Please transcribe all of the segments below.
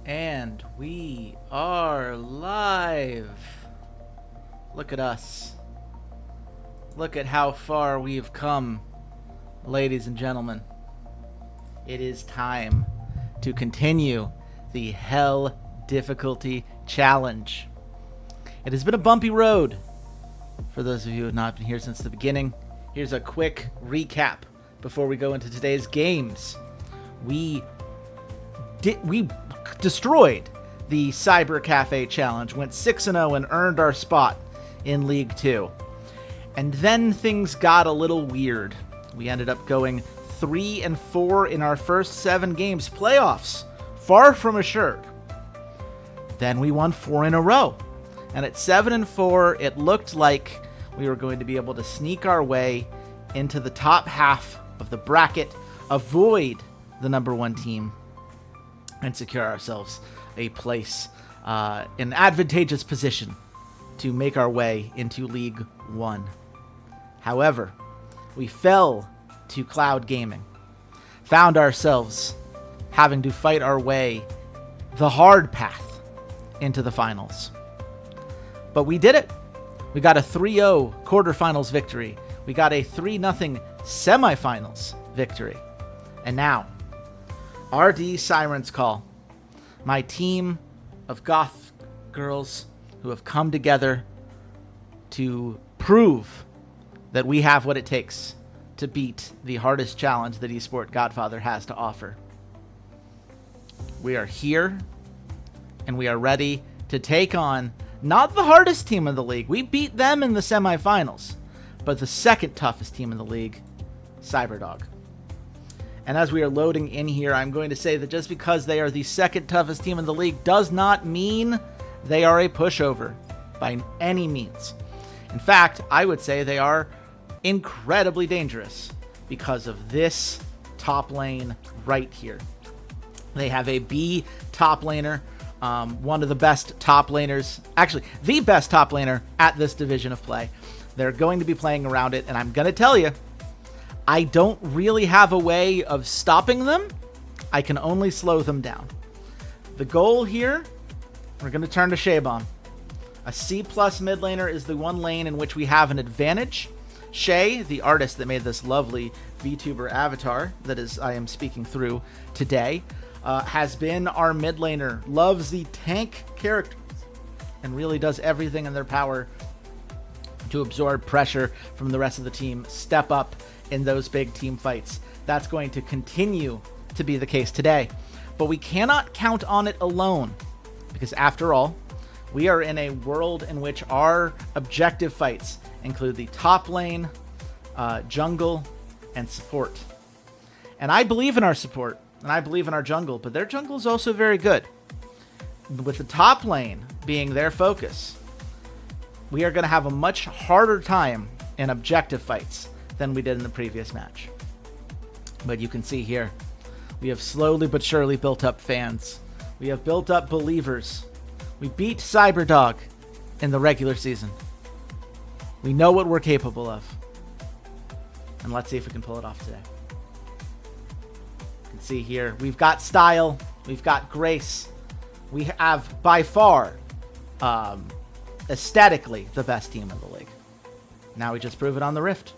And we are live. Look at us. Look at how far we've come, ladies and gentlemen. It is time to continue the Hell Difficulty Challenge. It has been a bumpy road. For those of you who have not been here since the beginning, here's a quick recap before we go into today's games. We destroyed the Cyber Cafe Challenge, went 6-0 and earned our spot in League 2. And then things got a little weird. We ended up going 3-4 in our first 7 games. Playoffs, far from assured. Then we won 4 in a row. And at 7-4, it looked like we were going to be able to sneak our way into the top half of the bracket, avoid the number 1 team, and secure ourselves a place in advantageous position to make our way into League 1. However, we fell to cloud gaming, found ourselves having to fight our way the hard path into the finals. But we did it. We got a 3-0 quarterfinals victory. We got a 3-0 semifinals victory. And now, RD Sirens Call, my team of goth girls who have come together to prove that we have what it takes to beat the hardest challenge that Esports Godfather has to offer. We are here, and we are ready to take on not the hardest team in the league. We beat them in the semifinals, but the second toughest team in the league, Cyberdog. And as we are loading in here, I'm going to say that just because they are the second toughest team in the league does not mean they are a pushover by any means. In fact, I would say they are incredibly dangerous because of this top lane right here. They have a B top laner, one of the best top laners, actually the best top laner at this division of play. They're going to be playing around it, and I'm going to tell you, I don't really have a way of stopping them. I can only slow them down. The goal here, we're going to turn to Shaybomb. A C+ mid laner is the one lane in which we have an advantage. Shay, the artist that made this lovely VTuber avatar that is I am speaking through today, has been our mid laner, loves the tank characters, and really does everything in their power to absorb pressure from the rest of the team, step up in those big team fights. That's going to continue to be the case today. But we cannot count on it alone, because after all, we are in a world in which our objective fights include the top lane, jungle, and support. And I believe in our support, and I believe in our jungle, but their jungle is also very good. With the top lane being their focus, we are going to have a much harder time in objective fights than we did in the previous match. But you can see here, we have slowly but surely built up fans. We have built up believers. We beat Cyberdog in the regular season. We know what we're capable of. And let's see if we can pull it off today. You can see here, we've got style, we've got grace. We have, by far, aesthetically, the best team in the league. Now we just prove it on the Rift.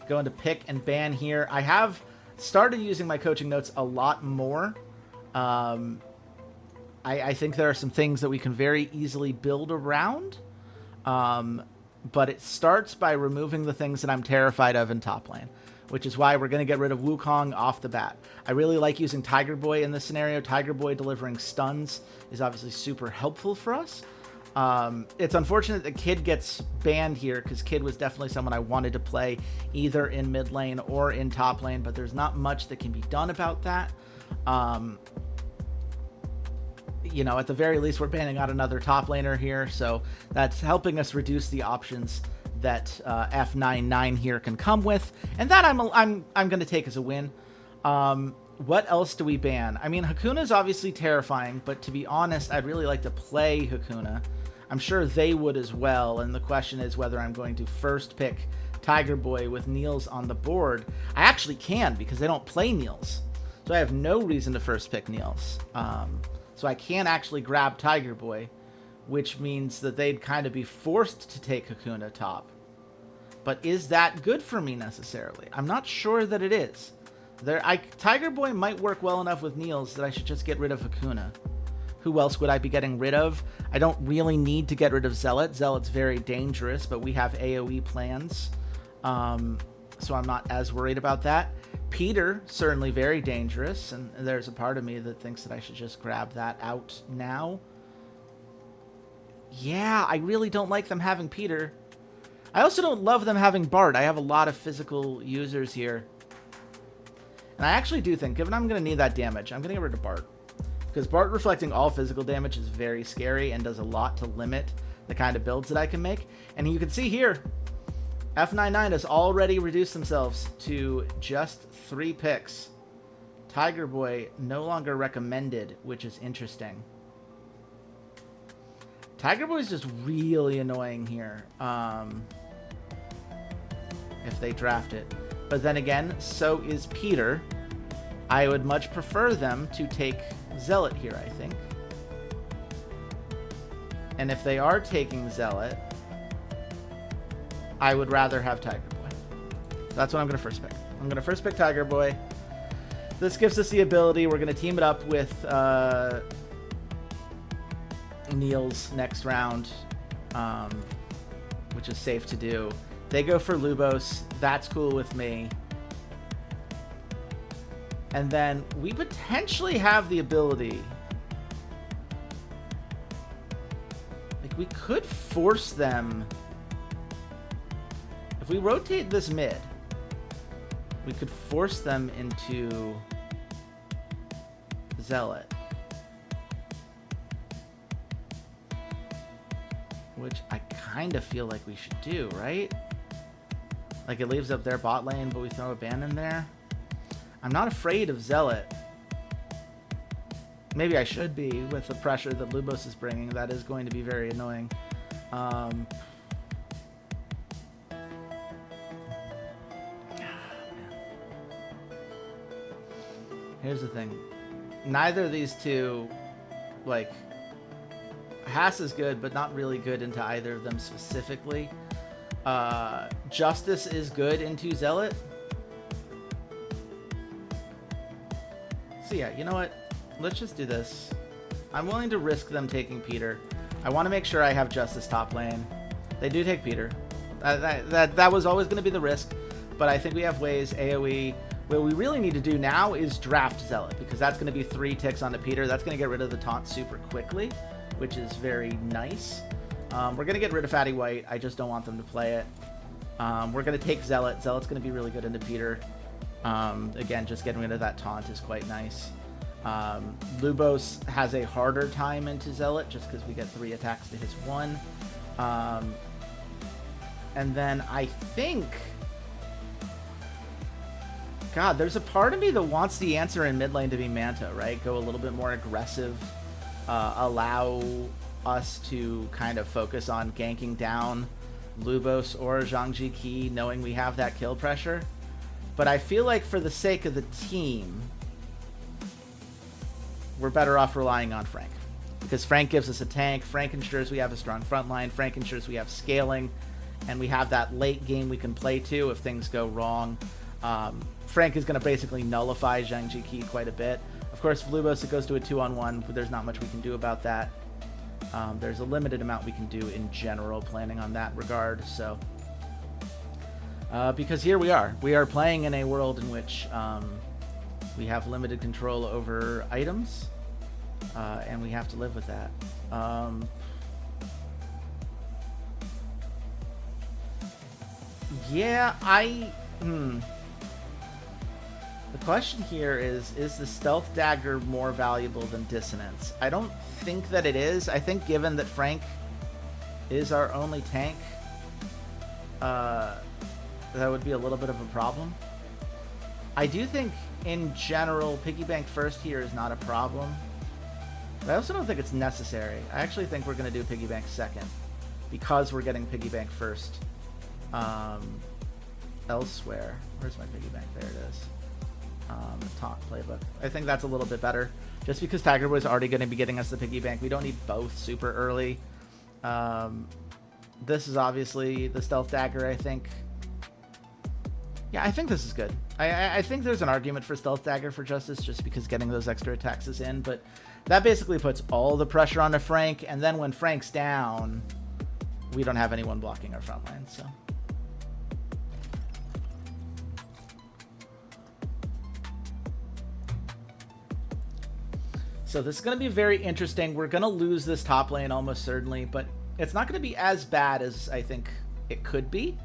Going to pick and ban here. I have started using my coaching notes a lot more. I think there are some things that we can very easily build around. But it starts by removing the things that I'm terrified of in top lane, which is why we're going to get rid of Wukong off the bat. I really like using Tiger Boy in this scenario. Tiger Boy delivering stuns is obviously super helpful for us. It's unfortunate that Kid gets banned here, because Kid was definitely someone I wanted to play either in mid lane or in top lane, but there's not much that can be done about that. You know, at the very least, we're banning out another top laner here, so that's helping us reduce the options that F99 here can come with, and that I'm going to take as a win. What else do we ban? I mean, Hakuna is obviously terrifying, but to be honest, I'd really like to play Hakuna. I'm sure they would as well, and the question is whether I'm going to first pick Tiger Boy with Niels on the board. I actually can, because they don't play Niels. So So I have no reason to first pick Niels. So I can actually grab Tiger Boy, which means that they'd kind of be forced to take Hakuna top. But is that good for me necessarily? I'm not sure that it is. Tiger Boy might work well enough with Niels that I should just get rid of Hakuna. Who else would I be getting rid of? I don't really need to get rid of Zealot. Zealot's very dangerous, but we have AoE plans. So I'm not as worried about that. Peter, certainly very dangerous, and there's a part of me that thinks that I should just grab that out now. Yeah, I really don't like them having Peter. I also don't love them having Bart. I have a lot of physical users here. And I actually do think, given I'm going to need that damage, I'm going to get rid of Bart. Because Bart reflecting all physical damage is very scary and does a lot to limit the kind of builds that I can make. And you can see here, F99 has already reduced themselves to just 3 picks. Tiger Boy no longer recommended, which is interesting. Tiger Boy is just really annoying here if they draft it. But then again, so is Peter. I would much prefer them to take Zealot here, I think. And if they are taking Zealot, I would rather have Tiger Boy. That's what I'm going to first pick. I'm going to first pick Tiger Boy. This gives us the ability. We're going to team it up with Niels next round, which is safe to do. They go for Lubos. That's cool with me. And then we potentially have the ability. Like, we could force them. If we rotate this mid, we could force them into Zealot. Which I kind of feel like we should do, right? Like, it leaves up their bot lane, but we throw a ban in there. I'm not afraid of Zealot. Maybe I should be with the pressure that Lubos is bringing. That is going to be very annoying. Here's the thing. Neither of these two, like, Haas is good, but not really good into either of them specifically. Justice is good into Zealot. So yeah, you know what? Let's just do this. I'm willing to risk them taking Peter. I want to make sure I have Justice top lane. They do take Peter. That was always going to be the risk, but I think we have ways. AoE. What we really need to do now is draft Zealot, because that's going to be 3 ticks onto Peter. That's going to get rid of the taunt super quickly, which is very nice. We're going to get rid of Fatty White. I just don't want them to play it. We're going to take Zealot. Zealot's going to be really good into Peter. Again, just getting rid of that taunt is quite nice. Lubos has a harder time into Zealot just because we get 3 attacks to his 1. And then I think... God, there's a part of me that wants the answer in mid lane to be Manta, right? Go a little bit more aggressive. Allow us to kind of focus on ganking down Lubos or Zhang Ji, knowing we have that kill pressure. But I feel like for the sake of the team, we're better off relying on Frank. Because Frank gives us a tank, Frank ensures we have a strong front line, Frank ensures we have scaling, and we have that late game we can play to if things go wrong. Frank is going to basically nullify Zhang Ji quite a bit. Of course, if Lubos, it goes to a 2-on-1, but there's not much we can do about that. There's a limited amount we can do in general, planning on that regard. So, because here we are playing in a world in which we have limited control over items, and we have to live with that. Yeah, the question here is the Stealth Dagger more valuable than Dissonance? I don't think that it is. I think given that Frank is our only tank, that would be a little bit of a problem. I do think, in general, piggy bank first here is not a problem. But I also don't think it's necessary. I actually think we're going to do piggy bank second, because we're getting piggy bank first elsewhere. Where's my piggy bank? There it is. Taunt playbook. I think that's a little bit better. Just because Tiger Boy's already going to be getting us the piggy bank, we don't need both super early. This is obviously the stealth dagger, I think. Yeah, I think this is good. I think there's an argument for stealth dagger for Justice just because getting those extra attacks is in, but that basically puts all the pressure onto Frank, and then when Frank's down, we don't have anyone blocking our front line, so. So this is going to be very interesting. We're going to lose this top lane almost certainly, but it's not going to be as bad as I think it could be.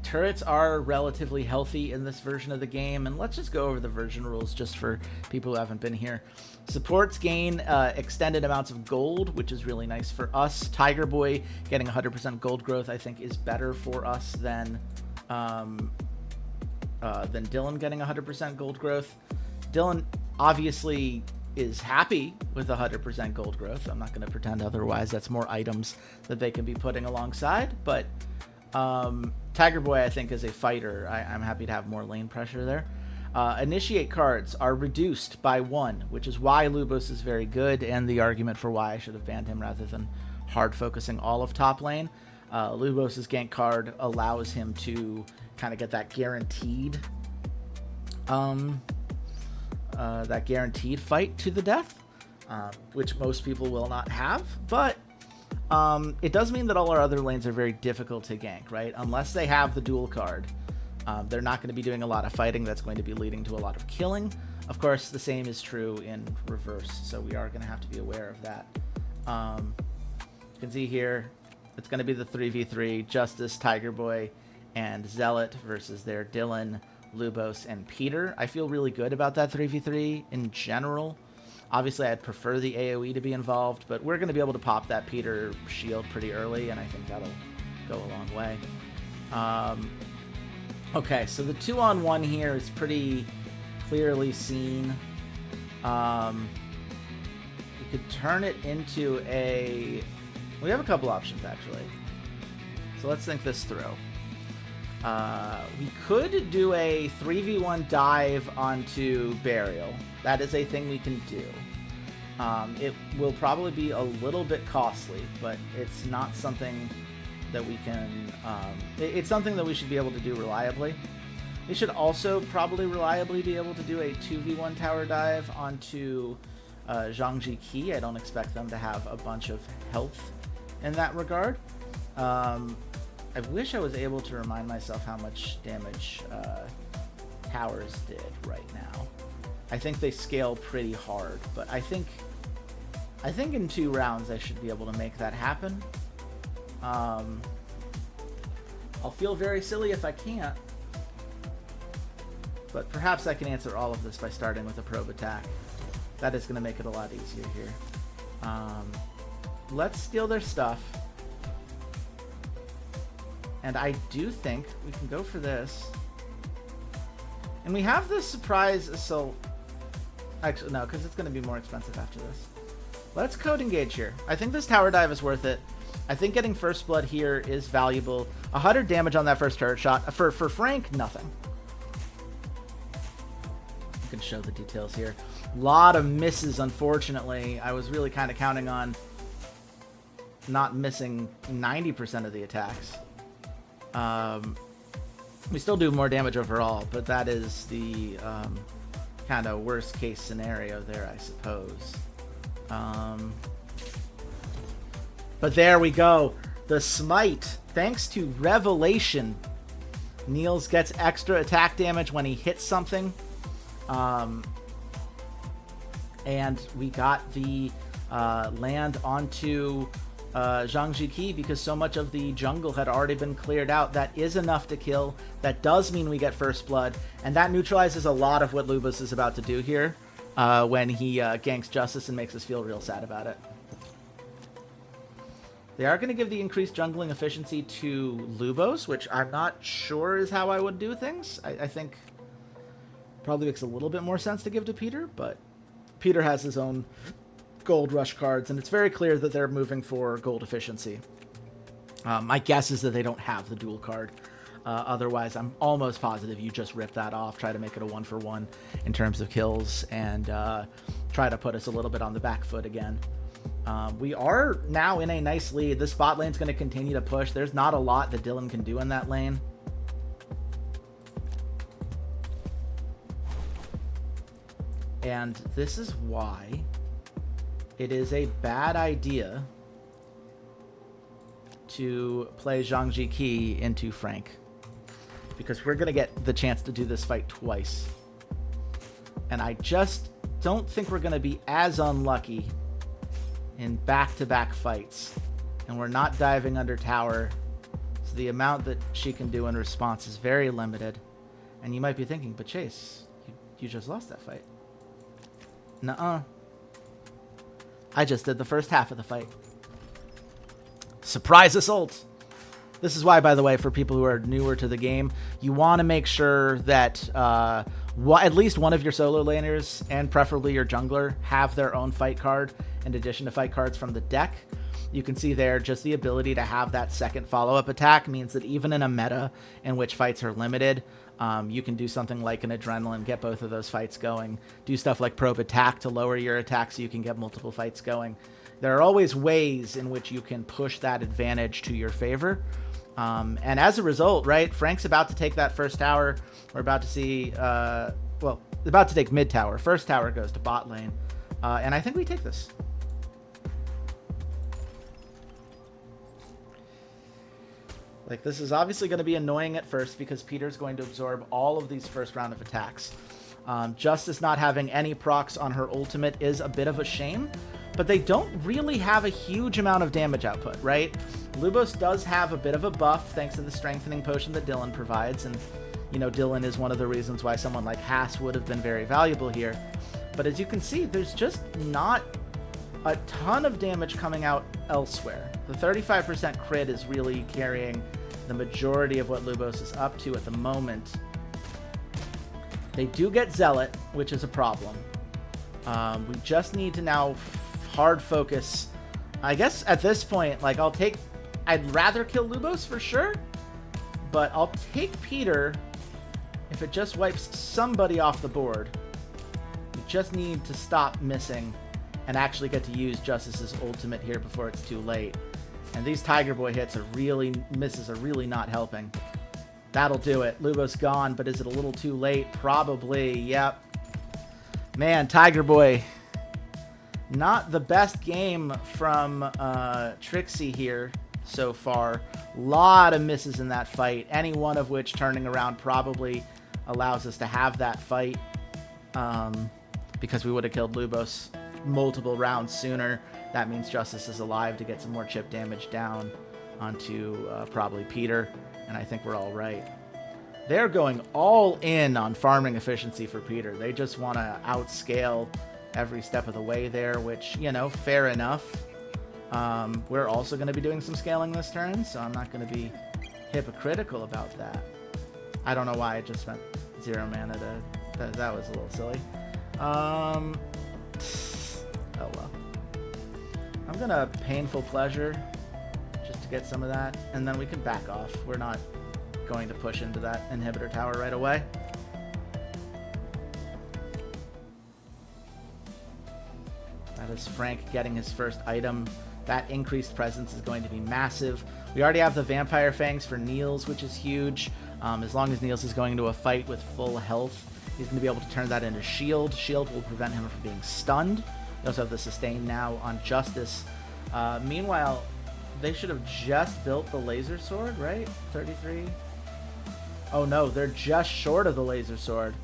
Turrets are relatively healthy in this version of the game, and let's just go over the version rules just for people who haven't been here. Supports gain extended amounts of gold, which is really nice for us. Tiger Boy getting 100% gold growth, I think, is better for us than Dylan getting 100% gold growth. Dylan obviously is happy with 100% gold growth. I'm not going to pretend otherwise. That's more items that they can be putting alongside, but Tiger Boy, I think, is a fighter. I'm happy to have more lane pressure there. Initiate cards are reduced by 1, which is why Lubos is very good, and the argument for why I should have banned him rather than hard focusing all of top lane. Lubos' gank card allows him to kind of get that guaranteed fight to the death, which most people will not have, but it does mean that all our other lanes are very difficult to gank, right? Unless they have the dual card, they're not going to be doing a lot of fighting. That's going to be leading to a lot of killing. Of course, the same is true in reverse, so we are going to have to be aware of that. You can see here, it's going to be the 3v3, Justice, Tiger Boy, and Zealot versus their Dylan, Lubos, and Peter. I feel really good about that 3v3 in general. Obviously, I'd prefer the AoE to be involved, but we're going to be able to pop that Peter shield pretty early, and I think that'll go a long way. Okay, so the 2-on-1 here is pretty clearly seen. We could turn it into a... We have a couple options, actually. So let's think this through. We could do a 3v1 dive onto Burial. That is a thing we can do. It will probably be a little bit costly, but it's not something that we can... it's something that we should be able to do reliably. We should also probably reliably be able to do a 2v1 tower dive onto Zhangji Qi. I don't expect them to have a bunch of health in that regard. I wish I was able to remind myself how much damage towers did right now. I think they scale pretty hard, but I think in 2 rounds I should be able to make that happen. I'll feel very silly if I can't, but perhaps I can answer all of this by starting with a probe attack. That is going to make it a lot easier here. Let's steal their stuff. And I do think we can go for this. And we have this surprise assault. Actually, no, because it's going to be more expensive after this. Let's code engage here. I think this tower dive is worth it. I think getting first blood here is valuable. 100 damage on that first turret shot. For Frank, nothing. You can show the details here. A lot of misses, unfortunately. I was really kind of counting on not missing 90% of the attacks. We still do more damage overall, but that is the kind of worst case scenario there, I suppose. But there we go. The smite, thanks to Revelation. Niels gets extra attack damage when he hits something. And we got the land onto Zhangji Qi because so much of the jungle had already been cleared out. That is enough to kill. That does mean we get first blood, and that neutralizes a lot of what Lubos is about to do here when he ganks Justice and makes us feel real sad about it. They are going to give the increased jungling efficiency to Lubos, which I'm not sure is how I would do things. I think probably makes a little bit more sense to give to Peter, but Peter has his own gold rush cards, and it's very clear that they're moving for gold efficiency. My guess is that they don't have the dual card. Otherwise, I'm almost positive you just rip that off, try to make it a 1-for-1 in terms of kills, and try to put us a little bit on the back foot again. We are now in a nice lead. This bot lane's going to continue to push. There's not a lot that Dylan can do in that lane. And this is why it is a bad idea to play Zhang Ji into Frank, because we're going to get the chance to do this fight twice. And I just don't think we're going to be as unlucky in back-to-back fights. And we're not diving under tower, so the amount that she can do in response is very limited. And you might be thinking, but Chase, you just lost that fight. Nuh-uh. I just did the first half of the fight. Surprise assault! This is why, by the way, for people who are newer to the game, you want to make sure that at least one of your solo laners, and preferably your jungler, have their own fight card in addition to fight cards from the deck. You can see there just the ability to have that second follow-up attack means that even in a meta in which fights are limited, you can do something like an adrenaline, get both of those fights going. Do stuff like probe attack to lower your attack so you can get multiple fights going. There are always ways in which you can push that advantage to your favor. And as a result, right, Frank's about to take that first tower. We're about to see, about to take mid tower. First tower goes to bot lane. And I think we take this. Like, this is obviously going to be annoying at first because Peter's going to absorb all of these first round of attacks. Justice not having any procs on her ultimate is a bit of a shame, but they don't really have a huge amount of damage output, right? Lubos does have a bit of a buff thanks to the strengthening potion that Dylan provides, and, you know, Dylan is one of the reasons why someone like Haas would have been very valuable here. But as you can see, there's just not a ton of damage coming out elsewhere. The 35% crit is really carrying the majority of what Lubos is up to at the moment. They do get Zealot, which is a problem. We just need to now hard focus. I guess at this point, like, I'd rather kill Lubos for sure, but I'll take Peter if it just wipes somebody off the board. We just need to stop missing and actually get to use Justice's ultimate here before it's too late. And these Tiger Boy misses are really not helping. That'll do it. Lubos gone, but is it a little too late? Probably, yep. Man, Tiger Boy, not the best game from Trixie here so far. Lot of misses in that fight, any one of which turning around probably allows us to have that fight, because we would have killed Lubos multiple rounds sooner. That means Justice is alive to get some more chip damage down onto probably Peter, and I think we're all right. They're going all in on farming efficiency for Peter. They just want to outscale every step of the way there, which, you know, fair enough. We're also going to be doing some scaling this turn, so I'm not going to be hypocritical about that. I don't know why I just spent 0 mana to... That was a little silly. Oh well. I'm going to Painful Pleasure just to get some of that, and then we can back off. We're not going to push into that inhibitor tower right away. That is Frank getting his first item. That increased presence is going to be massive. We already have the Vampire Fangs for Niels, which is huge. As long as Niels is going into a fight with full health, he's going to be able to turn that into Shield. Shield will prevent him from being stunned. We also have the Sustain now on Justice. Meanwhile, they should have just built the Laser Sword, right? 33? Oh no, they're just short of the Laser Sword.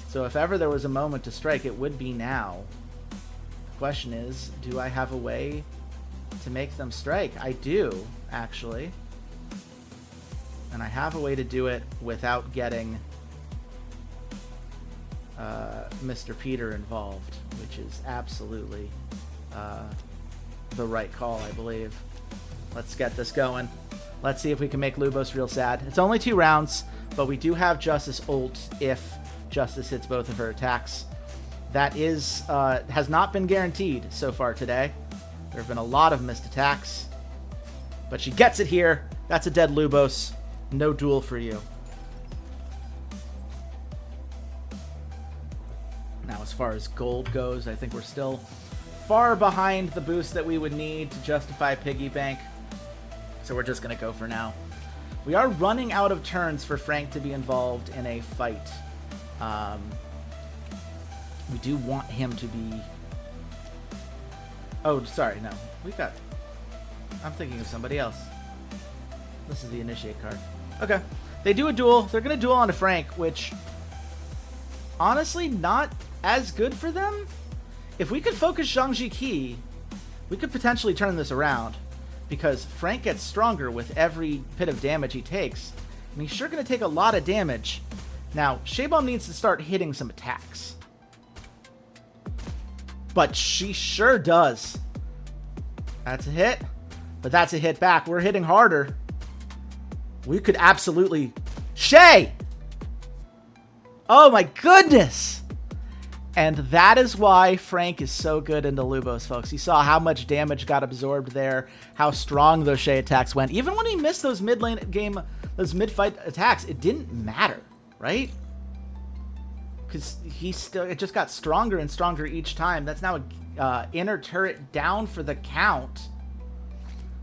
So if ever there was a moment to strike, it would be now. The question is, do I have a way to make them strike? I do, actually. And I have a way to do it without getting Mr. Peter involved, which is absolutely the right call, I believe. Let's get this going. Let's see if we can make Lubos real sad. It's only 2 rounds, but we do have Justice ult if Justice hits both of her attacks. That is has not been guaranteed so far today. There have been a lot of missed attacks, but she gets it here. That's a dead Lubos. No duel for you. Now, as far as gold goes, I think we're still far behind the boost that we would need to justify Piggy Bank. So we're just going to go for now. We are running out of turns for Frank to be involved in a fight. We do want him to be... Oh, sorry, no. I'm thinking of somebody else. This is the initiate card. Okay. They do a duel. They're going to duel onto Frank, which... honestly, not as good for them. If we could focus Zhang Jiki, we could potentially turn this around. Because Frank gets stronger with every bit of damage he takes. And he's sure going to take a lot of damage. Now, Shaybomb needs to start hitting some attacks. But she sure does. That's a hit. But that's a hit back. We're hitting harder. We could absolutely... Shay! Oh my goodness! And that is why Frank is so good into Lubos, folks. You saw how much damage got absorbed there, how strong those Shay attacks went. Even when he missed those mid-lane game, those mid-fight attacks, it didn't matter, right? Because it just got stronger and stronger each time. That's now a inner turret down for the count,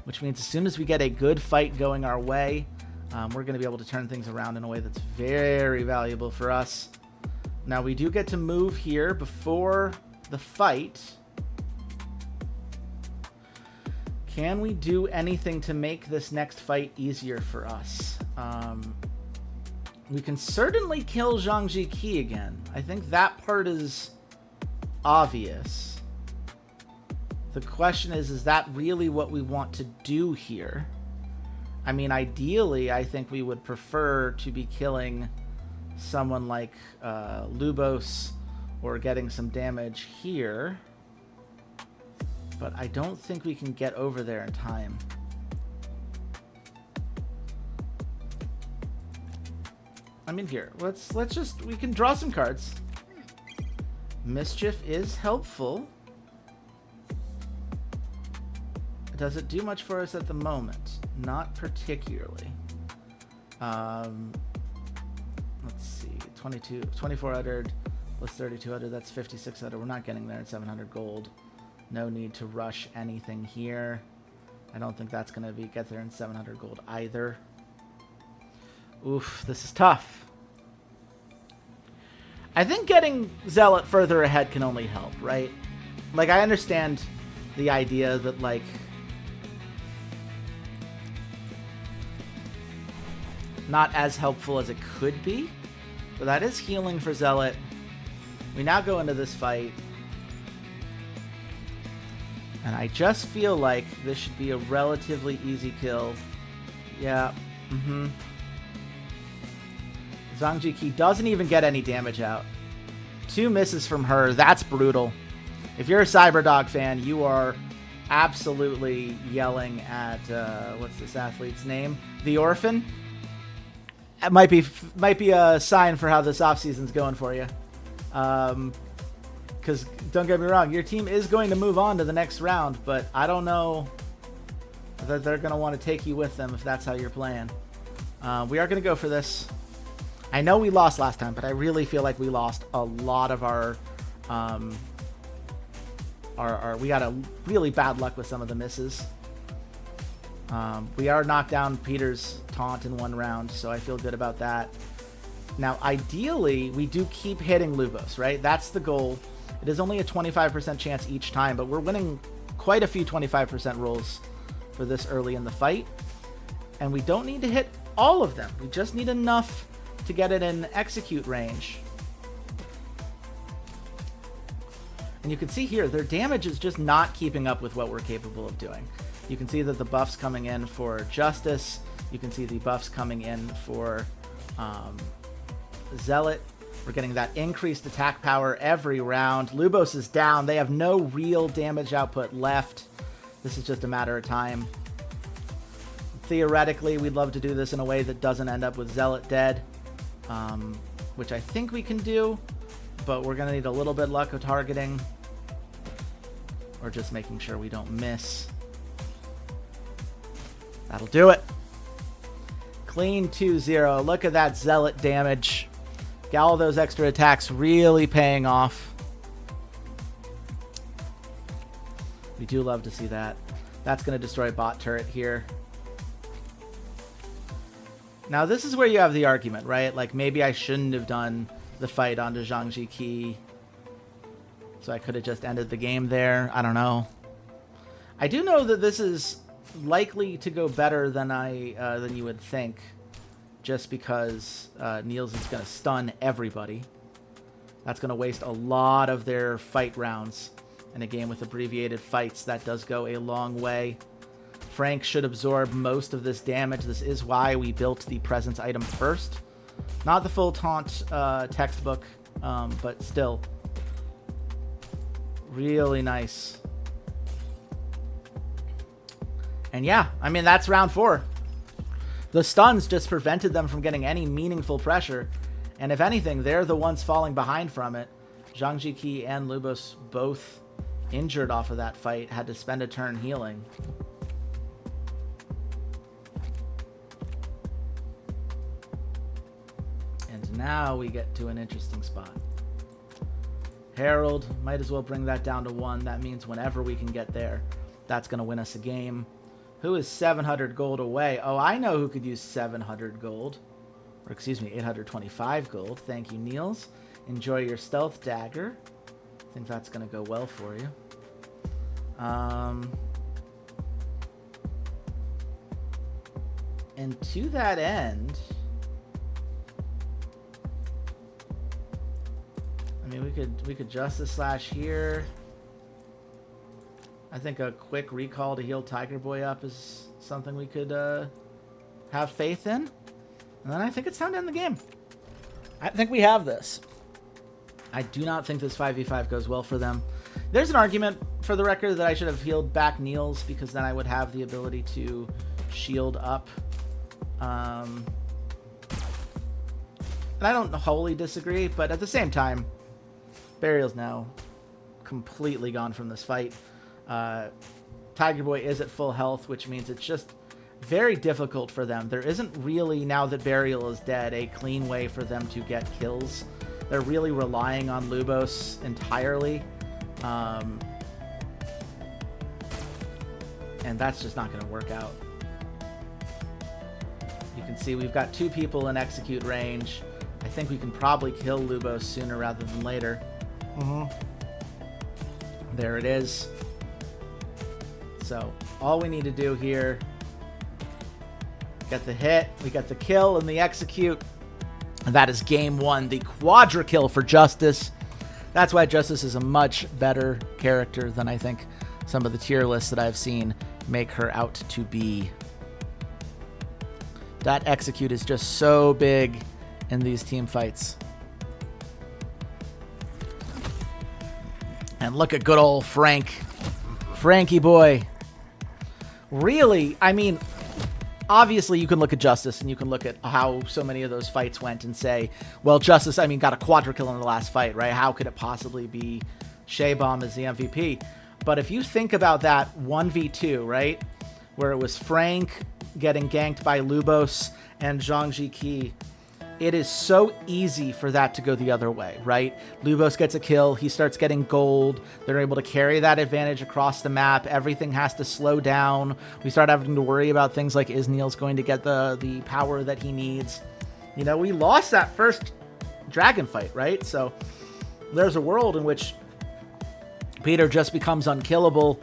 which means as soon as we get a good fight going our way, we're going to be able to turn things around in a way that's very valuable for us. Now, we do get to move here before the fight. Can we do anything to make this next fight easier for us? We can certainly kill Zhang Jiki again. I think that part is obvious. The question is that really what we want to do here? I mean, ideally, I think we would prefer to be killing someone like Lubos or getting some damage here. But I don't think we can get over there in time. I mean, here, let's just, we can draw some cards. Mischief is helpful. Does it do much for us at the moment? Not particularly. Let's see, 2400 plus 3200, that's 5600. We're not getting there at 700 gold. No need to rush anything here. I don't think that's going to get there in 700 gold either. Oof, this is tough. I think getting Zealot further ahead can only help, right? Like, I understand the idea that, like, not as helpful as it could be, but that is healing for Zealot. We now go into this fight, and I just feel like this should be a relatively easy kill. Yeah, Zhang Jiki doesn't even get any damage out. 2 misses from her. That's brutal. If you're a Cyberdog fan, you are absolutely yelling at, what's this athlete's name? The Orphan? It might be a sign for how this offseason's going for you. Because, don't get me wrong, your team is going to move on to the next round, but I don't know that they're going to want to take you with them if that's how you're playing. We are going to go for this. I know we lost last time, but I really feel like we lost a lot of our we got a really bad luck with some of the misses. We are knocked down Peter's taunt in 1 round, so I feel good about that. Now, ideally, we do keep hitting Lubos, right? That's the goal. It is only a 25% chance each time, but we're winning quite a few 25% rolls for this early in the fight. And we don't need to hit all of them. We just need enough to get it in execute range. And you can see here, their damage is just not keeping up with what we're capable of doing. You can see that the buffs coming in for Justice. You can see the buffs coming in for Zealot. We're getting that increased attack power every round. Lubos is down. They have no real damage output left. This is just a matter of time. Theoretically, we'd love to do this in a way that doesn't end up with Zealot dead, which I think we can do, but we're going to need a little bit of luck of targeting or just making sure we don't miss. That'll do it. Clean 2-0. Look at that Zealot damage. Got all those extra attacks really paying off. We do love to see that. That's going to destroy bot turret here. Now, this is where you have the argument, right? Like, maybe I shouldn't have done the fight onto Zhang Jiki. So I could have just ended the game there. I don't know. I do know that this is likely to go better than than you would think, just because Niels is going to stun everybody. That's going to waste a lot of their fight rounds. In a game with abbreviated fights, that does go a long way. Frank should absorb most of this damage. This is why we built the presence item first. Not the full taunt textbook, but still. Really nice. And yeah, I mean, that's round 4. The stuns just prevented them from getting any meaningful pressure. And if anything, they're the ones falling behind from it. Zhang Jiki and Lubos both injured off of that fight, had to spend a turn healing. And now we get to an interesting spot. Herald, might as well bring that down to 1. That means whenever we can get there, that's going to win us a game. Who is 700 gold away? Oh, I know who could use 700 gold. Or excuse me, 825 gold. Thank you, Niels. Enjoy your stealth dagger. I think that's going to go well for you. And to that end, I mean, we could Justice Slash here. I think a quick recall to heal Tiger Boy up is something we could have faith in. And then I think it's time to end the game. I think we have this. I do not think this 5v5 goes well for them. There's an argument, for the record, that I should have healed back Niels, because then I would have the ability to shield up. And I don't wholly disagree, but at the same time, Burial's now completely gone from this fight. Tiger Boy is at full health, which means it's just very difficult for them. There isn't really, now that Burial is dead, a clean way for them to get kills. They're really relying on Lubos entirely. And that's just not going to work out. You can see we've got 2 people in execute range. I think we can probably kill Lubos sooner rather than later. There it is. So all we need to do here, get the hit, we get the kill and the execute. And that is game 1, the quadra kill for Justice. That's why Justice is a much better character than I think some of the tier lists that I've seen make her out to be. That execute is just so big in these team fights. And look at good old Frank. Frankie boy. Really, I mean, obviously you can look at Justice and you can look at how so many of those fights went and say, well, Justice, I mean, got a quadra kill in the last fight, right? How could it possibly be Shaybomb as the MVP? But if you think about that 1v2, right, where it was Frank getting ganked by Lubos and Zhang Jiki, it is so easy for that to go the other way, right? Lubos gets a kill, he starts getting gold, they're able to carry that advantage across the map, everything has to slow down, we start having to worry about things like, is Niels going to get the power that he needs? You know, we lost that first dragon fight, right? So there's a world in which Peter just becomes unkillable.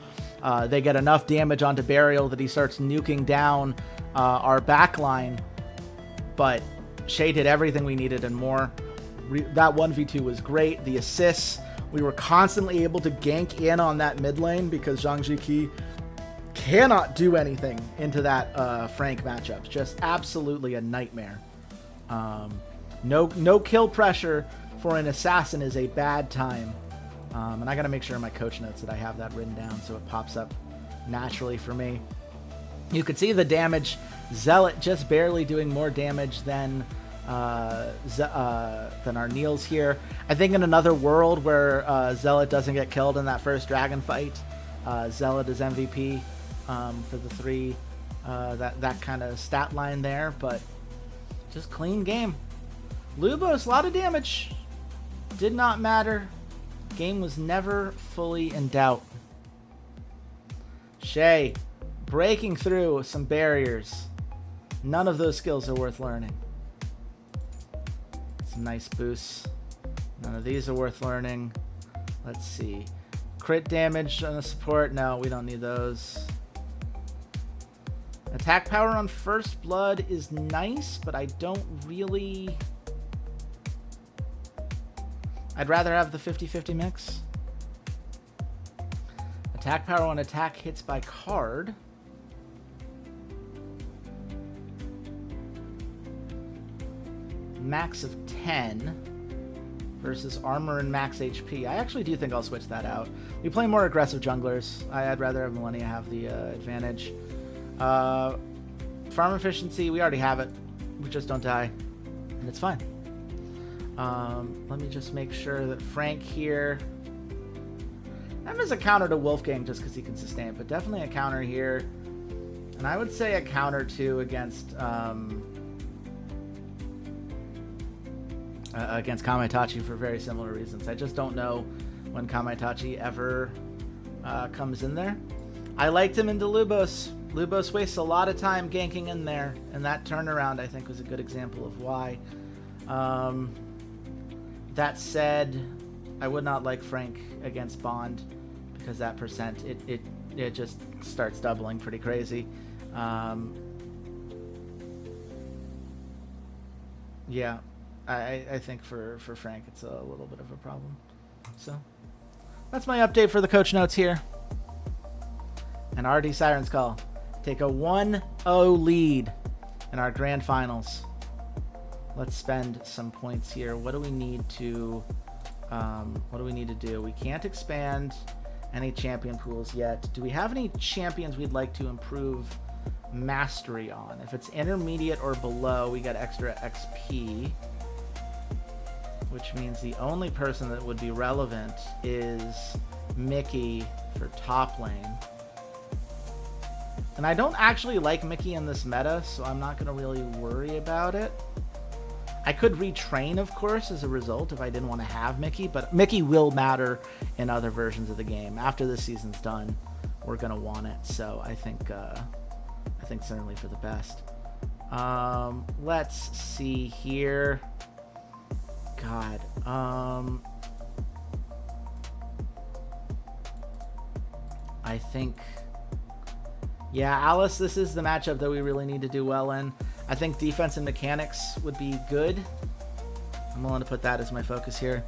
They get enough damage onto Burial that he starts nuking down our backline, but Shay did everything we needed and more. That 1v2 was great. The assists, we were constantly able to gank in on that mid lane because Zhang Jiki cannot do anything into that Frank matchup. Just absolutely a nightmare. No kill pressure for an assassin is a bad time. And I got to make sure in my coach notes that I have that written down so it pops up naturally for me. You could see the damage. Zealot just barely doing more damage than our Niels here. I think in another world where Zealot doesn't get killed in that first dragon fight, Zealot is MVP for the 3, that kind of stat line there. But Just clean game. Lubos, a lot of damage. Did not matter. Game was never fully in doubt. Shay, breaking through some barriers. None of those skills are worth learning. Some nice boosts. None of these are worth learning. Let's see. Crit damage on the support. No, we don't need those. Attack power on First Blood is nice, but I don't really... I'd rather have the 50-50 mix. Attack power on attack hits by card. Max of 10 versus armor and max HP. I actually do think I'll switch that out. We play more aggressive junglers. I'd rather have Millennia have the advantage. Farm efficiency, we already have it. We just don't die, and it's fine. Let me just make sure that Frank here... That is a counter to Wolfgang just because he can sustain, but definitely a counter here. And I would say a counter too against Kamaitachi for very similar reasons. I just don't know when Kamaitachi ever comes in there. I liked him into Lubos. Lubos wastes a lot of time ganking in there, and that turnaround I think was a good example of why. That said, I would not like Frank against Bond because that percent, it just starts doubling pretty crazy. Yeah, I think for Frank it's a little bit of a problem. So that's my update for the coach notes here. And RD Siren's Call take a 1-0 lead in our grand finals. Let's spend some points here. What do we need to do? We can't expand any champion pools yet. Do we have any champions we'd like to improve mastery on? If it's intermediate or below, we get extra XP, which means the only person that would be relevant is Mickey for top lane. And I don't actually like Mickey in this meta, so I'm not going to really worry about it. I could retrain, of course, as a result if I didn't want to have Mickey, but Mickey will matter in other versions of the game. After this season's done, we're going to want it, so I think certainly for the best. Let's see here. God. I think... Yeah, Alice, this is the matchup that we really need to do well in. I think defense and mechanics would be good. I'm willing to put that as my focus here.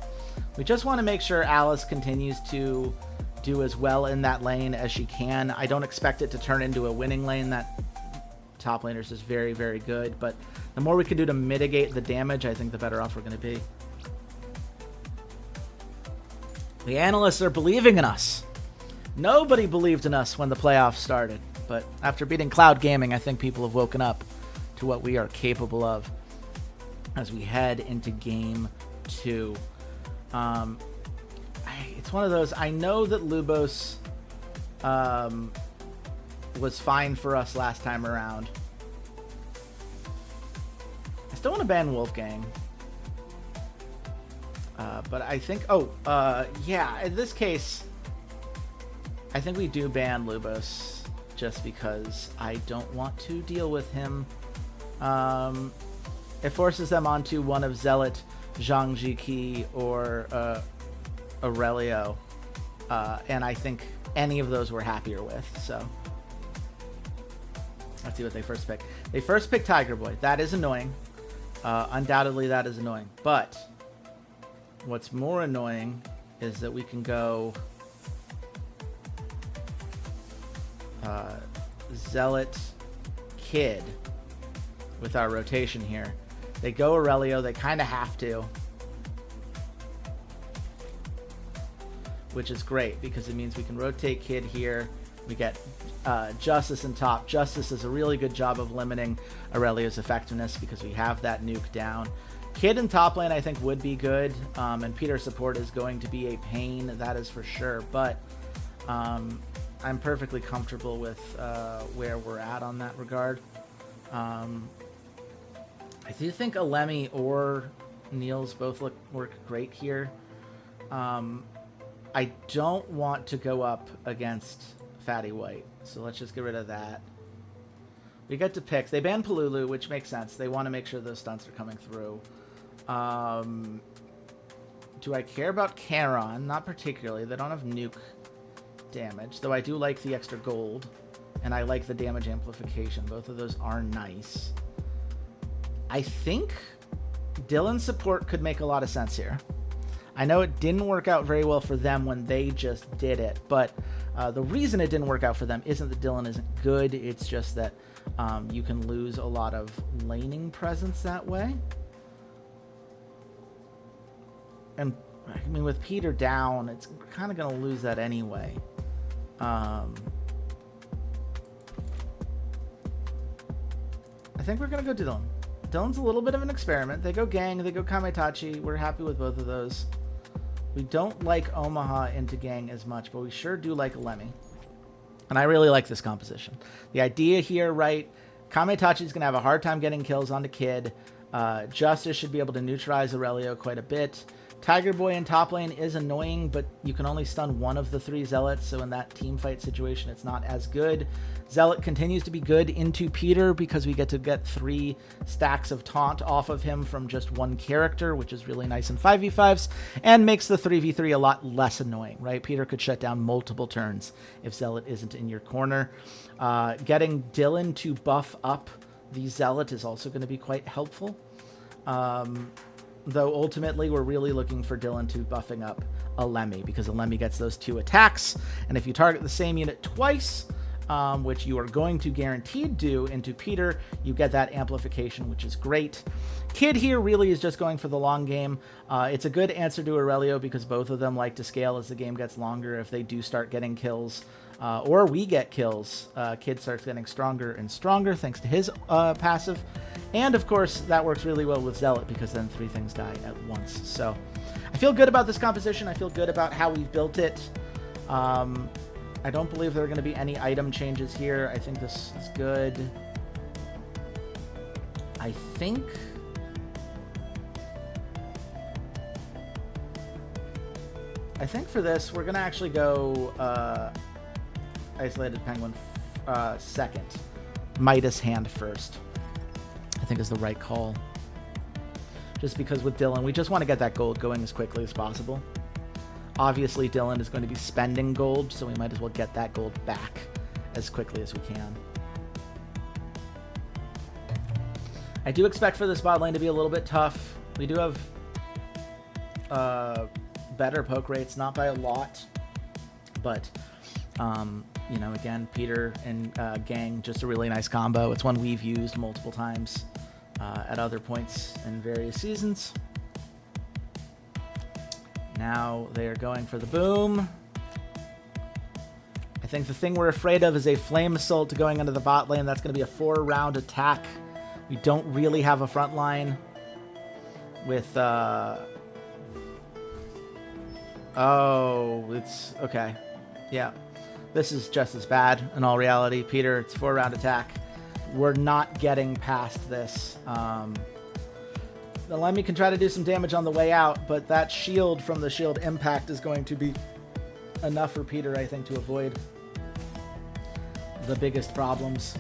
We just want to make sure Alice continues to do as well in that lane as she can. I don't expect it to turn into a winning lane. That top laner's is very, very good. But the more we can do to mitigate the damage, I think the better off we're going to be. The analysts are believing in us. Nobody believed in us when the playoffs started. But after beating Cloud Gaming, I think people have woken up to what we are capable of as we head into Game 2. It's one of those... I know that Lubos was fine for us last time around. I still want to ban Wolfgang. But I think... yeah, in this case, I think we do ban Lubos just because I don't want to deal with him. It forces them onto one of Zealot, Zhang Jiki, or Aurelio. And I think any of those we're happier with, so... Let's see what they first pick. They first pick Tiger Boy. That is annoying. Undoubtedly, that is annoying. But what's more annoying is that we can go Zealot Kid with our rotation here. They go Aurelio. They kind of have to. Which is great because it means we can rotate Kid here. We get Justice in top. Justice does a really good job of limiting Aurelio's effectiveness because we have that nuke down. Kid in top lane I think would be good, and Peter's support is going to be a pain, that is for sure, but I'm perfectly comfortable with where we're at on that regard. I do think Alemi or Niels both work great here. I don't want to go up against Fatty White, so let's just get rid of that. We get to pick. They ban Palulu, which makes sense. They want to make sure those stunts are coming through. Do I care about Charon? Not particularly. They don't have nuke damage, though I do like the extra gold, and I like the damage amplification. Both of those are nice. I think Dylan's support could make a lot of sense here. I know it didn't work out very well for them when they just did it, but the reason it didn't work out for them isn't that Dylan isn't good. It's just that you can lose a lot of laning presence that way. And, I mean, with Peter down, it's kind of going to lose that anyway. I think we're going to go Dylan. Dylan's a little bit of an experiment. They go Gang, they go Kametachi. We're happy with both of those. We don't like Omaha into Gang as much, but we sure do like Lemmy. And I really like this composition. The idea here, right, Kametachi's going to have a hard time getting kills onto Kid. Justice should be able to neutralize Aurelio quite a bit. Tiger Boy in top lane is annoying, but you can only stun one of the 3 Zealots, so in that team fight situation, it's not as good. Zealot continues to be good into Peter because we get to get 3 stacks of taunt off of him from just one character, which is really nice in 5v5s, and makes the 3v3 a lot less annoying, right? Peter could shut down multiple turns if Zealot isn't in your corner. Getting Dylan to buff up the Zealot is also going to be quite helpful. Though ultimately we're really looking for Dylan to buffing up Alemi, because Alemi gets those 2 attacks, and if you target the same unit twice, which you are going to guaranteed do into Peter, you get that amplification, which is great. Kid here really is just going for the long game. It's a good answer to Aurelio because both of them like to scale as the game gets longer. If they do start getting kills, or we get kills, Kid starts getting stronger and stronger thanks to his passive. And of course, that works really well with Zealot because then 3 things die at once. So I feel good about this composition. I feel good about how we've built it. I don't believe there are going to be any item changes here. I think this is good. I think for this, we're going to actually go Isolated Penguin second. Midas Hand first, I think is the right call. Just because with Dylan, we just want to get that gold going as quickly as possible. Obviously, Dylan is going to be spending gold, so we might as well get that gold back as quickly as we can. I do expect for this bot lane to be a little bit tough. We do have better poke rates, not by a lot, but you know, again, Peter and Gang, just a really nice combo. It's one we've used multiple times at other points in various seasons. Now they are going for the boom. I think the thing we're afraid of is a Flame Assault going into the bot lane. That's going to be a 4-round attack. We don't really have a front line with... Oh, it's... Okay. Yeah. This is just as bad in all reality. Peter, it's a 4-round attack. We're not getting past this. The Lemmy can try to do some damage on the way out, but that shield from the shield impact is going to be enough for Peter, I think, to avoid the biggest problems.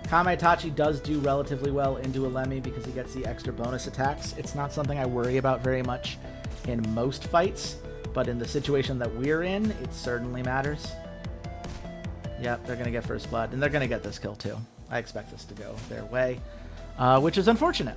Kametachi does do relatively well into a Lemmy because he gets the extra bonus attacks. It's not something I worry about very much in most fights, but in the situation that we're in, it certainly matters. Yep, they're going to get first blood, and they're going to get this kill too. I expect this to go their way, which is unfortunate.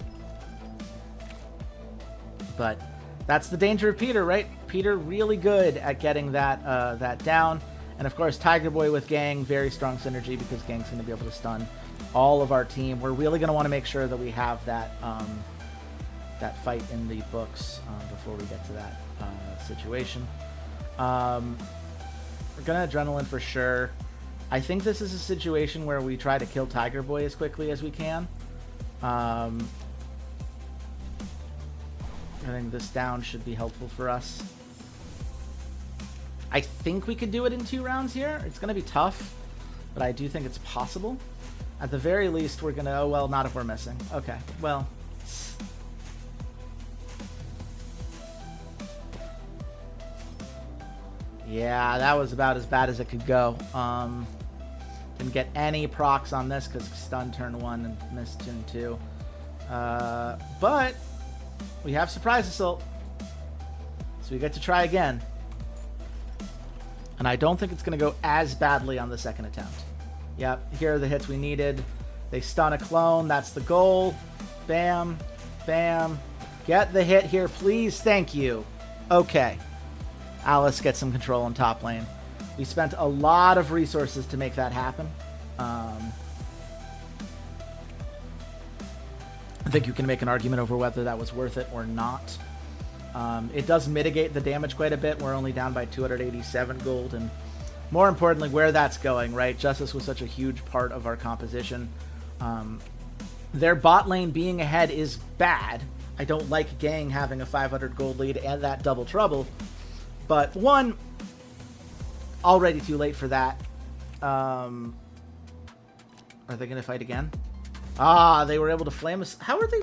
But that's the danger of Peter, right? Peter really good at getting that down. And of course, Tiger Boy with Gang, very strong synergy because Gang's going to be able to stun all of our team. We're really going to want to make sure that we have that that fight in the books before we get to that situation. We're going to Adrenaline for sure. I think this is a situation where we try to kill Tiger Boy as quickly as we can. I think this down should be helpful for us. I think we could do it in 2 rounds here. It's going to be tough, but I do think it's possible. At the very least, we're going to... Oh, well, not if we're missing. Okay, well, Yeah, that was about as bad as it could go. Didn't get any procs on this because stun turn 1 and missed turn 2. But we have Surprise Assault. So we get to try again. And I don't think it's going to go as badly on the second attempt. Yep, here are the hits we needed. They stun a clone. That's the goal. Bam. Bam. Get the hit here, please. Thank you. Okay. Alice gets some control in top lane. We spent a lot of resources to make that happen. I think you can make an argument over whether that was worth it or not. It does mitigate the damage quite a bit. We're only down by 287 gold, and more importantly, where that's going, right? Justice was such a huge part of our composition. Their bot lane being ahead is bad. I don't like Gang having a 500 gold lead and that double trouble. But one, already too late for that. Are they going to fight again? Ah, they were able to flame us. How are they?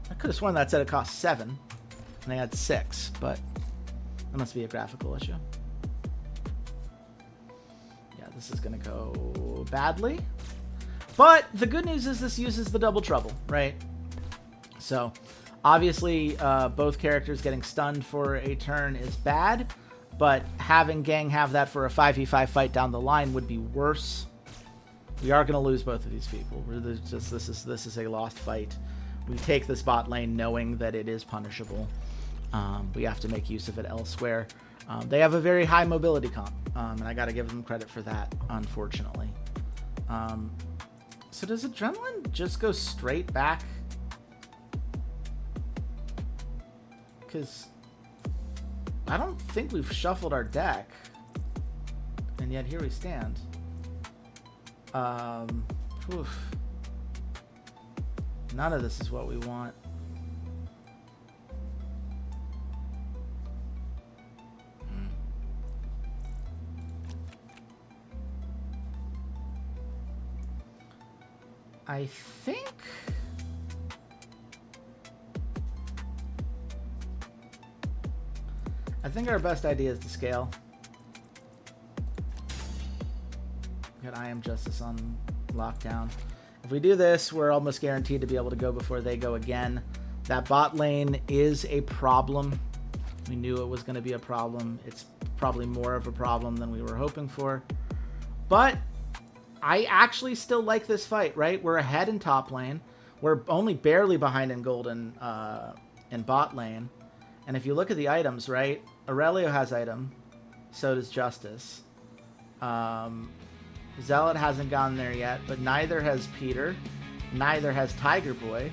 I could have sworn that said it cost 7. And they had 6, but that must be a graphical issue. Yeah, this is going to go badly. But the good news is this uses the double trouble, right? So, obviously, both characters getting stunned for a turn is bad, but having Gang have that for a 5v5 fight down the line would be worse. We are going to lose both of these people. This is a lost fight. We take this bot lane knowing that it is punishable. We have to make use of it elsewhere. They have a very high mobility comp, and I got to give them credit for that, unfortunately. So does Adrenaline just go straight back? Because I don't think we've shuffled our deck, and yet here we stand. Oof. None of this is what we want. I think our best idea is to scale. Got I Am Justice on lockdown. If we do this, we're almost guaranteed to be able to go before they go again. That bot lane is a problem. We knew it was going to be a problem. It's probably more of a problem than we were hoping for. But I actually still like this fight, right? We're ahead in top lane. We're only barely behind in gold in bot lane. And if you look at the items, right? Aurelio has item. So does Justice. Zealot hasn't gone there yet, but neither has Peter. Neither has Tiger Boy.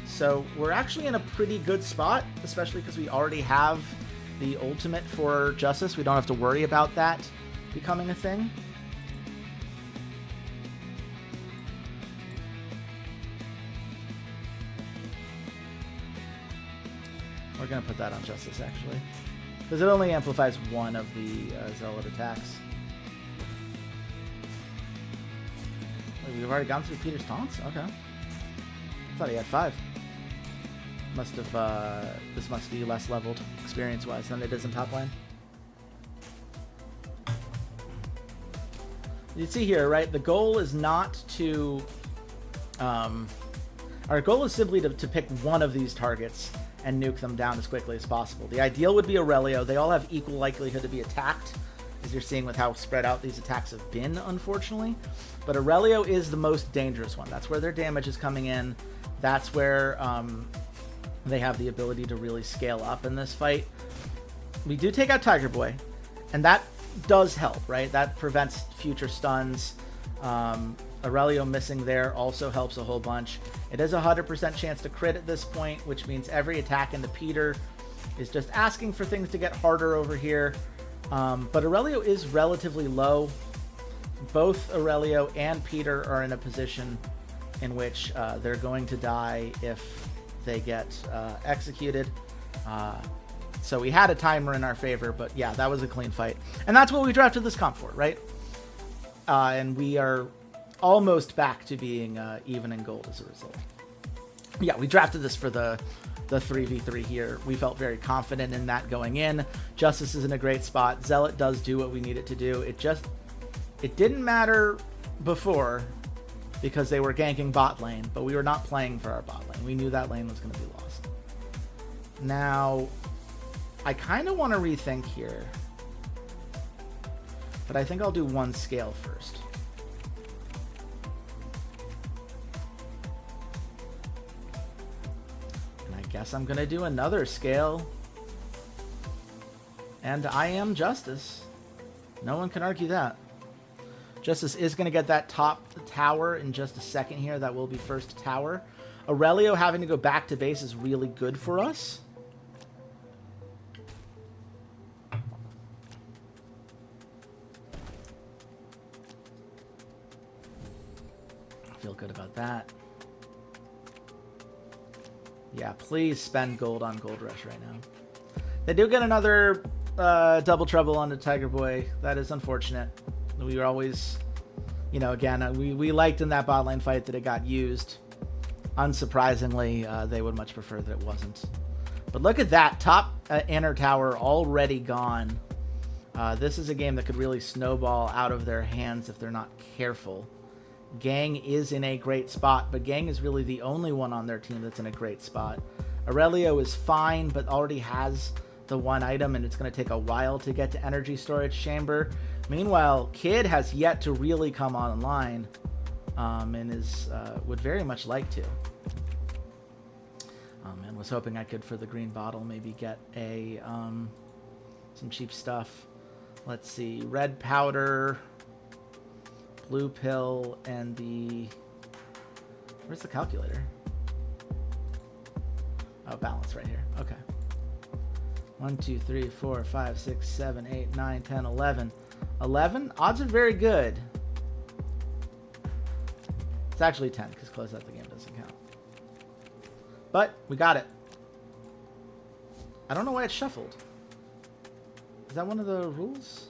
So we're actually in a pretty good spot, especially because we already have the ultimate for Justice. We don't have to worry about that becoming a thing. We're going to put that on Justice, actually. Because it only amplifies one of the Zealot attacks. Wait, we've already gone through Peter's taunts? Okay. I thought he had 5. Must have, this must be less leveled, experience-wise, than it is in top lane. You see here, right? The goal is not to... our goal is simply to pick one of these targets and nuke them down as quickly as possible. The ideal would be Aurelio. They all have equal likelihood to be attacked, as you're seeing with how spread out these attacks have been, unfortunately. But Aurelio is the most dangerous one. That's where their damage is coming in. That's where they have the ability to really scale up in this fight. We do take out Tiger Boy, and that does help, right? That prevents future stuns. Aurelio missing there also helps a whole bunch. It is a 100% chance to crit at this point, which means every attack into Peter is just asking for things to get harder over here. But Aurelio is relatively low. Both Aurelio and Peter are in a position in which they're going to die if they get executed. So we had a timer in our favor, but yeah, that was a clean fight. And that's what we drafted this comp for, right? And we are almost back to being even in gold as a result. Yeah, we drafted this for the the 3v3 here. We felt very confident in that going in. Justice is in a great spot. Zealot does do what we need it to do. It didn't matter before because they were ganking bot lane, but we were not playing for our bot lane. We knew that lane was going to be lost. Now, I kind of want to rethink here, but I think I'll do one scale first. And I guess I'm going to do another scale. And I am Justice. No one can argue that. Justice is going to get that top tower in just a second here. That will be first tower. Aurelio having to go back to base is really good for us. I feel good about that. Yeah, please spend gold on Gold Rush right now. They do get another double trouble on the Tiger Boy. That is unfortunate. We were always, you know, again, we liked in that bot lane fight that it got used. Unsurprisingly, they would much prefer that it wasn't. But look at that. Top inner tower already gone. This is a game that could really snowball out of their hands if they're not careful. Gang is in a great spot, but Gang is really the only one on their team that's in a great spot. Aurelio is fine, but already has the one item, and it's going to take a while to get to Energy Storage Chamber. Meanwhile, Kid has yet to really come online, and would very much like to. And was hoping I could, for the green bottle, maybe get some cheap stuff. Let's see, red powder, blue pill, and where's the calculator? Oh, balance right here. Okay. 1, 2, 3, 4, 5, 6, 7, 8, 9, 10, 11. 11? Odds are very good. It's actually 10, because close out the game doesn't count. But we got it. I don't know why it shuffled. Is that one of the rules?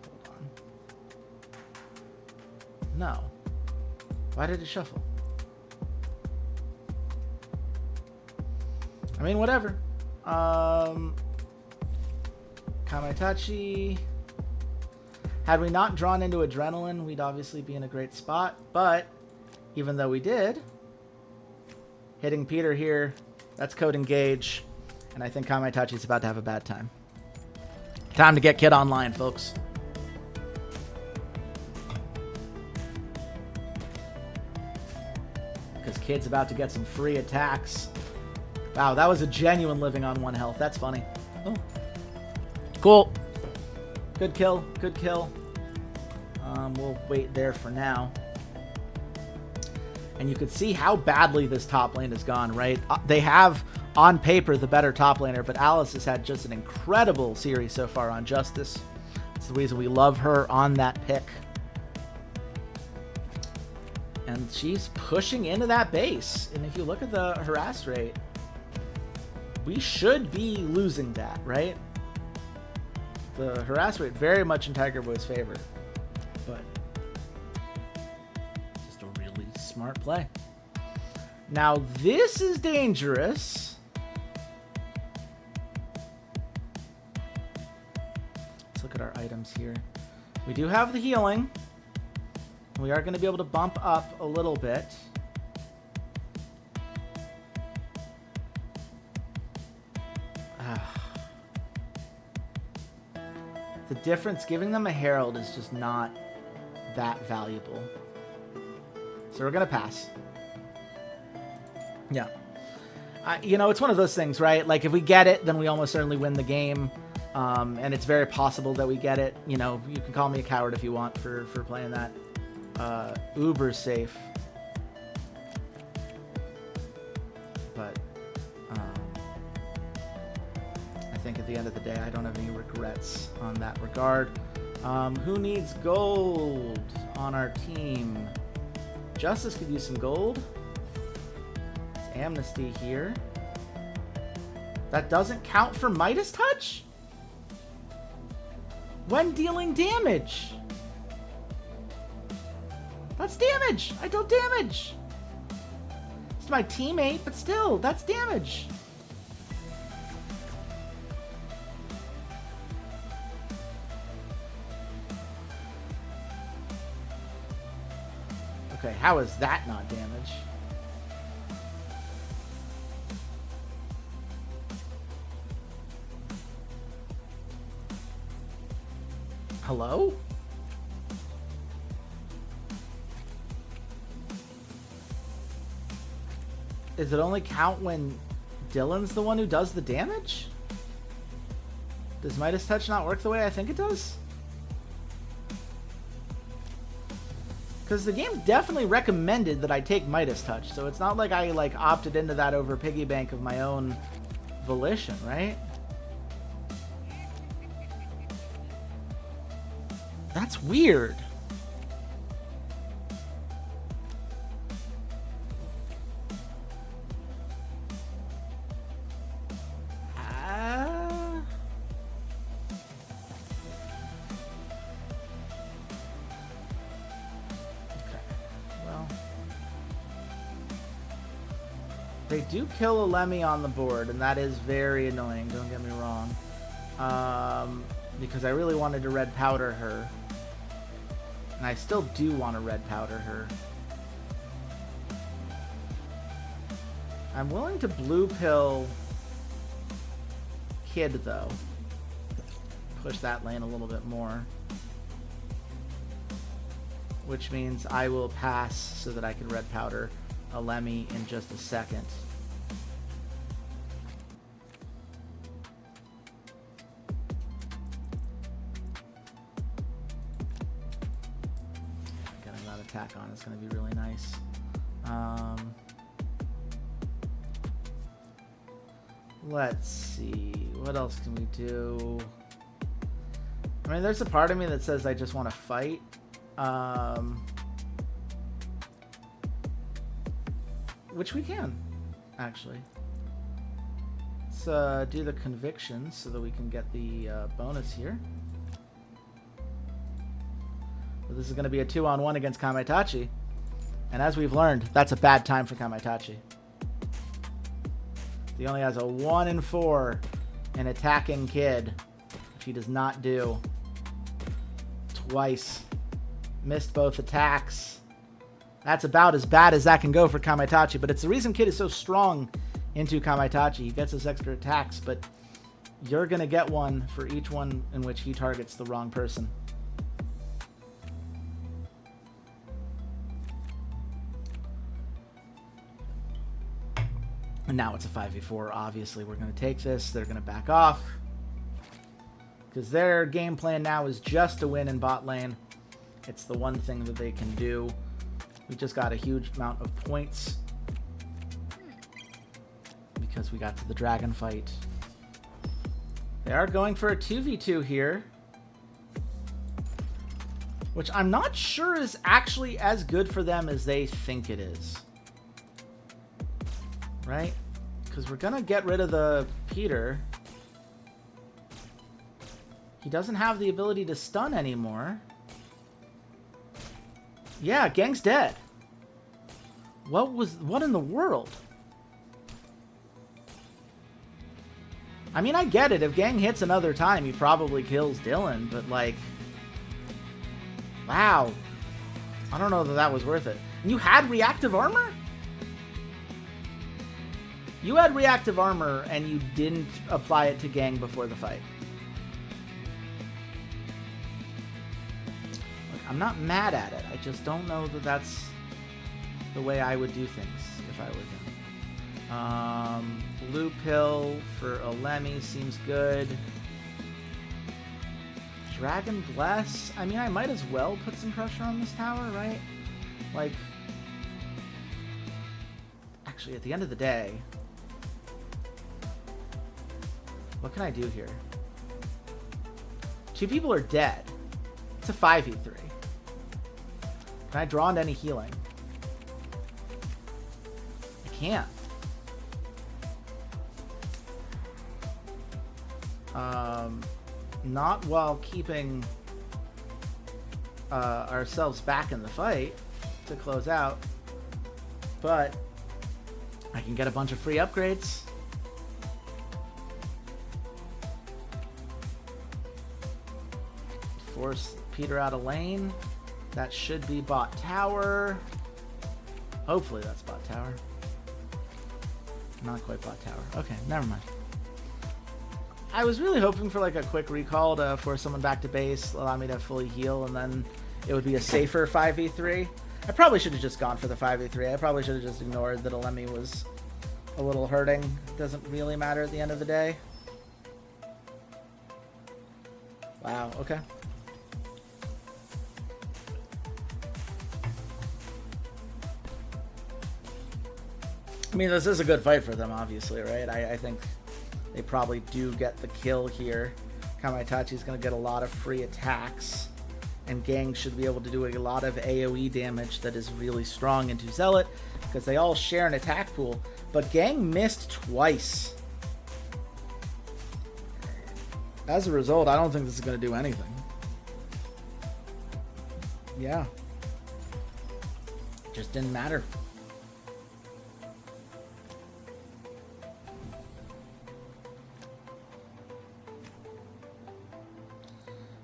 Hold on. No. Why did it shuffle? I mean, whatever. Kamaitachi. Had we not drawn into Adrenaline, we'd obviously be in a great spot. But even though we did, hitting Peter here, that's code engage. And I think Kamaitachi's about to have a bad time. Time to get Kid online, folks. Because Kid's about to get some free attacks. Wow, that was a genuine living on 1 health. That's funny. Oh. Cool. Good kill. Good kill. We'll wait there for now. And you could see how badly this top lane has gone, right? They have, on paper, the better top laner, but Alice has had just an incredible series so far on Justice. It's the reason we love her on that pick. And she's pushing into that base. And if you look at the harass rate, we should be losing that, right? The harass rate very much in Tiger Boy's favor. But just a really smart play. Now this is dangerous. Let's look at our items here. We do have the healing. We are going to be able to bump up a little bit. The difference, giving them a Herald is just not that valuable. So we're going to pass. Yeah. You know, it's one of those things, right? Like, if we get it, then we almost certainly win the game. And it's very possible that we get it. You know, you can call me a coward if you want for playing that. Uber safe. But I think at the end of the day, I don't have any regrets on that regard. Who needs gold on our team? Justice could use some gold. It's Amnesty here. That doesn't count for Midas Touch? When dealing damage. That's damage. I dealt damage. It's my teammate, but still, that's damage. Okay, how is that not damage? Hello? Does it only count when Dylan's the one who does the damage? Does Midas Touch not work the way I think it does? Because the game definitely recommended that I take Midas Touch, so it's not like I opted into that over Piggy Bank of my own volition, right? That's weird. They do kill a Lemmy on the board, and that is very annoying, don't get me wrong. Because I really wanted to red powder her. And I still do want to red powder her. I'm willing to blue pill Kid, though. Push that lane a little bit more. Which means I will pass so that I can red powder a Lemmy in just a second. Getting that attack on is going to be really nice. Let's see. What else can we do? I mean, there's a part of me that says I just want to fight. Which we can, actually. Let's do the conviction so that we can get the bonus here. But this is going to be a 2-on-1 against Kamaitachi. And as we've learned, that's a bad time for Kamaitachi. He only has a 1 in 4 in attacking Kid, which he does not do. Twice. Missed both attacks. That's about as bad as that can go for Kamaitachi, but it's the reason Kid is so strong into Kamaitachi. He gets his extra attacks, but you're going to get one for each one in which he targets the wrong person. And now it's a 5v4. Obviously, we're going to take this. They're going to back off. Because their game plan now is just to win in bot lane. It's the one thing that they can do. We just got a huge amount of points. Because we got to the dragon fight. They are going for a 2v2 here. Which I'm not sure is actually as good for them as they think it is. Right? Because we're going to get rid of the Peter. He doesn't have the ability to stun anymore. Yeah, Gang's dead. What in the world? I mean, I get it. If Gang hits another time, he probably kills Dylan, but like... Wow. I don't know that that was worth it. And you had reactive armor? You had reactive armor and you didn't apply it to Gang before the fight. Look, I'm not mad at it. I just don't know that that's the way I would do things if I were him. Blue pill for a Lemmy seems good. Dragon Bless. I mean, I might as well put some pressure on this tower, right? Like, actually, at the end of the day, what can I do here? 2 people are dead. It's a 5v3. Can I draw into any healing? I can't. Not while keeping ourselves back in the fight to close out, but I can get a bunch of free upgrades. Force Peter out of lane. That should be bot tower. Hopefully that's bot tower. Not quite bot tower. Okay, never mind. I was really hoping for like a quick recall to force someone back to base, allow me to fully heal, and then it would be a safer 5v3. I probably should have just gone for the 5v3. I probably should have just ignored that Alemi was a little hurting. It doesn't really matter at the end of the day. Wow, okay. I mean, this is a good fight for them, obviously, right? I think they probably do get the kill here. Kamaitachi's going to get a lot of free attacks, and Gang should be able to do a lot of AoE damage that is really strong into Zealot, because they all share an attack pool, but Gang missed twice. As a result, I don't think this is going to do anything. Yeah. Just didn't matter.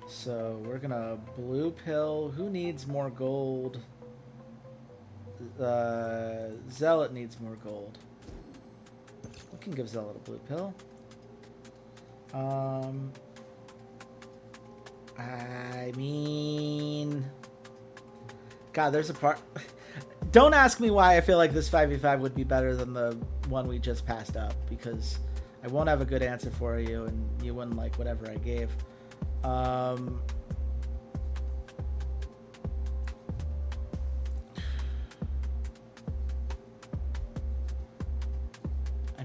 So we're gonna blue pill. Who needs more gold? Zealot needs more gold. We can give Zealot a blue pill. I mean, God, there's a part. Don't ask me why I feel like this 5v5 would be better than the one we just passed up, because I won't have a good answer for you, and you wouldn't like whatever I gave. I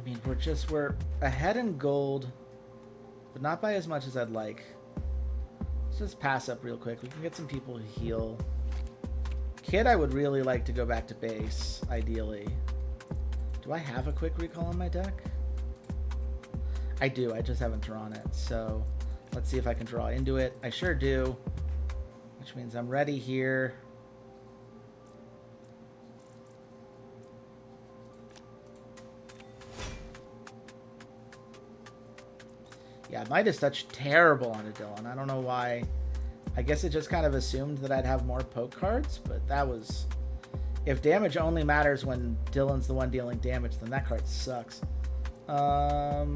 mean, we're ahead in gold, but not by as much as I'd like. Let's just pass up real quick. We can get some people to heal. Kid, I would really like to go back to base, ideally. Do I have a quick recall on my deck? I do, I just haven't drawn it, so let's see if I can draw into it. I sure do, which means I'm ready here. Yeah, Midas Touch terrible on a Dylan. I don't know why. I guess it just kind of assumed that I'd have more poke cards, but that was... If damage only matters when Dylan's the one dealing damage, then that card sucks. Okay.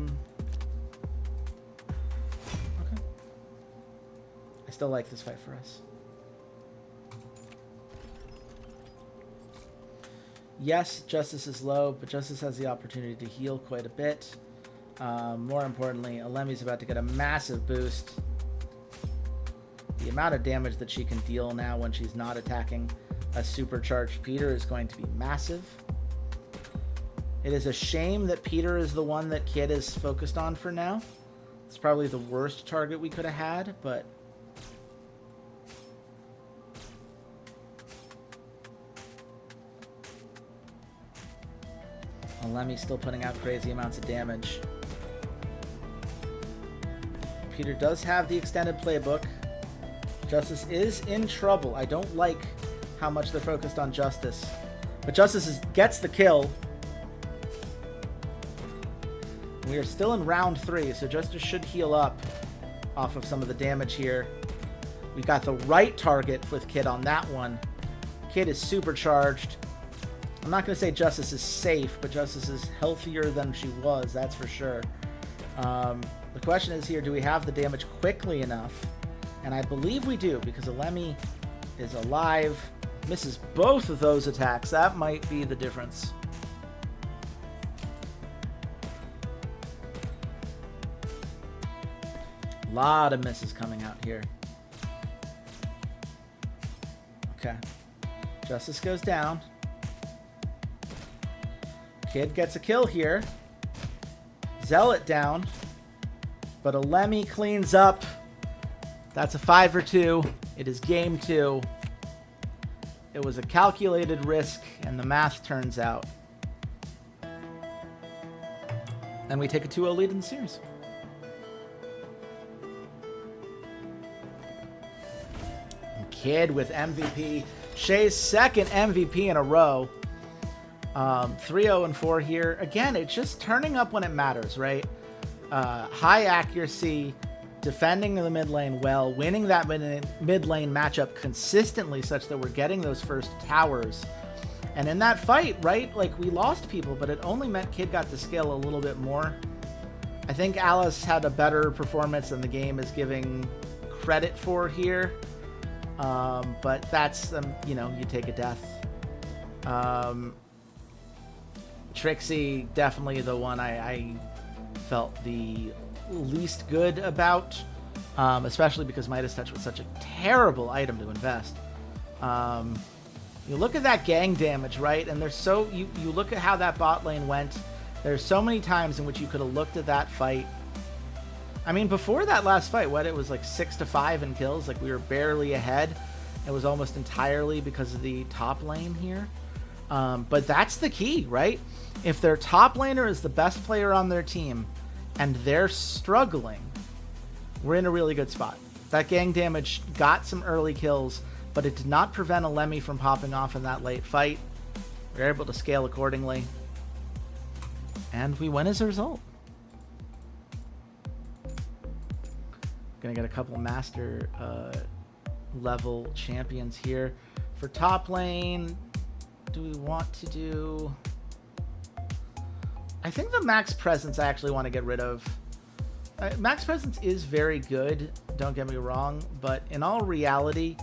I still like this fight for us. Yes, Justice is low, but Justice has the opportunity to heal quite a bit. More importantly, Alemi's about to get a massive boost. The amount of damage that she can deal now when she's not attacking a supercharged Peter is going to be massive. It is a shame that Peter is the one that Kid is focused on for now. It's probably the worst target we could have had, but... Alemi's still putting out crazy amounts of damage. Peter does have the extended playbook. Justice is in trouble. I don't like how much they're focused on Justice. But Justice gets the kill. We are still in round 3, so Justice should heal up off of some of the damage here. We got the right target with Kid on that one. Kid is supercharged. I'm not going to say Justice is safe, but Justice is healthier than she was, that's for sure. The question is here, do we have the damage quickly enough? And I believe we do, because Alemi is alive, misses both of those attacks. That might be the difference. A lot of misses coming out here. Okay. Justice goes down. Kid gets a kill here. Zealot down. But Alemi cleans up. That's a 5 for 2. It is game 2. It was a calculated risk, and the math turns out. And we take a 2-0 lead in the series. And Kid with MVP. Shay's second MVP in a row. 3-0-4 here. Again, it's just turning up when it matters, right? High accuracy, defending the mid lane well, winning that mid lane matchup consistently such that we're getting those first towers. And in that fight, right, like we lost people, but it only meant Kid got to scale a little bit more. I think Alice had a better performance than the game is giving credit for here. But that's, you know, you take a death. Trixie, definitely the one I felt the least good about, especially because Midas Touch was such a terrible item to invest. You look at that gang damage, right? And there's so you look at how that bot lane went. There's so many times in which you could have looked at that fight. I mean, before that last fight, it was like 6-5 in kills. Like we were barely ahead. It was almost entirely because of the top lane here. But that's the key, right? If their top laner is the best player on their team and they're struggling, we're in a really good spot. That gang damage got some early kills, but it did not prevent a Lemmy from popping off in that late fight. We were able to scale accordingly. And we win as a result. Gonna get a couple master level champions here. For top lane, do we want to do... I think the max presence I actually want to get rid of. Max presence is very good, don't get me wrong, but in all reality,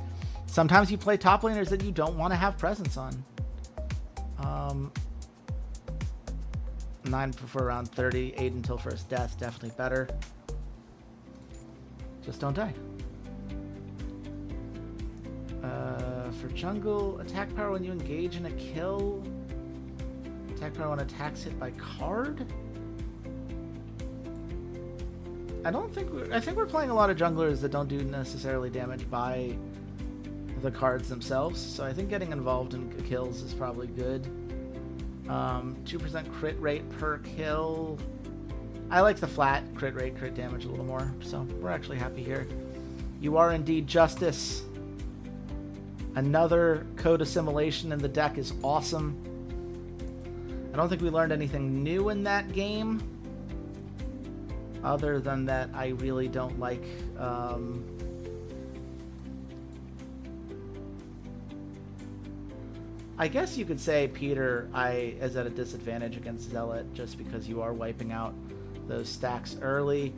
sometimes you play top laners that you don't want to have presence on. 9 for around 30, 8 until first death, definitely better. Just don't die. For jungle, attack power when you engage in a kill. Attack power when attacks hit by card. I think we're playing a lot of junglers that don't do necessarily damage by the cards themselves, so I think getting involved in kills is probably good. 2% crit rate per kill. I like the flat crit rate, crit damage a little more, so we're actually happy here. You are indeed Justice. Another code assimilation in the deck is awesome. I don't think we learned anything new in that game, other than that I really don't like I guess you could say Peter is at a disadvantage against Zealot just because you are wiping out those stacks early,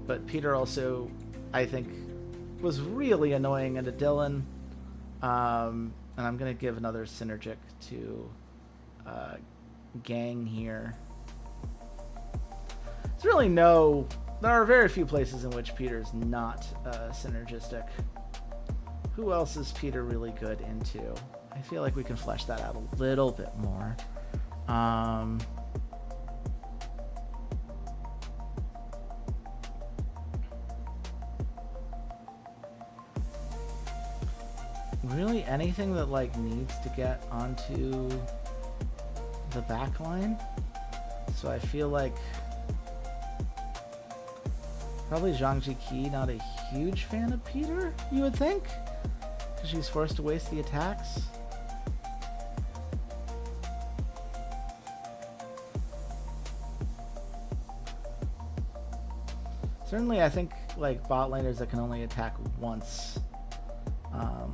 but Peter also, I think, was really annoying into Dylan. And I'm going to give another synergic to Gang here. It's really there are very few places in which Peter's not synergistic. Who else is Peter really good into? I feel like we can flesh that out a little bit more. Really anything that like needs to get onto the back line. So I feel like probably Zhang Ji, not a huge fan of Peter, you would think, because she's forced to waste the attacks. Certainly I think like bot laners that can only attack once,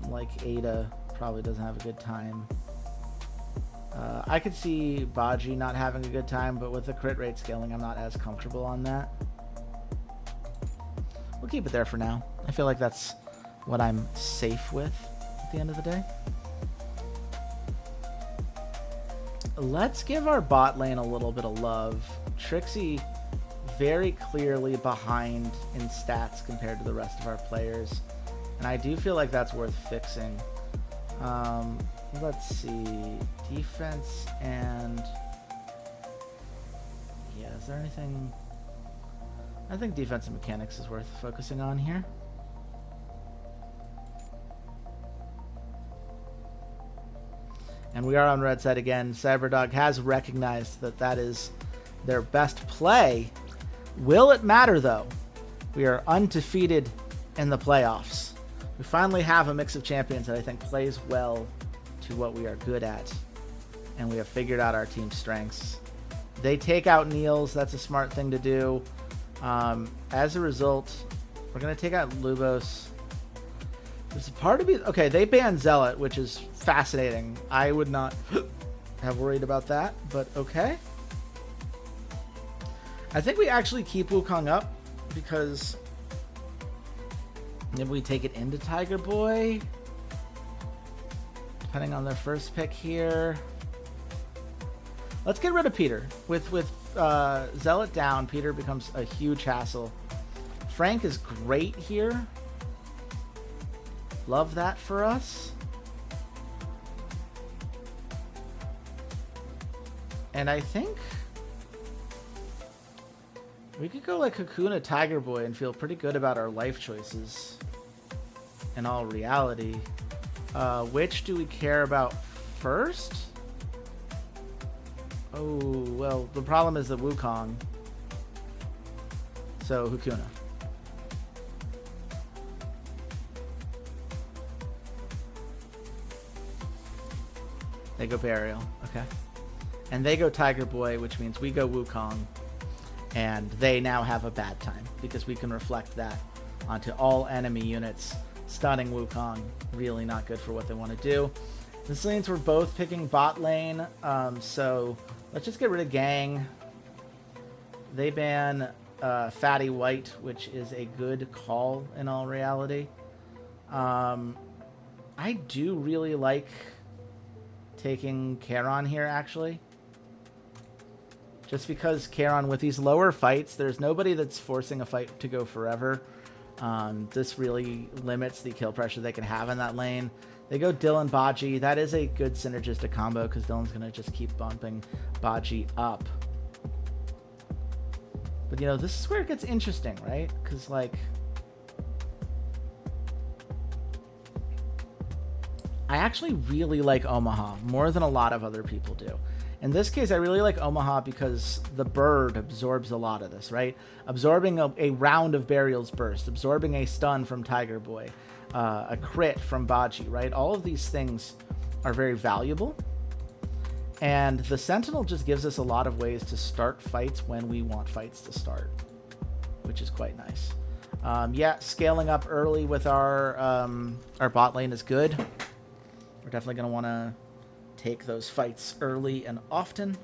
like Ada, probably doesn't have a good time. I could see Baji not having a good time, but with the crit rate scaling, I'm not as comfortable on that. We'll keep it there for now. I feel like that's what I'm safe with at the end of the day. Let's give our bot lane a little bit of love. Trixie very clearly behind in stats compared to the rest of our players, and I do feel like that's worth fixing. Let's see, defense and yeah, is there anything? I think defense and mechanics is worth focusing on here. And we are on red side again. Cyberdog has recognized that that is their best play. Will it matter though? We are undefeated in the playoffs. We finally have a mix of champions that I think plays well to what we are good at. and we have figured out our team's strengths. They take out Niels. That's a smart thing to do. As a result, we're going to take out Lubos. There's a part of me... Okay, they banned Zealot, which is fascinating. I would not have worried about that, but okay. I think we actually keep Wukong up because maybe we take it into Tiger Boy, depending on their first pick here. Let's get rid of Peter. With Zealot down, Peter becomes a huge hassle. Frank is great here. Love that for us. And I think we could go like Hakuna Tiger Boy and feel pretty good about our life choices in all reality. Which do we care about first? Oh, well, the problem is the Wukong. So, Hakuna. They go Burial. Okay. And they go Tiger Boy, which means we go Wukong. And they now have a bad time because we can reflect that onto all enemy units. Stunning Wukong. Really not good for what they want to do. This means we're both picking bot lane. So let's just get rid of Gang. They ban Fatty White, which is a good call in all reality. I do really like taking Charon here, actually. Just because Charon, with these lower fights, there's nobody that's forcing a fight to go forever. This really limits the kill pressure they can have in that lane. They go Dylan Baji. That is a good synergistic combo because Dylan's going to just keep bumping Baji up. But, you know, this is where it gets interesting, right? Because, like, I actually really like Omaha more than a lot of other people do. In this case, I really like Omaha because the bird absorbs a lot of this, right? Absorbing a round of Burial's Burst, absorbing a stun from Tiger Boy, a crit from Baji, right? All of these things are very valuable. And the Sentinel just gives us a lot of ways to start fights when we want fights to start, which is quite nice. Yeah, scaling up early with our bot lane is good. We're definitely going to want to take those fights early and often.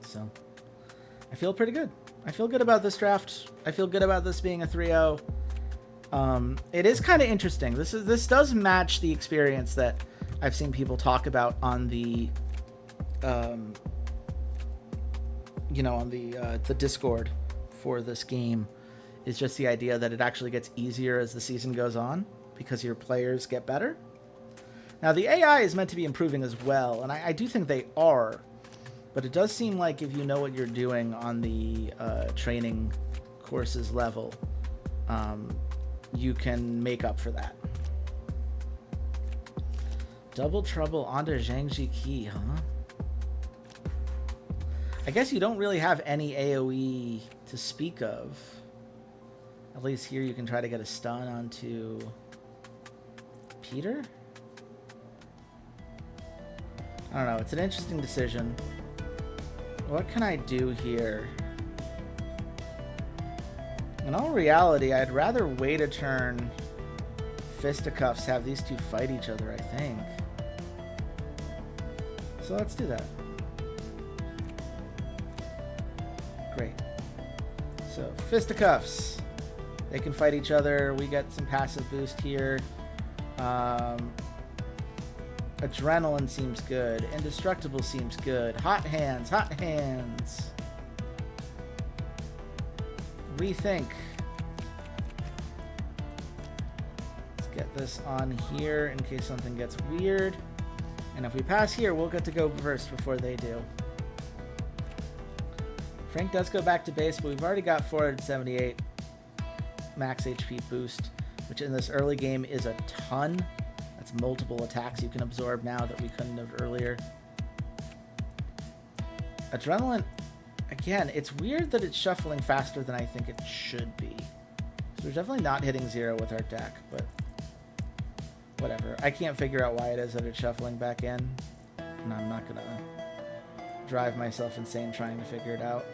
So, I feel pretty good. I feel good about this draft. I feel good about this being a 3-0. It is kind of interesting. This does match the experience that I've seen people talk about on the, the Discord for this game. It's just the idea that it actually gets easier as the season goes on because your players get better. Now, the AI is meant to be improving as well, and I do think they are, but it does seem like if you know what you're doing on the training courses level, you can make up for that. Double Trouble onto Zhangji Qi, huh? I guess you don't really have any AoE to speak of. At least here you can try to get a stun onto Peter? I don't know. It's an interesting decision. What can I do here? In all reality, I'd rather wait a turn. Fisticuffs have these two fight each other, I think. So let's do that. Great. So, Fisticuffs. They can fight each other. We get some passive boost here. Adrenaline seems good. Indestructible seems good. Hot hands, hot hands. Rethink. Let's get this on here in case something gets weird. And if we pass here, we'll get to go first before they do. Frank does go back to base, but we've already got 478 max HP boost, which in this early game is a ton. That's multiple attacks you can absorb now that we couldn't have earlier. Adrenaline, again, it's weird that it's shuffling faster than I think it should be. So we're definitely not hitting 0 with our deck, but Whatever. I can't figure out why it is that it's shuffling back in. And I'm not going to drive myself insane trying to figure it out.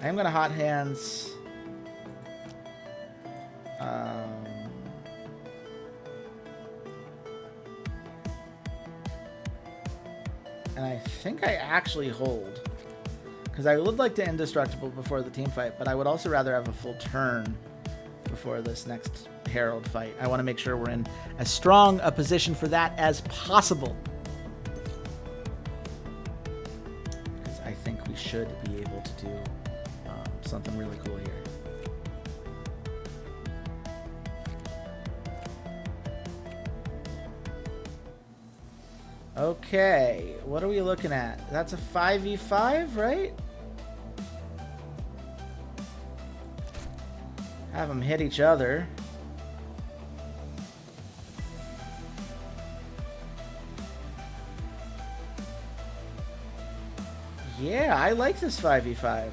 I am going to hot hands. And I think I actually hold. Because I would like to indestructible before the team fight, but I would also rather have a full turn before this next Herald fight. I want to make sure we're in as strong a position for that as possible. Because I think we should be able to do something really cool here. Okay, what are we looking at? That's a 5v5, right? Have them hit each other. Yeah, I like this 5v5.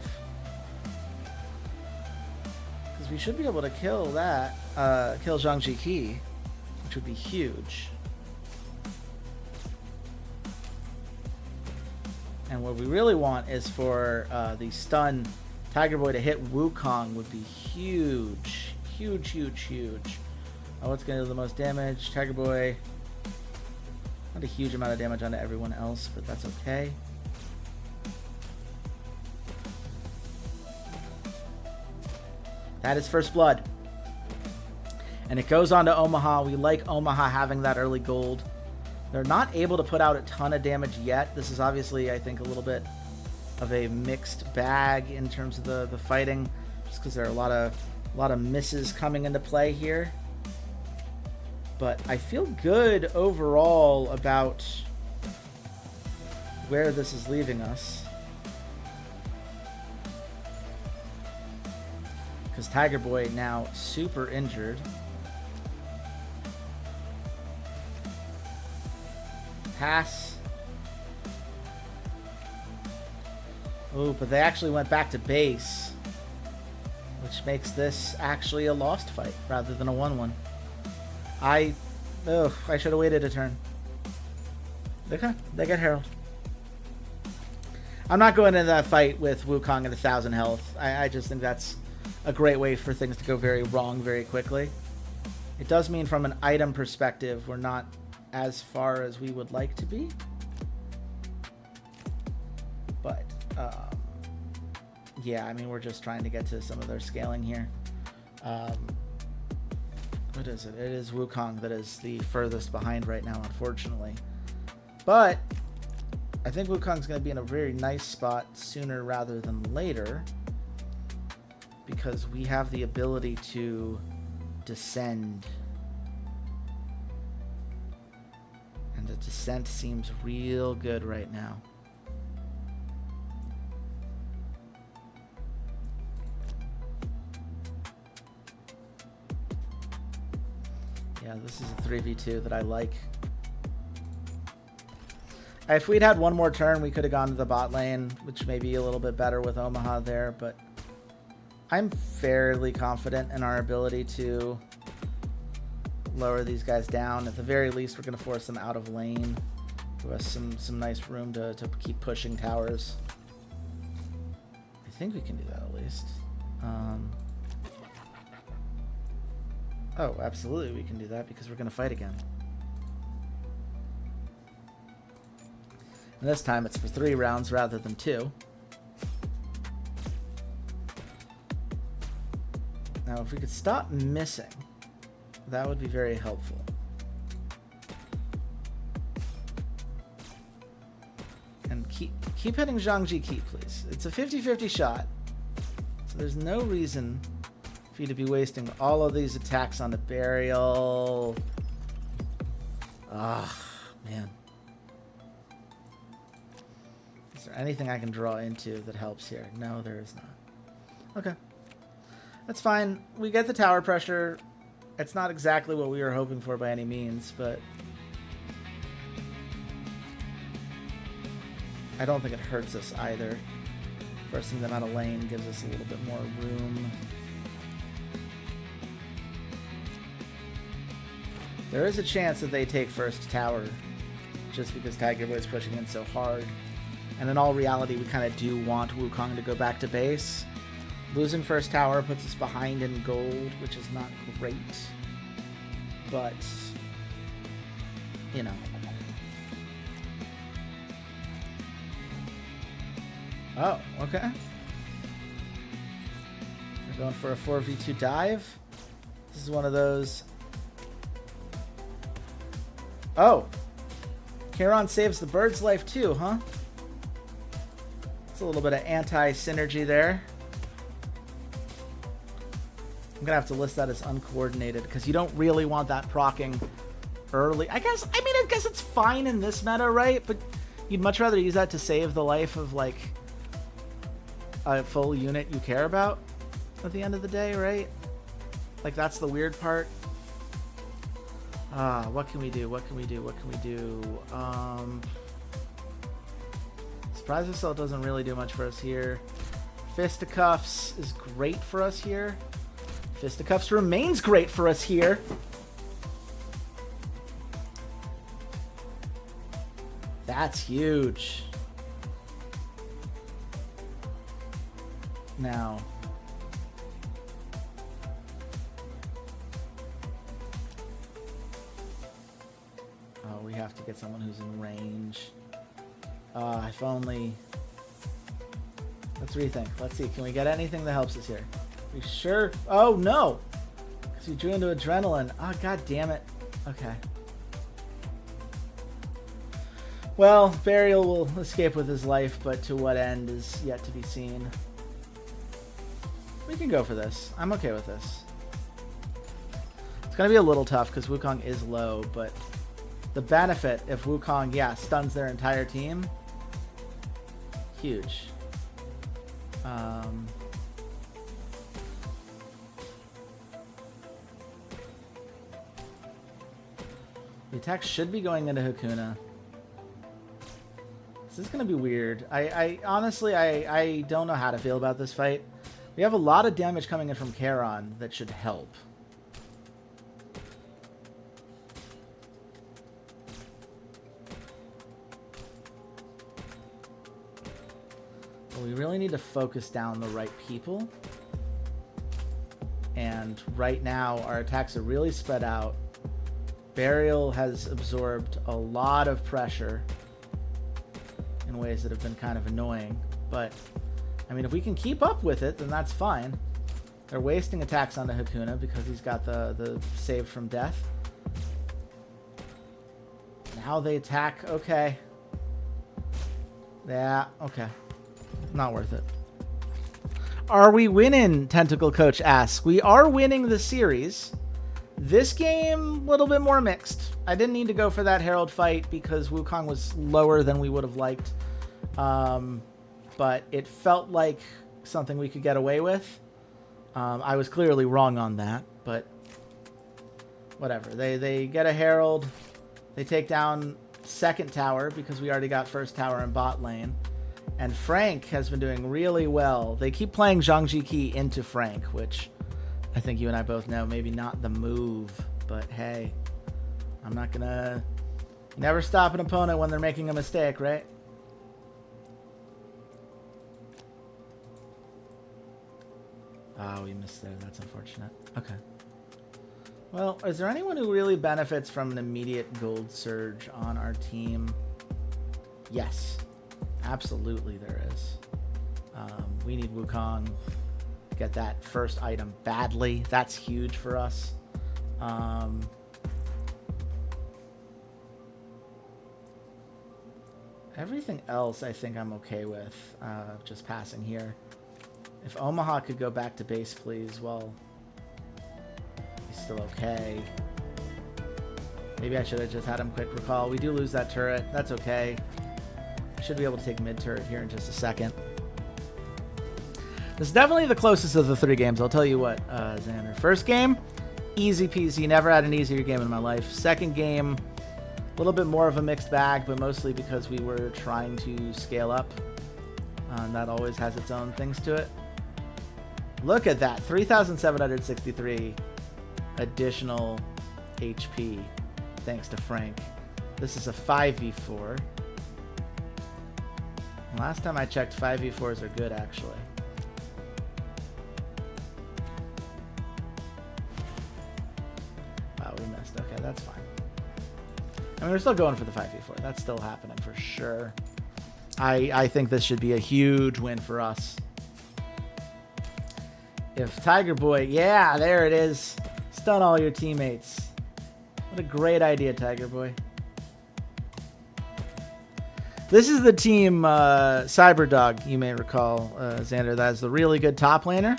Because we should be able to kill that, kill Zhang Jiki, which would be huge. And what we really want is for the stun Tiger Boy to hit Wukong would be huge. Huge, huge, huge. Oh, what's going to do the most damage? Tiger Boy. Not a huge amount of damage onto everyone else, but that's okay. That is first blood. And it goes on to Omaha. We like Omaha having that early gold. They're not able to put out a ton of damage yet. This is obviously, I think, a little bit of a mixed bag in terms of the fighting, just because there are a lot of misses coming into play here. But I feel good overall about where this is leaving us. Because Tiger Boy now super injured. Pass. Oh, but they actually went back to base, which makes this actually a lost fight rather than a 1-1. I should have waited a turn. Okay, they get Herald. I'm not going into that fight with Wukong at 1,000 health. I just think that's a great way for things to go very wrong very quickly. It does mean from an item perspective, we're not as far as we would like to be. But, yeah, I mean, we're just trying to get to some of their scaling here. What is it? It is Wukong that is the furthest behind right now, unfortunately. But I think Wukong's going to be in a very nice spot sooner rather than later, because we have the ability to descend. And the descent seems real good right now. Yeah, this is a 3v2 that I like. If we'd had one more turn, we could have gone to the bot lane, which may be a little bit better with Omaha there, but I'm fairly confident in our ability to lower these guys down. At the very least, we're going to force them out of lane. Give us some nice room to keep pushing towers. I think we can do that at least. Oh, absolutely we can do that because we're going to fight again. And this time it's for 3 rounds rather than 2. Now, if we could stop missing, that would be very helpful. And keep hitting Zhang Jiki, please. It's a 50-50 shot, so there's no reason for you to be wasting all of these attacks on the burial. Ah, man. Is there anything I can draw into that helps here? No, there is not. Okay. That's fine. We get the tower pressure. It's not exactly what we were hoping for by any means, but I don't think it hurts us either. Forcing them out of lane gives us a little bit more room. There is a chance that they take first tower just because Tiger Boy's pushing in so hard. And in all reality, we kind of do want Wukong to go back to base. Losing first tower puts us behind in gold, which is not great. But, you know. Oh, okay. We're going for a 4v2 dive. This is one of those... Oh! Charon saves the bird's life too, huh? It's a little bit of anti-synergy there. I'm gonna have to list that as uncoordinated because you don't really want that proccing early. I guess it's fine in this meta, right? But you'd much rather use that to save the life of like a full unit you care about at the end of the day, right? Like that's the weird part. What can we do? What can we do? What can we do? Surprise Assault doesn't really do much for us here. Fisticuffs is great for us here. Fisticuffs remains great for us here. That's huge. Now, we have to get someone who's in range. If only. Let's rethink. Let's see. Can we get anything that helps us here? We sure? Oh no! Because we drew into adrenaline. Oh god damn it. Okay. Well, Burial will escape with his life, but to what end is yet to be seen. We can go for this. I'm okay with this. It's gonna be a little tough because Wukong is low, but the benefit if Wukong, yeah, stuns their entire team, huge. The attack should be going into Hakuna. This is going to be weird. I honestly, I don't know how to feel about this fight. We have a lot of damage coming in from Charon that should help. But we really need to focus down the right people. And right now, our attacks are really spread out. Burial has absorbed a lot of pressure in ways that have been kind of annoying. But, I mean, if we can keep up with it, then that's fine. They're wasting attacks onto Hakuna because he's got the save from death. Now they attack. Okay. Yeah, okay. Not worth it. Are we winning? Tentacle Coach asks. We are winning the series. This game, a little bit more mixed. I didn't need to go for that Herald fight because Wukong was lower than we would have liked. But it felt like something we could get away with. I was clearly wrong on that, but whatever. They get a Herald. They take down second tower because we already got first tower in bot lane. And Frank has been doing really well. They keep playing Zhang Jiki into Frank, which I think you and I both know maybe not the move, but hey, I'm not gonna never stop an opponent when they're making a mistake, right? Oh, we missed there. That's unfortunate. Okay. Well, is there anyone who really benefits from an immediate gold surge on our team? Yes. Absolutely there is. We need Wukong to get that first item badly. That's huge for us. Everything else I think I'm okay with just passing here. If Omaha could go back to base, please. Well, he's still okay. Maybe I should have just had him quick recall. We do lose that turret. That's okay. Should be able to take mid turret here in just a second. This is definitely the closest of the three games. I'll tell you what, Xander. First game, easy peasy. Never had an easier game in my life. Second game, a little bit more of a mixed bag, but mostly because we were trying to scale up. And that always has its own things to it. Look at that, 3,763 additional HP. thanks to Frank. This is a 5v4. Last time I checked, 5v4s are good, actually. Wow, we missed. Okay, that's fine. I mean, we're still going for the 5v4. That's still happening for sure. I think this should be a huge win for us. If Tiger Boy... Yeah, there it is. Stun all your teammates. What a great idea, Tiger Boy. This is the team Cyberdog, you may recall, Xander. That is the really good top laner.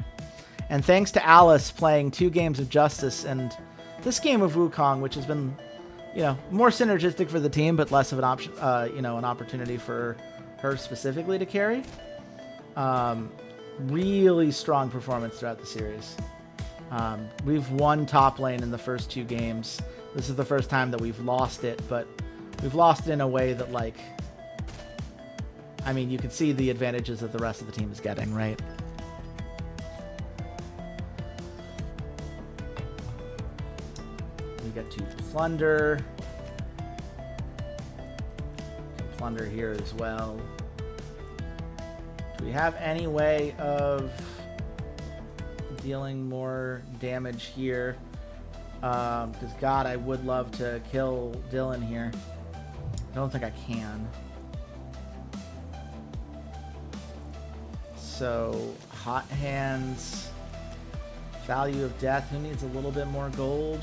And thanks to Alice playing 2 games of Justice and this game of Wukong, which has been, you know, more synergistic for the team, but less of an option, you know, an opportunity for her specifically to carry. Really strong performance throughout the series. We've won top lane in the first 2 games. This is the first time that we've lost it, but we've lost it in a way that, like, I mean, you can see the advantages that the rest of the team is getting, right? We get to plunder. Plunder here as well. Do we have any way of dealing more damage here? Because, God, I would love to kill Dylan here. I don't think I can. So, Hot Hands, Value of Death. Who needs a little bit more gold?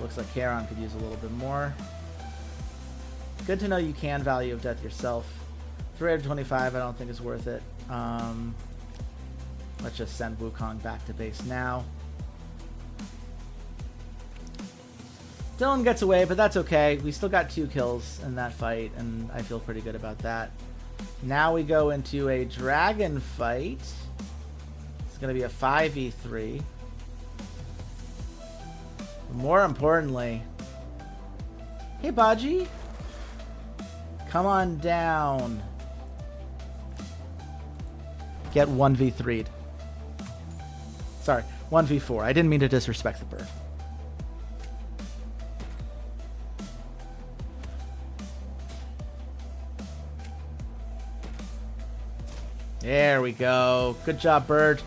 Looks like Charon could use a little bit more. Good to know you can Value of Death yourself. 325 I don't think is worth it. Let's just send Wukong back to base now. Dylan gets away, but that's okay. We still got 2 kills in that fight, and I feel pretty good about that. Now we go into a dragon fight. It's going to be a 5v3. More importantly... Hey, Baji. Come on down. Get 1v3'd. Sorry, 1v4. I didn't mean to disrespect the bird. There we go. Good job, bird.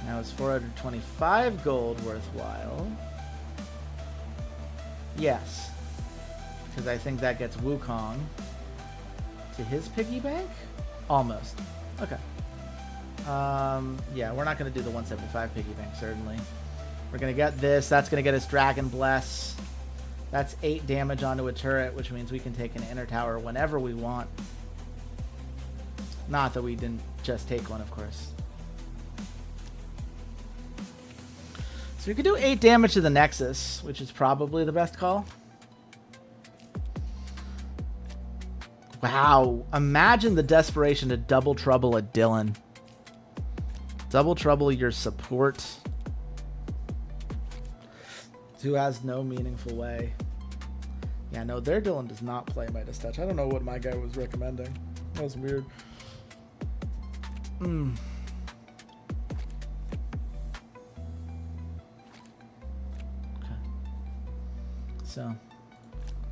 Now is 425 gold worthwhile? Yes. Because I think that gets Wukong to his piggy bank? Almost. Okay. Yeah, we're not going to do the 175 piggy bank, certainly. We're going to get this. That's going to get us Dragon Bless. That's 8 damage onto a turret, which means we can take an inner tower whenever we want. Not that we didn't just take one, of course. So we could do 8 damage to the Nexus, which is probably the best call. Wow. Imagine the desperation to double trouble a Dylan. Double trouble your support, who has no meaningful way. Yeah, no, their Dylan does not play Midas Touch. I don't know what my guy was recommending. That was weird. Okay. So,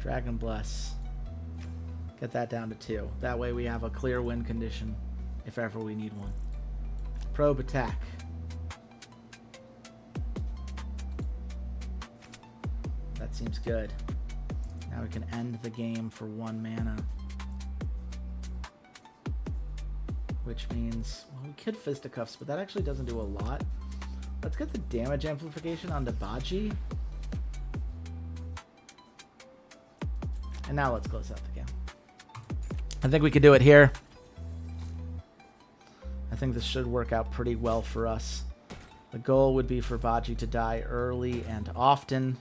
Dragon Bless. Get that down to 2. That way we have a clear win condition if ever we need one. Probe attack. That seems good. Now we can end the game for 1 mana. Which means, well, we could Fisticuffs, but that actually doesn't do a lot. Let's get the damage amplification onto Baji. And now let's close out the game. I think we could do it here. I think this should work out pretty well for us. The goal would be for Baji to die early and often,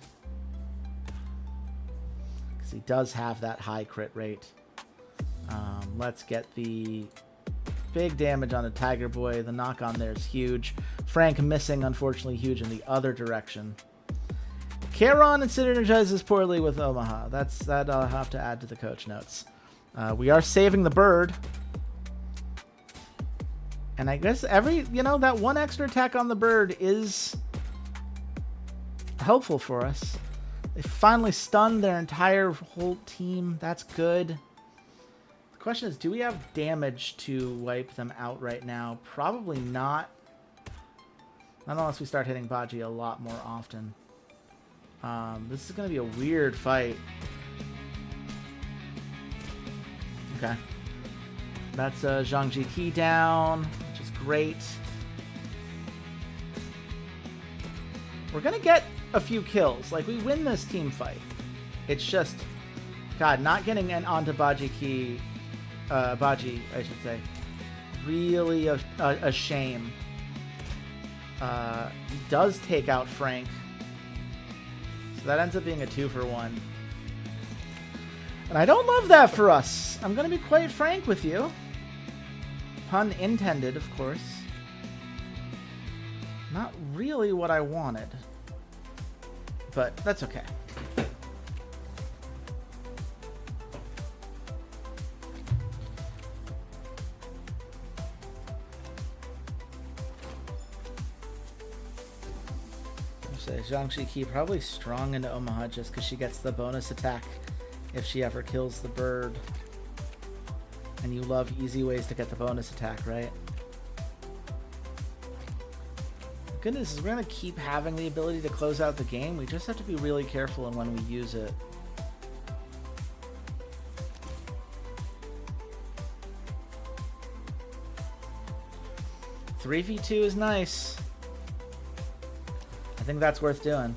because he does have that high crit rate. Let's get the big damage on a Tiger Boy. The knock on there is huge. Frank missing, unfortunately, huge in the other direction. Charon synergizes poorly with Omaha. That I'll have to add to the coach notes. We are saving the bird. And I guess that one extra attack on the bird is helpful for us. They finally stunned their entire whole team. That's good. The question is, do we have damage to wipe them out right now? Probably not. Not unless we start hitting Baji a lot more often. This is going to be a weird fight. Okay. That's Zhang Jiki down, which is great. We're going to get a few kills. Like, we win this team fight. It's just, God, not getting onto Baji, I should say. Really a shame. He does take out Frank. So that ends up being a 2-for-1. And I don't love that for us. I'm going to be quite frank with you. Pun intended, of course. Not really what I wanted. But that's okay. Zhang Shiki probably strong into Omaha just because she gets the bonus attack if she ever kills the bird. And you love easy ways to get the bonus attack, right? Goodness, we're going to keep having the ability to close out the game. We just have to be really careful in when we use it. Three v2 is nice. I think that's worth doing.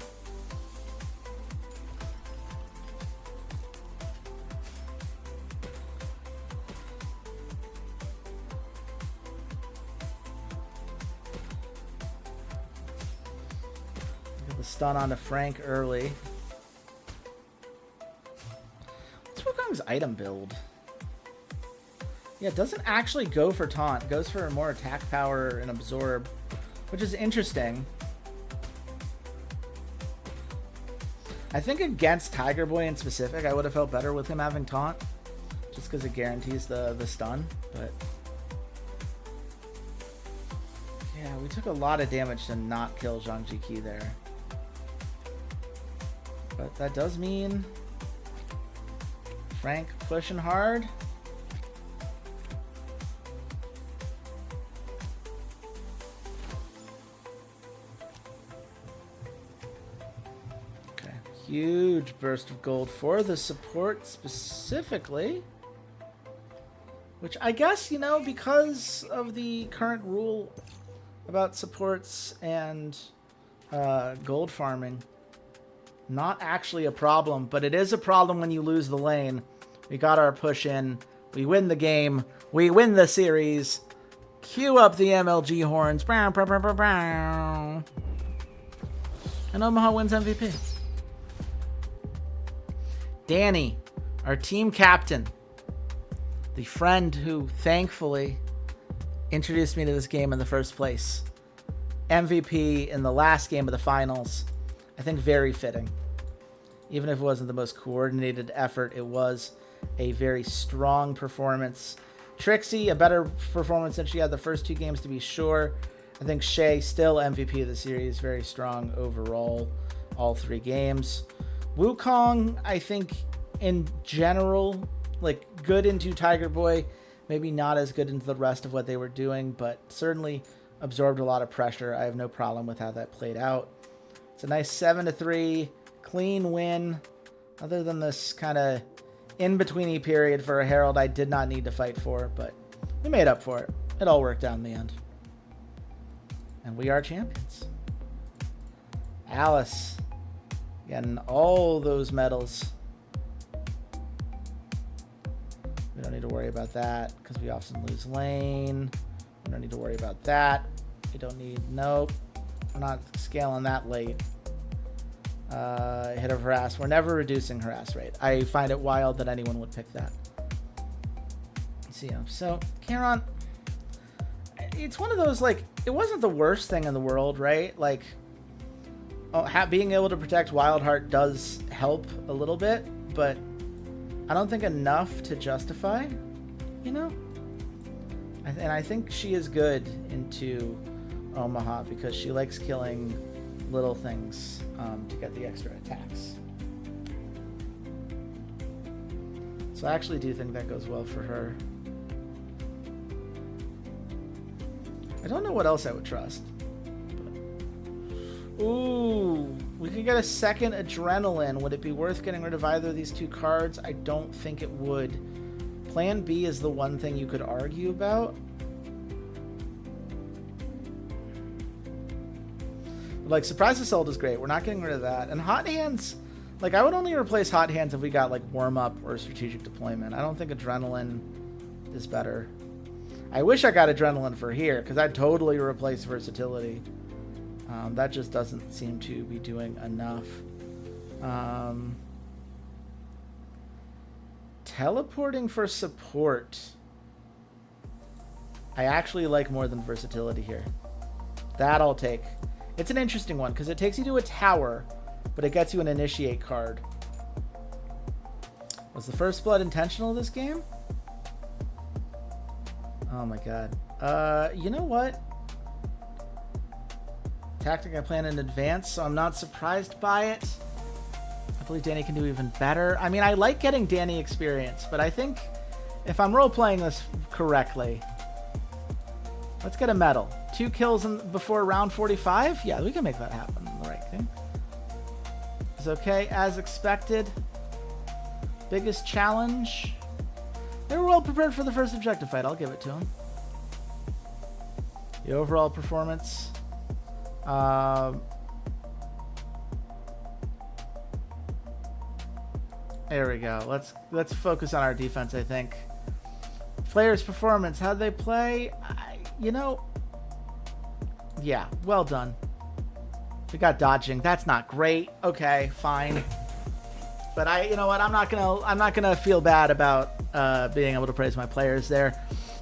Get the stun onto Frank early. Let's work on his item build. Yeah, it doesn't actually go for taunt. It goes for more attack power and absorb, which is interesting. I think against Tiger Boy in specific, I would have felt better with him having taunt, just because it guarantees the stun. But yeah, we took a lot of damage to not kill Zhang Jiki there. But that does mean Frank pushing hard. Huge burst of gold for the support specifically. Which I guess, because of the current rule about supports and gold farming, not actually a problem, but it is a problem when you lose the lane. We got our push in. We win the game. We win the series. Cue up the MLG horns. And Omaha wins MVP. Danny, our team captain, the friend who thankfully introduced me to this game in the first place. MVP in the last game of the finals. I think very fitting. Even if it wasn't the most coordinated effort, it was a very strong performance. Trixie, a better performance than she had the first two games, to be sure. I think Shay, still MVP of the series, very strong overall, all three games. Wukong, I think, in general, good into Tiger Boy, maybe not as good into the rest of what they were doing, but certainly absorbed a lot of pressure. I have no problem with how that played out. It's a nice 7-3, clean win, other than this kind of in-betweeny period for a Herald I did not need to fight for, but we made up for it. It all worked out in the end. And we are champions. Alice, getting all those medals. We don't need to worry about that because we often lose lane. We don't need to worry about that. We don't need, nope. We're not scaling that late. Hit of harass. We're never reducing harass rate. I find it wild that anyone would pick that. So, Charon, it's one of those, it wasn't the worst thing in the world, right? Being able to protect Wildheart does help a little bit, but I don't think enough to justify, And I think she is good into Omaha because she likes killing little things to get the extra attacks. So I actually do think that goes well for her. I don't know what else I would trust. But... Ooh, we could get a second Adrenaline. Would it be worth getting rid of either of these two cards? I don't think it would. Plan B is the one thing you could argue about. Like, Surprise Assault is great. We're not getting rid of that. And Hot Hands, like, I would only replace Hot Hands if we got, like, Warm Up or Strategic Deployment. I don't think Adrenaline is better. I wish I got Adrenaline for here, because I'd totally replace Versatility. That just doesn't seem to be doing enough. Teleporting for support. I actually like more than Versatility here. That I'll take. It's an interesting one, because it takes you to a tower, but it gets you an Initiate card. Was the First Blood intentional this game? Oh my god. You know what? Tactic I plan in advance, so I'm not surprised by it. I believe Danny can do even better. I mean, I like getting Danny experience, but I think if I'm role-playing this correctly, let's get a medal. 2 kills before round 45? Yeah, we can make that happen. The right thing. It's okay, as expected. Biggest challenge. They were well prepared for the first objective fight. I'll give it to them. The overall performance. There we go. Let's focus on our defense, I think. Players' performance. How'd they play? You know, yeah, well done. We got dodging. That's not great. Okay, fine. But you know what? I'm not gonna feel bad about being able to praise my players there.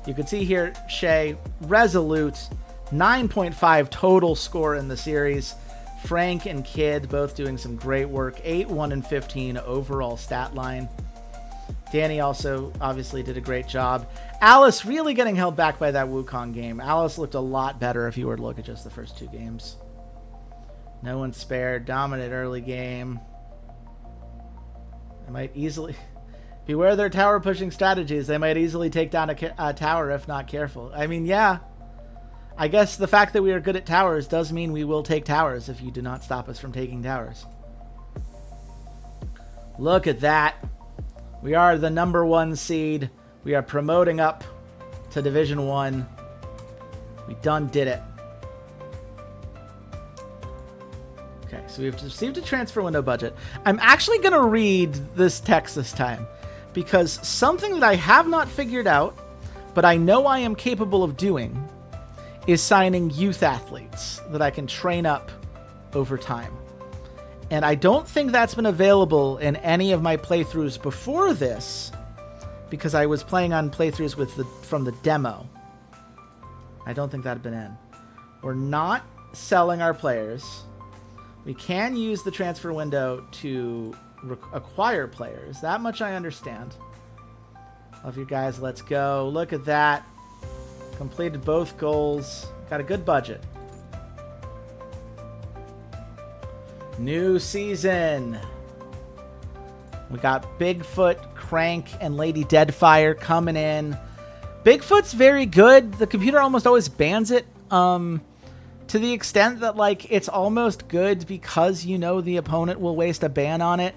You can see here, Shay, resolute, 9.5 total score in the series. Frank and Kid both doing some great work. 8, 1, and 15 overall stat line. Danny also obviously did a great job. Alice really getting held back by that Wukong game. Alice looked a lot better if you were to look at just the first 2 games. No one spared. Dominant early game. They might easily... Beware their tower pushing strategies. They might easily take down a tower if not careful. I mean, yeah. I guess the fact that we are good at towers does mean we will take towers if you do not stop us from taking towers. Look at that. We are the #1 seed. We are promoting up to Division 1. We done did it. Okay, so we've received a transfer window budget. I'm actually going to read this text this time because something that I have not figured out, but I know I am capable of doing, is signing youth athletes that I can train up over time. And I don't think that's been available in any of my playthroughs before this, because I was playing on playthroughs from the demo. I don't think that had been in. We're not selling our players. We can use the transfer window to acquire players. That much I understand. Love you guys. Let's go. Look at that. Completed both goals. Got a good budget. New season. We got Bigfoot, Crank, and Lady Deadfire coming in. Bigfoot's very good. The computer almost always bans it. To the extent that, like, it's almost good because you know the opponent will waste a ban on it,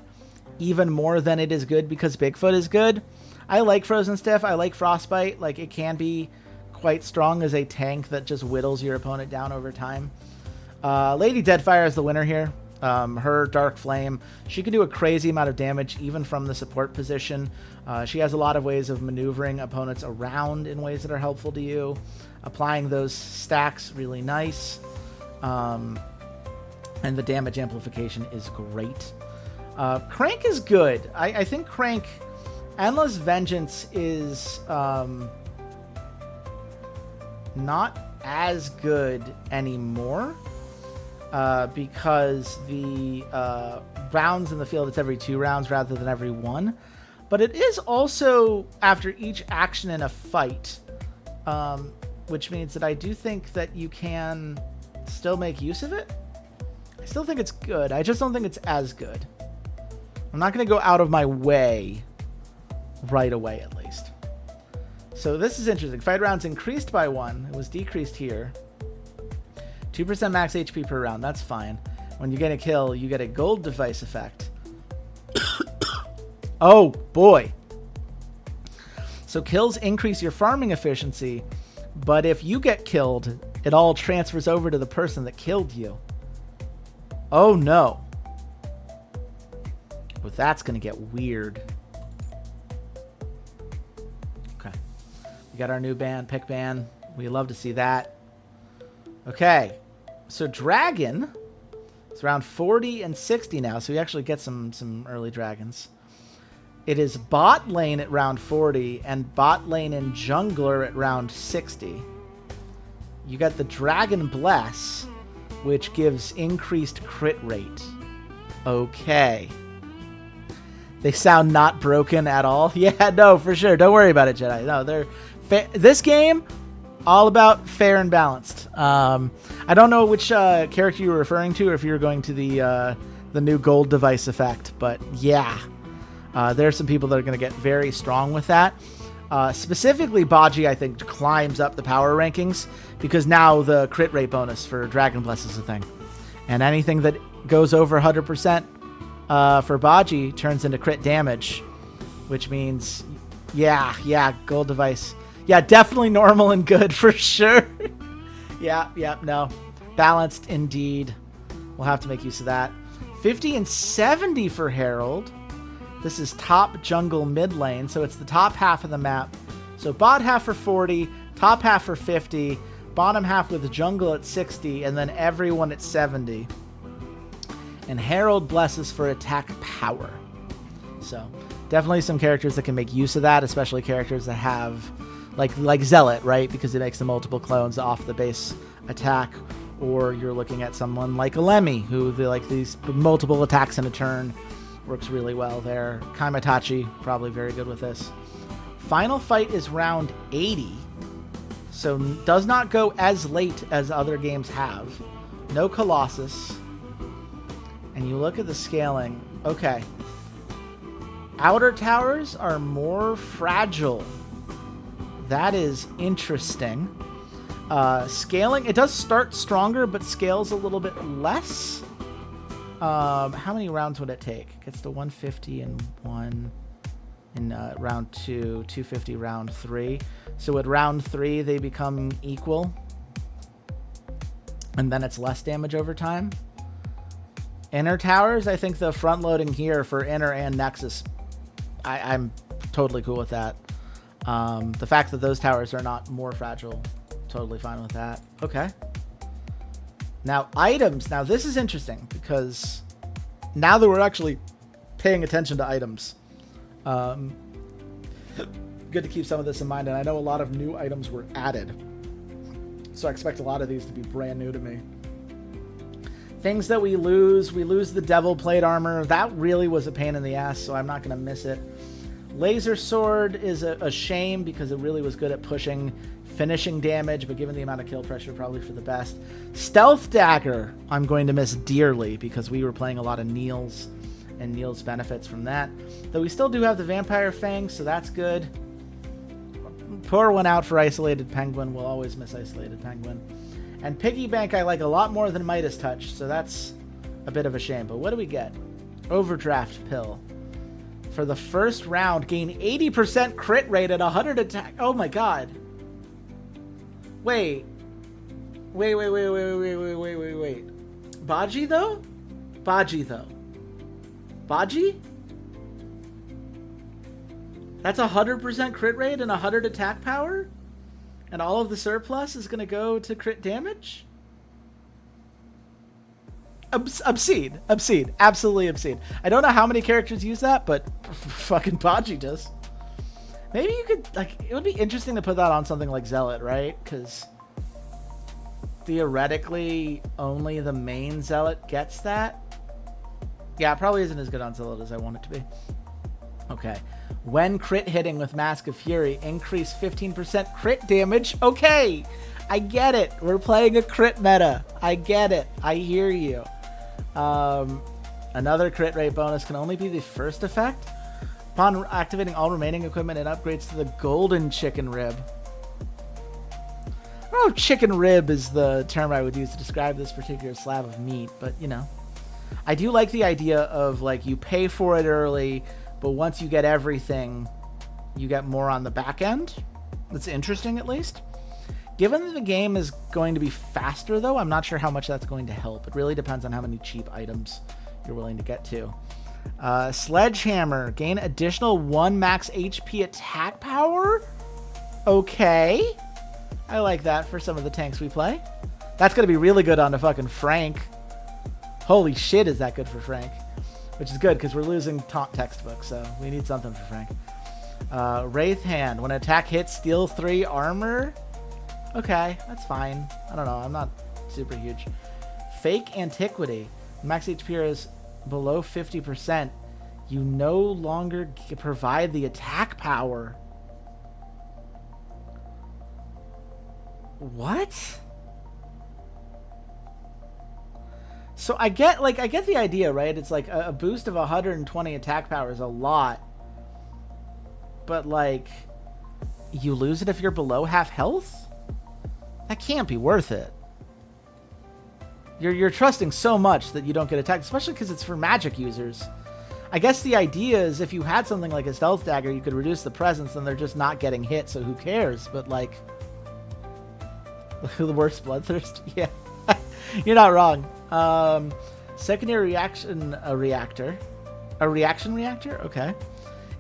even more than it is good because Bigfoot is good. I like Frozen Stiff. I like Frostbite. Like, it can be quite strong as a tank that just whittles your opponent down over time. Lady Deadfire is the winner here. Her Dark Flame, she can do a crazy amount of damage even from the support position. She has a lot of ways of maneuvering opponents around in ways that are helpful to you. Applying those stacks, really nice. And the damage amplification is great. Crank is good. I think Crank, Endless Vengeance is not as good anymore. Because the rounds in the field, it's every 2 rounds rather than every 1. But it is also, after each action in a fight, which means that I do think that you can still make use of it. I still think it's good. I just don't think it's as good. I'm not going to go out of my way right away, at least. So this is interesting. Fight rounds increased by 1. It was decreased here. 2% max HP per round. That's fine. When you get a kill, you get a gold device effect. Oh, boy. So kills increase your farming efficiency, but if you get killed, it all transfers over to the person that killed you. Oh, no. But that's going to get weird. Okay. We got our new band, pick band. We love to see that. Okay. So Dragon, it's around 40 and 60 now, so we actually get some early dragons. It is bot lane at round 40 and bot lane and jungler at round 60. You got the Dragon Bless, which gives increased crit rate. Okay. They sound not broken at all. Yeah, no, for sure. Don't worry about it, Jedi. No, they're this game, all about fair and balanced. I don't know which character you were referring to, or if you were going to the new gold device effect, but yeah. There are some people that are going to get very strong with that. Specifically, Baji, I think, climbs up the power rankings because now the crit rate bonus for Dragon Bless is a thing. And anything that goes over 100% for Baji turns into crit damage, which means, yeah, gold device. Yeah, definitely normal and good for sure. Yeah, no. Balanced indeed. We'll have to make use of that. 50 and 70 for Herald. This is top jungle mid lane, so it's the top half of the map. So bot half for 40, top half for 50, bottom half with jungle at 60, and then everyone at 70. And Herald blesses for attack power. So definitely some characters that can make use of that, especially characters that have, like Zealot, right? Because it makes the multiple clones off the base attack. Or you're looking at someone like Alemi, who these multiple attacks in a turn. Works really well there. Kaimatachi, probably very good with this. Final fight is round 80. So does not go as late as other games have. No Colossus. And you look at the scaling. Okay. Outer towers are more fragile. That is interesting. Scaling, it does start stronger, but scales a little bit less. How many rounds would it take? It gets to 150 in one in round 2, 250 round 3. So at round 3 they become equal, and then it's less damage over time. Inner towers, I think the front loading here for inner and Nexus, I'm totally cool with that. The fact that those towers are not more fragile, totally fine with that. Okay. Now, items. Now, this is interesting because now that we're actually paying attention to items, good to keep some of this in mind. And I know a lot of new items were added, so I expect a lot of these to be brand new to me. Things that we lose the Devil Plate armor. That really was a pain in the ass, so I'm not going to miss it. Laser Sword is a shame because it really was good at pushing finishing damage, but given the amount of kill pressure, probably for the best. Stealth Dagger, I'm going to miss dearly because we were playing a lot of Neil's, and Neil's benefits from that. Though we still do have the Vampire Fang, so that's good. Pour one out for Isolated Penguin. We'll always miss Isolated Penguin. And Piggy Bank I like a lot more than Midas Touch, so that's a bit of a shame. But what do we get? Overdraft Pill. For the first round, gain 80% crit rate at 100 attack. Oh my god. Wait. Baji though? Baji? That's 100% crit rate and 100 attack power? And all of the surplus is going to go to crit damage? Obscene. Absolutely obscene. I don't know how many characters use that, but fucking Baji does. Maybe you could, it would be interesting to put that on something like Zealot, right? Because theoretically, only the main Zealot gets that. Yeah, it probably isn't as good on Zealot as I want it to be. Okay. When crit hitting with Mask of Fury, increase 15% crit damage. Okay. I get it. We're playing a crit meta. I get it. I hear you. Another crit rate bonus can only be the first effect. Upon activating all remaining equipment, it upgrades to the golden chicken rib. I don't know if chicken rib is the term I would use to describe this particular slab of meat, but you know. I do like the idea of like you pay for it early, but once you get everything, you get more on the back end. That's interesting, at least. Given that the game is going to be faster, though, I'm not sure how much that's going to help. It really depends on how many cheap items you're willing to get to. Sledgehammer. Gain additional 1 max HP attack power? Okay. I like that for some of the tanks we play. That's going to be really good on a fucking Frank. Holy shit, is that good for Frank. Which is good, because we're losing taunt textbook, so we need something for Frank. Wraith Hand. When an attack hits, steal 3 armor. Okay, that's fine. I don't know. I'm not super huge. Fake Antiquity. Max HP is below 50%. You no longer provide the attack power. What? So I get the idea, right? It's like a boost of 120 attack power is a lot. But like, you lose it if you're below half health? That can't be worth it. You're trusting so much that you don't get attacked, especially because it's for magic users. I guess the idea is if you had something like a stealth dagger, you could reduce the presence and they're just not getting hit, so who cares? But like, the worst bloodthirst? Yeah. You're not wrong. Secondary reaction reactor. A reaction reactor? Okay.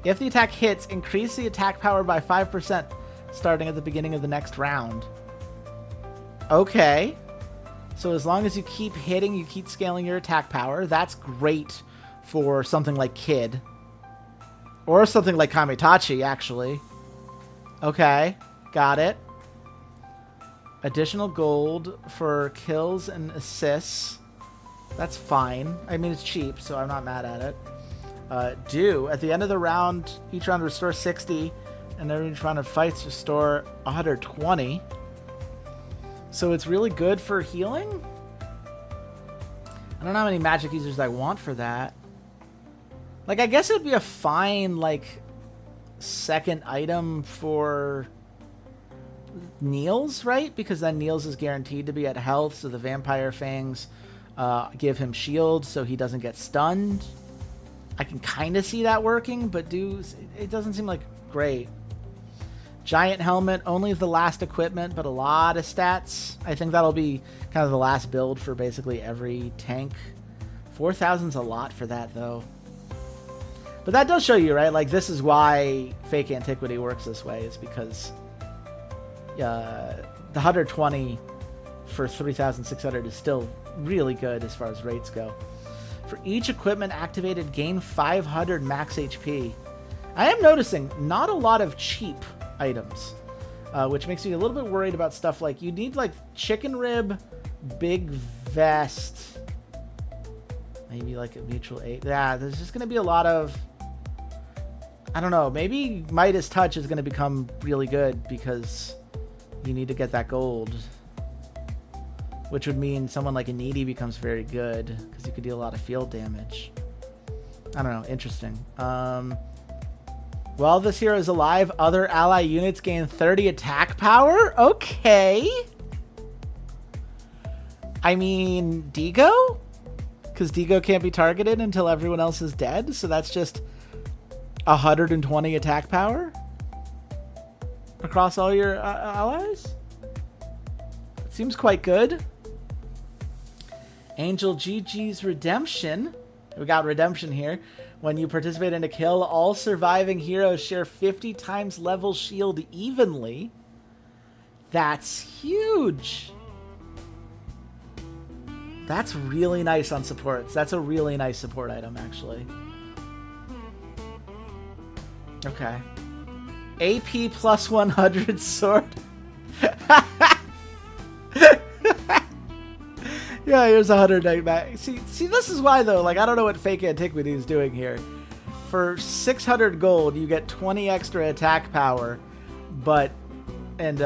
If the attack hits, increase the attack power by 5% starting at the beginning of the next round. Okay. So as long as you keep hitting, you keep scaling your attack power. That's great for something like Kid. Or something like Kamitachi, actually. Okay. Got it. Additional gold for kills and assists. That's fine. I mean, it's cheap, so I'm not mad at it. At the end of the round, each round restore 60, and then each round of fights restore 120. So it's really good for healing? I don't know how many magic users I want for that. Like, I guess it would be a fine, like, second item for Niels, right? Because then Niels is guaranteed to be at health, so the Vampire Fangs give him shield so he doesn't get stunned. I can kind of see that working, but it doesn't seem like great. Giant Helmet, only the last equipment, but a lot of stats. I think that'll be kind of the last build for basically every tank. 4,000's a lot for that, though. But that does show you, right? Like, this is why Fake Antiquity works this way, is because the 120 for 3,600 is still really good as far as rates go. For each equipment activated, gain 500 max HP. I am noticing not a lot of cheap items, which makes me a little bit worried about stuff like you need like chicken rib, big vest, maybe like a mutual aid. Yeah, there's just going to be a lot of, I don't know, maybe Midas Touch is going to become really good because you need to get that gold, which would mean someone like a Needy becomes very good because you could deal a lot of field damage. I don't know, interesting. While this hero is alive, other ally units gain 30 attack power? Okay. I mean, Digo? Because Digo can't be targeted until everyone else is dead, so that's just 120 attack power across all your allies? It seems quite good. Angel GG's Redemption. We got Redemption here. When you participate in a kill, all surviving heroes share 50 times level shield evenly. That's huge. That's really nice on supports. That's a really nice support item, actually. Okay. AP plus 100 sword. Yeah, here's 100 back. See, this is why, though. Like, I don't know what Fake Antiquity is doing here. for 600 gold, you get 20 extra attack power, but and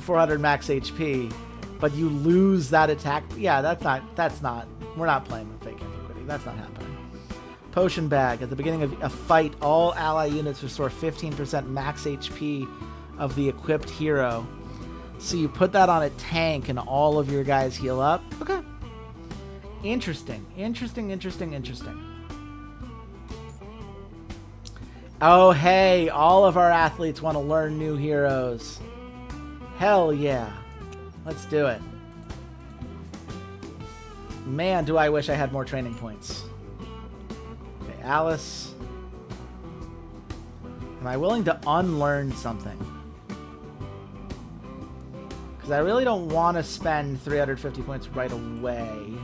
400 max HP, but you lose that attack. Yeah, that's not. We're not playing with fake antiquity. That's not happening. Potion bag. At the beginning of a fight, all ally units restore 15% max HP of the equipped hero. So you put that on a tank and all of your guys heal up. Okay. Interesting. Oh, hey, all of our athletes want to learn new heroes. Hell yeah. Let's do it. Man, do I wish I had more training points. Okay, Alice. Am I willing to unlearn something? Because I really don't want to spend 350 points right away.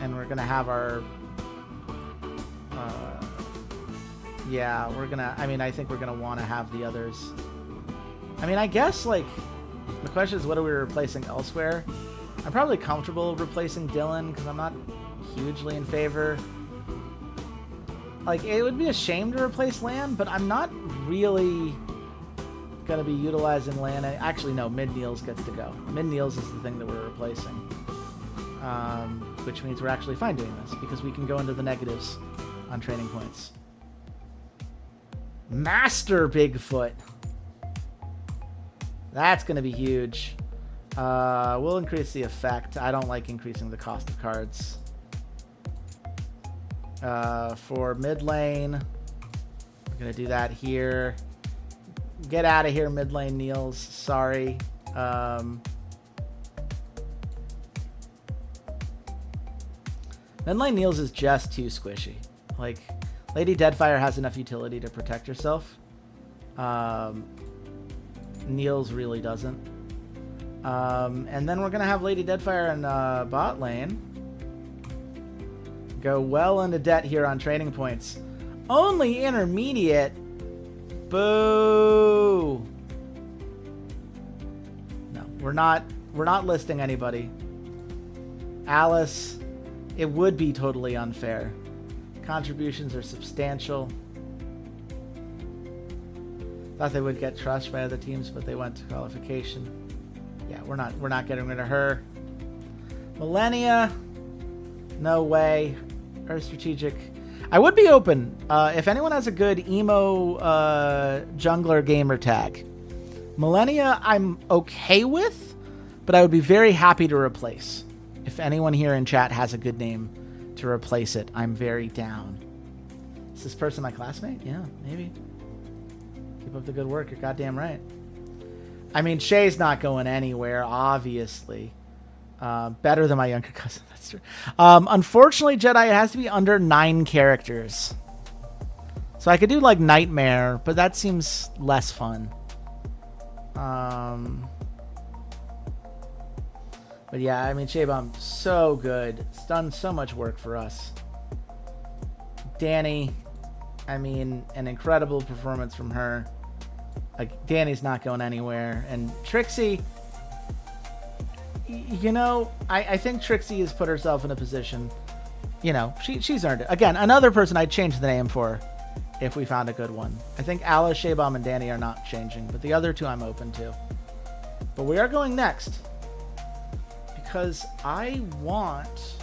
And we're going to have our... yeah, we're going to... I mean, I think we're going to want to have the others. I mean, I guess, like... The question is, what are we replacing elsewhere? I'm probably comfortable replacing Dylan, because I'm not hugely in favor. Like, it would be a shame to replace Lan, but I'm not really going to be utilizing Lan. Actually, no, Mid-Niels gets to go. Mid-Niels is the thing that we're replacing. Which means we're actually fine doing this, because we can go into the negatives on training points. Master Bigfoot. That's going to be huge. We'll increase the effect. I don't like increasing the cost of cards. For mid lane, we're going to do that here. Get out of here, mid lane Niels. Sorry. Mid lane Niels is just too squishy. Like, Lady Deadfire has enough utility to protect herself. Niels really doesn't. And then we're going to have Lady Deadfire in bot lane. Go well into debt here on training points. Only intermediate. Boo. No, we're not listing anybody. Alice, it would be totally unfair. Contributions are substantial. Thought they would get trust by other teams, but they went to qualification. Yeah, we're not getting rid of her. Millennia, no way. Or strategic. I would be open if anyone has a good emo jungler gamer tag. Millennia, I'm okay with, but I would be very happy to replace. If anyone here in chat has a good name to replace it, I'm very down. Is this person my classmate? Yeah, maybe. Keep up the good work. You're goddamn right. I mean, Shay's not going anywhere, obviously. Better than my younger cousin. That's true. Unfortunately, Jedi, it has to be under 9 characters. So I could do, like, Nightmare, but that seems less fun. But yeah, I mean, Shaybomb, so good. It's done so much work for us. Danny, I mean, an incredible performance from her. Like, Danny's not going anywhere. And Trixie, you know, I think Trixie has put herself in a position, you know, she's earned it. Again, another person I'd change the name for if we found a good one. I think Alice, Shaybomb, and Danny are not changing, but the other two I'm open to. But we are going next because I want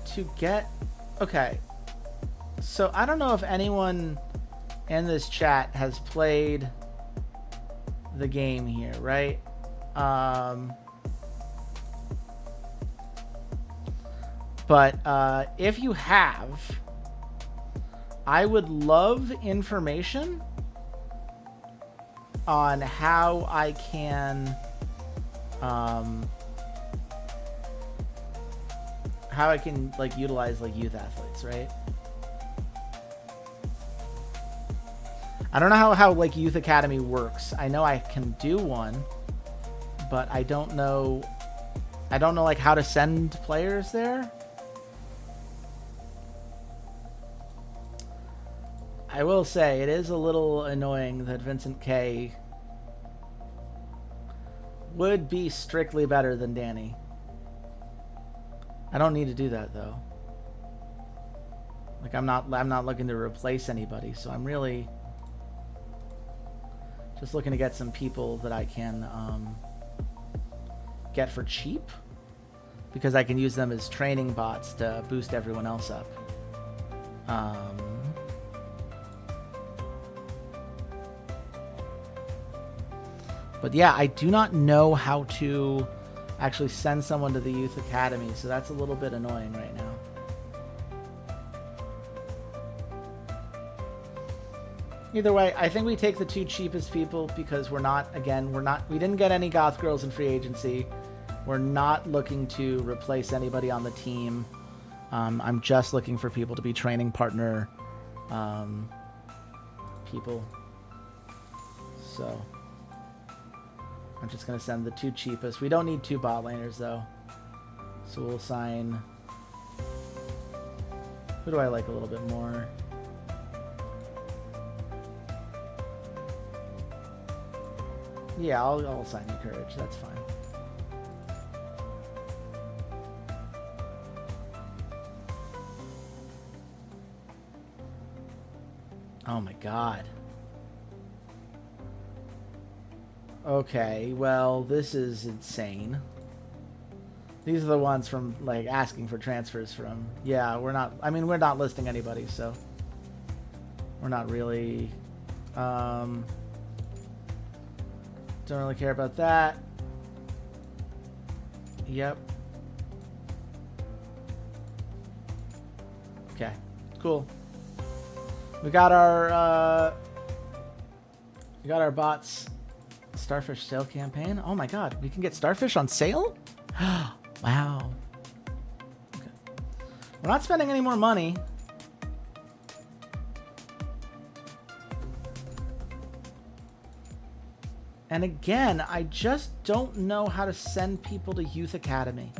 to get... Okay, so I don't know if anyone in this chat has played the game here, right? But if you have, I would love information on how I can like utilize like youth athletes, right? I don't know how like Youth Academy works. I know I can do one, but I don't know like how to send players there. I will say it is a little annoying that Vincent K would be strictly better than Danny. I don't need to do that though. Like I'm not looking to replace anybody, so I'm really just looking to get some people that I can get for cheap, because I can use them as training bots to boost everyone else up. But yeah, I do not know how to actually send someone to the youth academy, so that's a little bit annoying right now. Either way, I think we take the 2 cheapest people because we didn't get any goth girls in free agency. We're not looking to replace anybody on the team. I'm just looking for people to be training partner people. So I'm just going to send the 2 cheapest. We don't need 2 bot laners though. So we'll sign... Who do I like a little bit more? Yeah, I'll sign you Courage. That's fine. Oh my god. Okay, well, this is insane. These are the ones from, like, asking for transfers from... Yeah, we're not... I mean, we're not listing anybody, so... We're not really... Don't really care about that. Yep. Okay, cool. We got our bots Starfish sale campaign. Oh my god, we can get Starfish on sale? Wow. Okay. We're not spending any more money. And again, I just don't know how to send people to Youth Academy.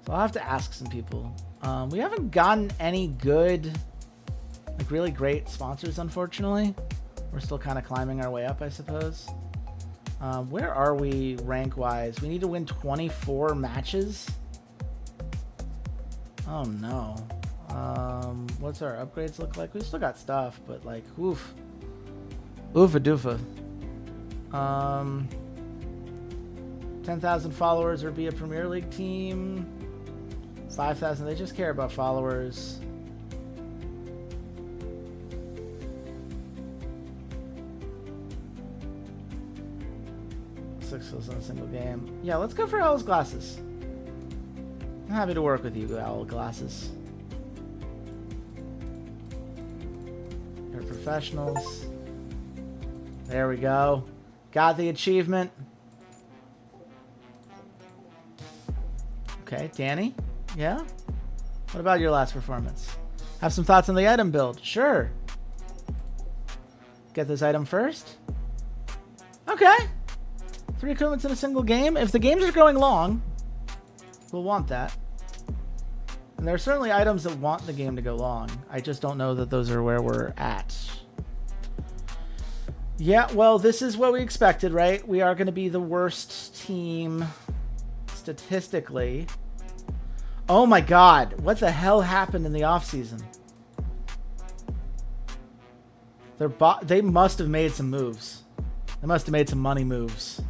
So I'll have to ask some people. We haven't gotten any good, like really great sponsors, unfortunately. We're still kind of climbing our way up, I suppose. Where are we rank-wise? We need to win 24 matches. Oh no. What's our upgrades look like? We still got stuff, but like, oof. Oofa doofa. 10,000 followers or be a Premier League team. 5,000. They just care about followers. Six kills in a single game. Yeah, let's go for Owl's Glasses. I'm happy to work with you, Owl Glasses. You're professionals. There we go. Got the achievement. Okay, Danny. Yeah? What about your last performance? Have some thoughts on the item build? Sure. Get this item first. Okay. 3 equipments in a single game. If the games are going long, we'll want that. And there are certainly items that want the game to go long. I just don't know that those are where we're at. Yeah, well, this is what we expected, right? We are going to be the worst team statistically. Oh my god, what the hell happened in the offseason? They must have made some moves. They must have made some money moves.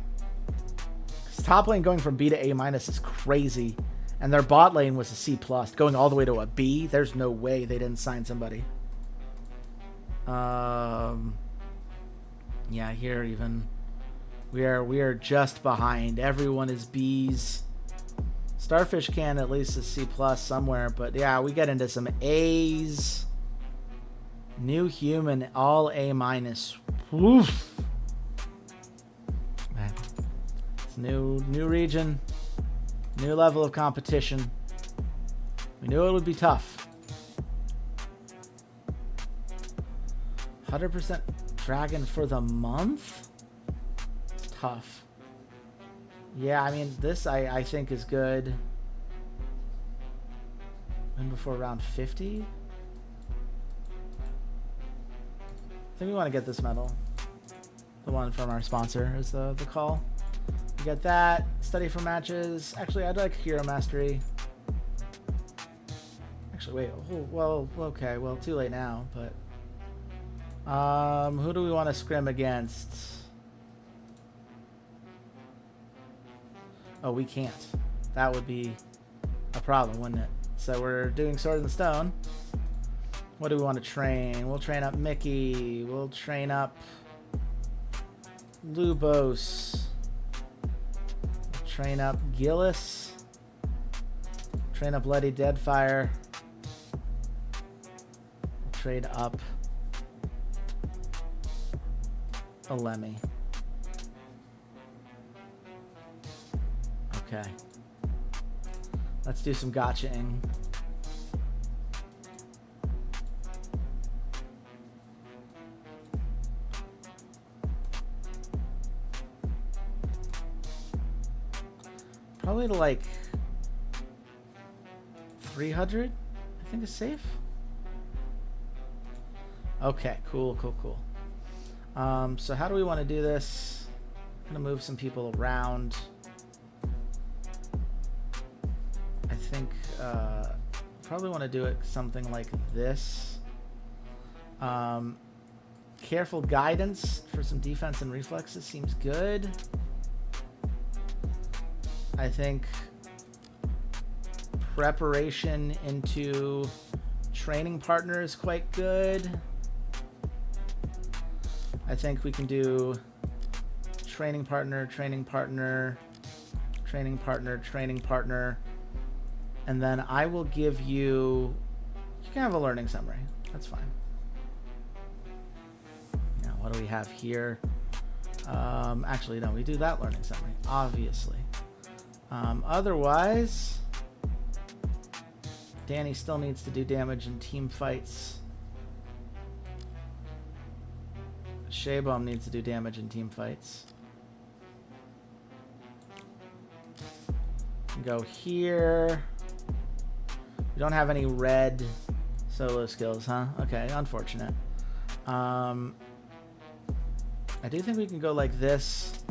Top lane going from B to A- is crazy. And their bot lane was a C+, going all the way to a B. There's no way they didn't sign somebody. Yeah, here even we are just behind. Everyone is B's. Starfish Canned at least is C+ somewhere, but yeah, we get into some A's. New human, all A-. Woof. Man. It's new region, new level of competition. We knew it would be tough. 100% dragon for the month? It's tough. Yeah, I mean, this I think is good. Win before round 50? I think we want to get this medal. The one from our sponsor is the call. You get that. Study for matches. Actually, I'd like Hero Mastery. Actually, wait. Oh, well, okay. Well, too late now, but... who do we want to scrim against? Oh, we can't. That would be a problem, wouldn't it? So we're doing Sword and Stone. What do we want to train? We'll train up Mickey. We'll train up Lubos. We'll train up Gillis. Train up Bloody Deadfire. We'll trade up a Lemmy. Okay. Let's do some gotcha-ing. Probably to like 300, I think is safe. Okay, cool. So how do we want to do this? I'm gonna move some people around. I think probably want to do it something like this. Careful guidance for some defense and reflexes seems good. I think preparation into training partner is quite good. I think we can do training partner, and then I will give you can have a learning summary. That's fine. Now, what do we have here? Actually, no, we do that learning summary, obviously. Otherwise, Danny still needs to do damage in team fights. Shaybum needs to do damage in team fights. Go here. We don't have any red solo skills, huh? Okay, unfortunate. I do think we can go like this.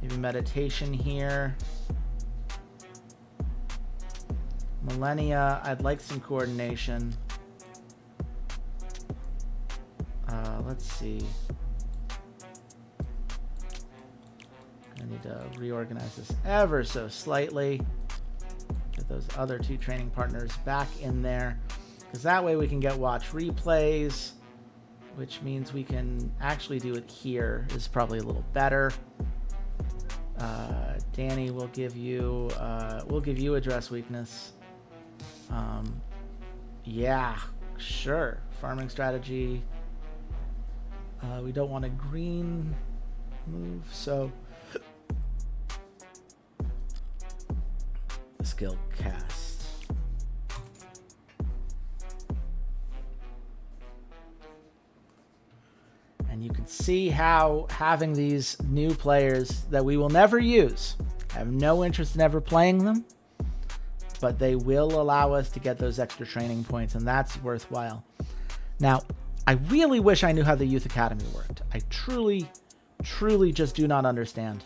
Maybe meditation here. Millennia, I'd like some coordination. Let's see. I need to reorganize this ever so slightly. Get those other two training partners back in there. Because that way we can get watch replays, which means we can actually do it here is probably a little better. Danny will give you address weakness. Yeah, sure. Farming strategy. We don't want a green move, so skill cast. And you can see how having these new players that we will never use, I have no interest in ever playing them, but they will allow us to get those extra training points, and that's worthwhile. Now, I really wish I knew how the Youth Academy worked. I truly just do not understand.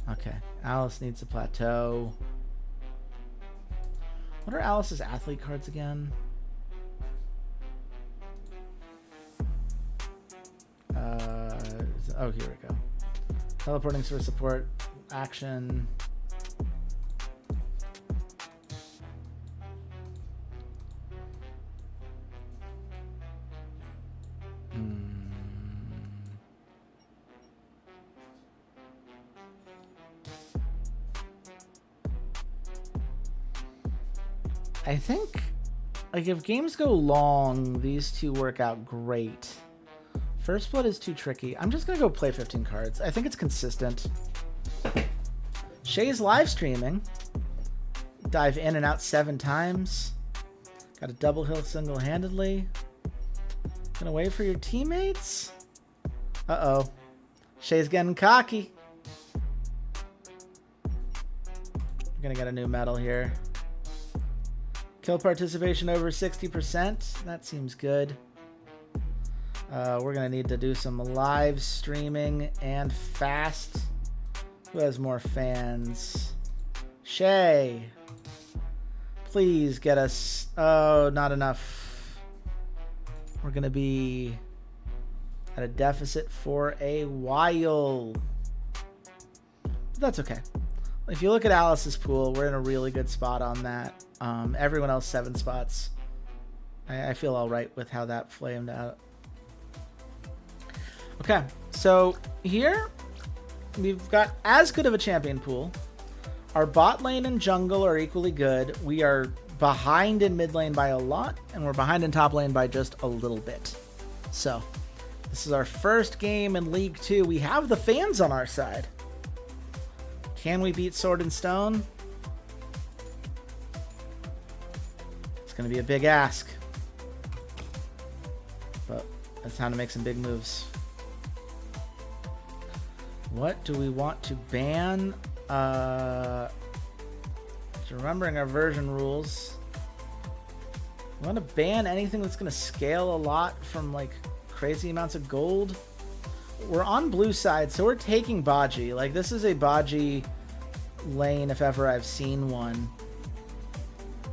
Okay, Alice needs a plateau. What are Alice's athlete cards again? Oh, here we go. Teleporting for support, action. I think, like, if games go long, these two work out great. First Blood is too tricky. I'm just going to go play 15 cards. I think it's consistent. Shay's live streaming. Dive in and out 7 times. Got a double hill single-handedly. Gonna wait for your teammates? Uh-oh. Shay's getting cocky. We're gonna get a new medal here. Kill participation over 60%. That seems good. We're going to need to do some live streaming and fast. Who has more fans? Shay. Please get us... Oh, not enough. We're going to be at a deficit for a while. But that's okay. If you look at Alice's pool, we're in a really good spot on that. Everyone else 7 spots. I feel all right with how that flamed out. Okay, so here we've got as good of a champion pool. Our bot lane and jungle are equally good. We are behind in mid lane by a lot, and we're behind in top lane by just a little bit. So this is our first game in League 2. We have the fans on our side. Can we beat Sword and Stone? It's going to be a big ask. But it's time to make some big moves. What do we want to ban? Remembering our version rules. We want to ban anything that's going to scale a lot from like crazy amounts of gold. We're on blue side, so we're taking Baji. Like, this is a Baji lane if ever I've seen one.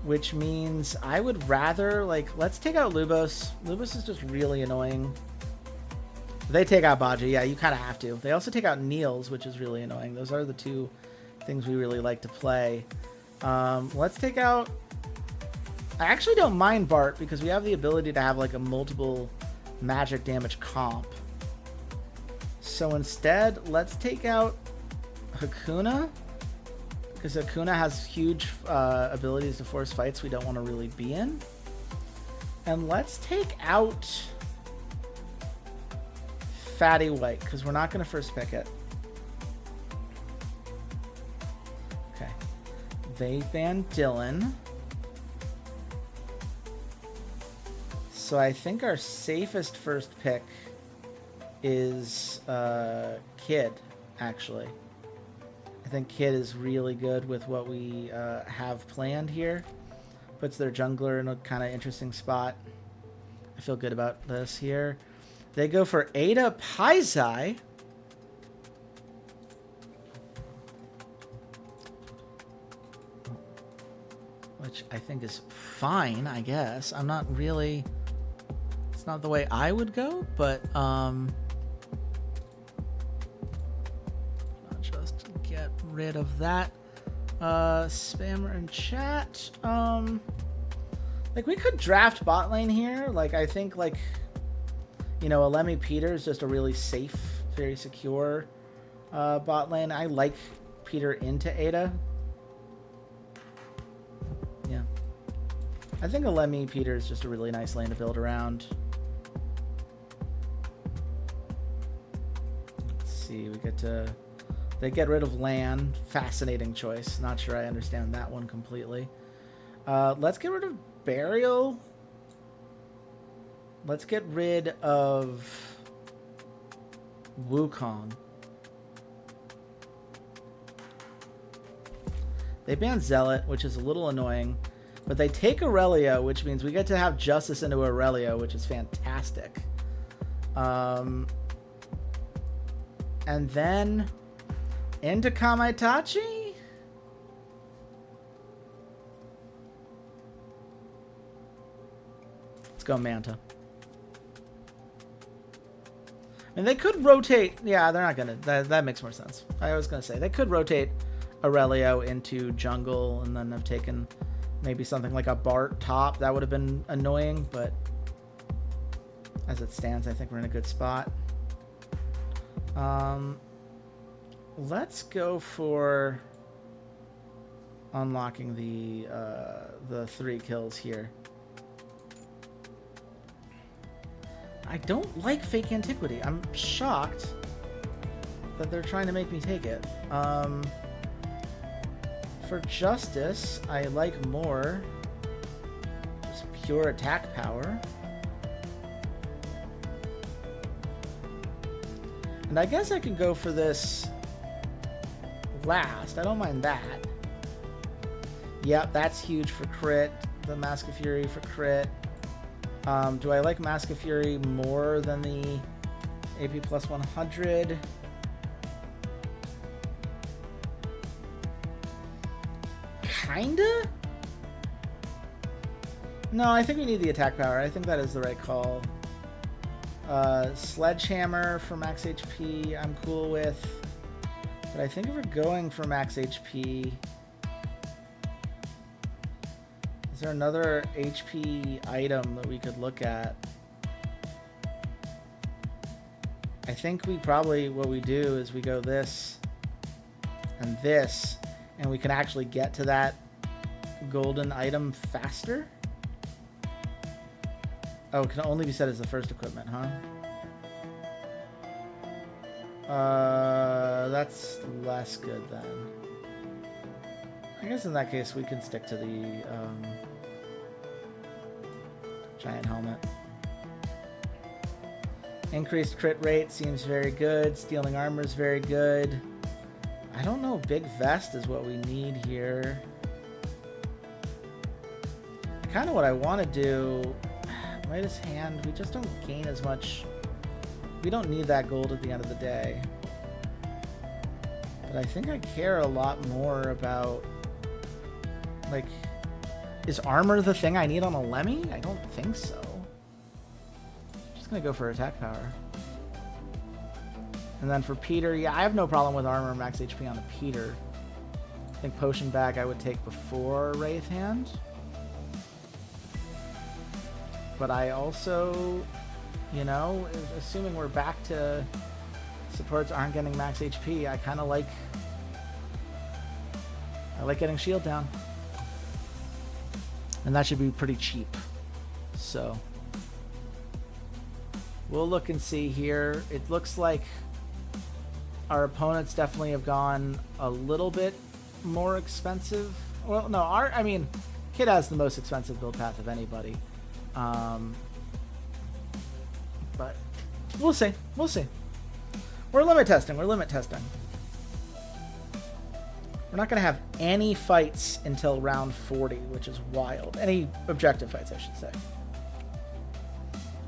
Which means I would rather, like, let's take out Lubos. Lubos is just really annoying. They take out Baji. Yeah, you kind of have to. They also take out Niels, which is really annoying. Those are the two things we really like to play. Let's take out... I actually don't mind Bart because we have the ability to have like a multiple magic damage comp. So instead, let's take out Hakuna, because Hakuna has huge abilities to force fights we don't want to really be in. And let's take out Fatty White, because we're not going to first pick it. Okay. They banned Dylan. So I think our safest first pick is Kid, actually. I think Kid is really good with what we have planned here. Puts their jungler in a kind of interesting spot. I feel good about this here. They go for Ada Paisai. Which I think is fine, I guess. I'm not really... It's not the way I would go, but I'll just get rid of that spammer in chat. Like, we could draft bot lane here. Like, I think, like, you know, a Lemmy Peter is just a really safe, very secure bot lane. I like Peter into Ada. Yeah. I think a Lemmy Peter is just a really nice lane to build around. We get to... They get rid of Lan. Fascinating choice. Not sure I understand that one completely. Let's get rid of Burial. Let's get rid of Wukong. They ban Zealot, which is a little annoying. But they take Aurelia, which means we get to have Justice into Aurelia, which is fantastic. And then into Kamaitachi. Let's go Manta. And they could rotate. Yeah, they're not going to. That makes more sense. I was going to say they could rotate Aurelio into jungle and then have taken maybe something like a Bart top. That would have been annoying, but as it stands, I think we're in a good spot. Let's go for unlocking the 3 kills here. I don't like Fake Antiquity. I'm shocked that they're trying to make me take it. For Justice, I like more just pure attack power. And I guess I can go for this last. I don't mind that. Yep, that's huge for crit. The Mask of Fury for crit. Do I like Mask of Fury more than the AP plus 100? Kinda? No, I think we need the attack power. I think that is the right call. Sledgehammer for max HP, I'm cool with. But I think if we're going for max HP... Is there another HP item that we could look at? I think we probably, what we do is we go this and this, and we can actually get to that golden item faster? Oh, it can only be set as the first equipment, huh? That's less good then. I guess in that case we can stick to the giant helmet. Increased crit rate seems very good. Stealing armor is very good. I don't know, big vest is what we need here. Kind of what I want to do. Midas hand, we just don't gain as much. We don't need that gold at the end of the day. But I think I care a lot more about, like, is armor the thing I need on a Lemmy? I don't think so. Just gonna go for attack power. And then for Peter, yeah, I have no problem with armor max HP on a Peter. I think potion bag I would take before Wraith Hand. But I also, you know, assuming we're back to supports aren't getting max HP, I kind of like, getting shield down. And that should be pretty cheap. So we'll look and see here. It looks like our opponents definitely have gone a little bit more expensive. Well, no, I mean, Kid has the most expensive build path of anybody. But we'll see. We'll see. We're limit testing. We're limit testing. We're not going to have any fights until round 40, which is wild. Any objective fights, I should say.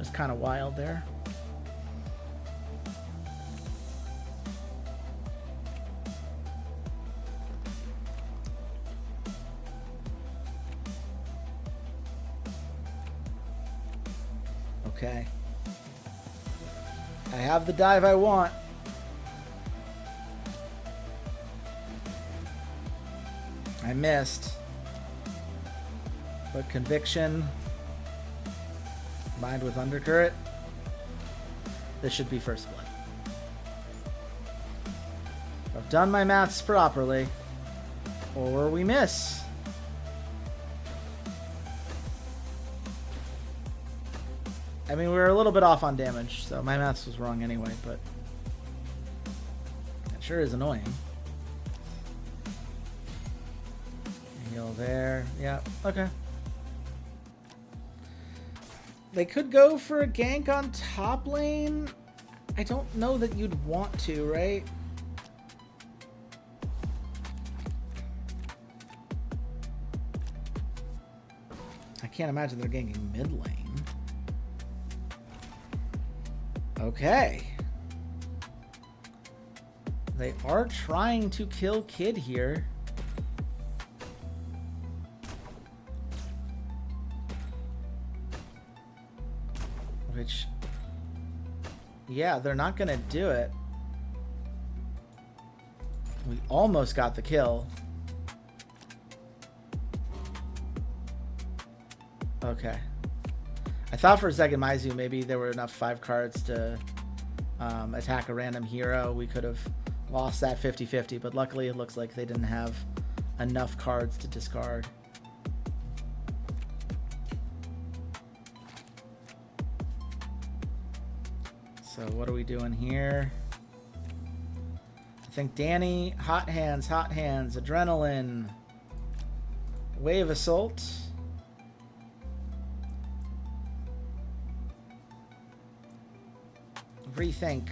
It's kind of wild there. Okay. I have the dive I want. I missed. But conviction combined with undercurrent, this should be first blood. I've done my maths properly, or we miss. I mean, we were a little bit off on damage, so my maths was wrong anyway, but that sure is annoying. Heal there. Yeah, okay. They could go for a gank on top lane. I don't know that you'd want to, right? I can't imagine they're ganking mid lane. Okay. They are trying to kill Kid here. Which, yeah, they're not going to do it. We almost got the kill. Okay. I thought for a second, Maizu, maybe there were enough 5 cards to attack a random hero. We could have lost that 50-50, but luckily it looks like they didn't have enough cards to discard. So what are we doing here? I think Danny, hot hands, adrenaline, wave assault. Rethink.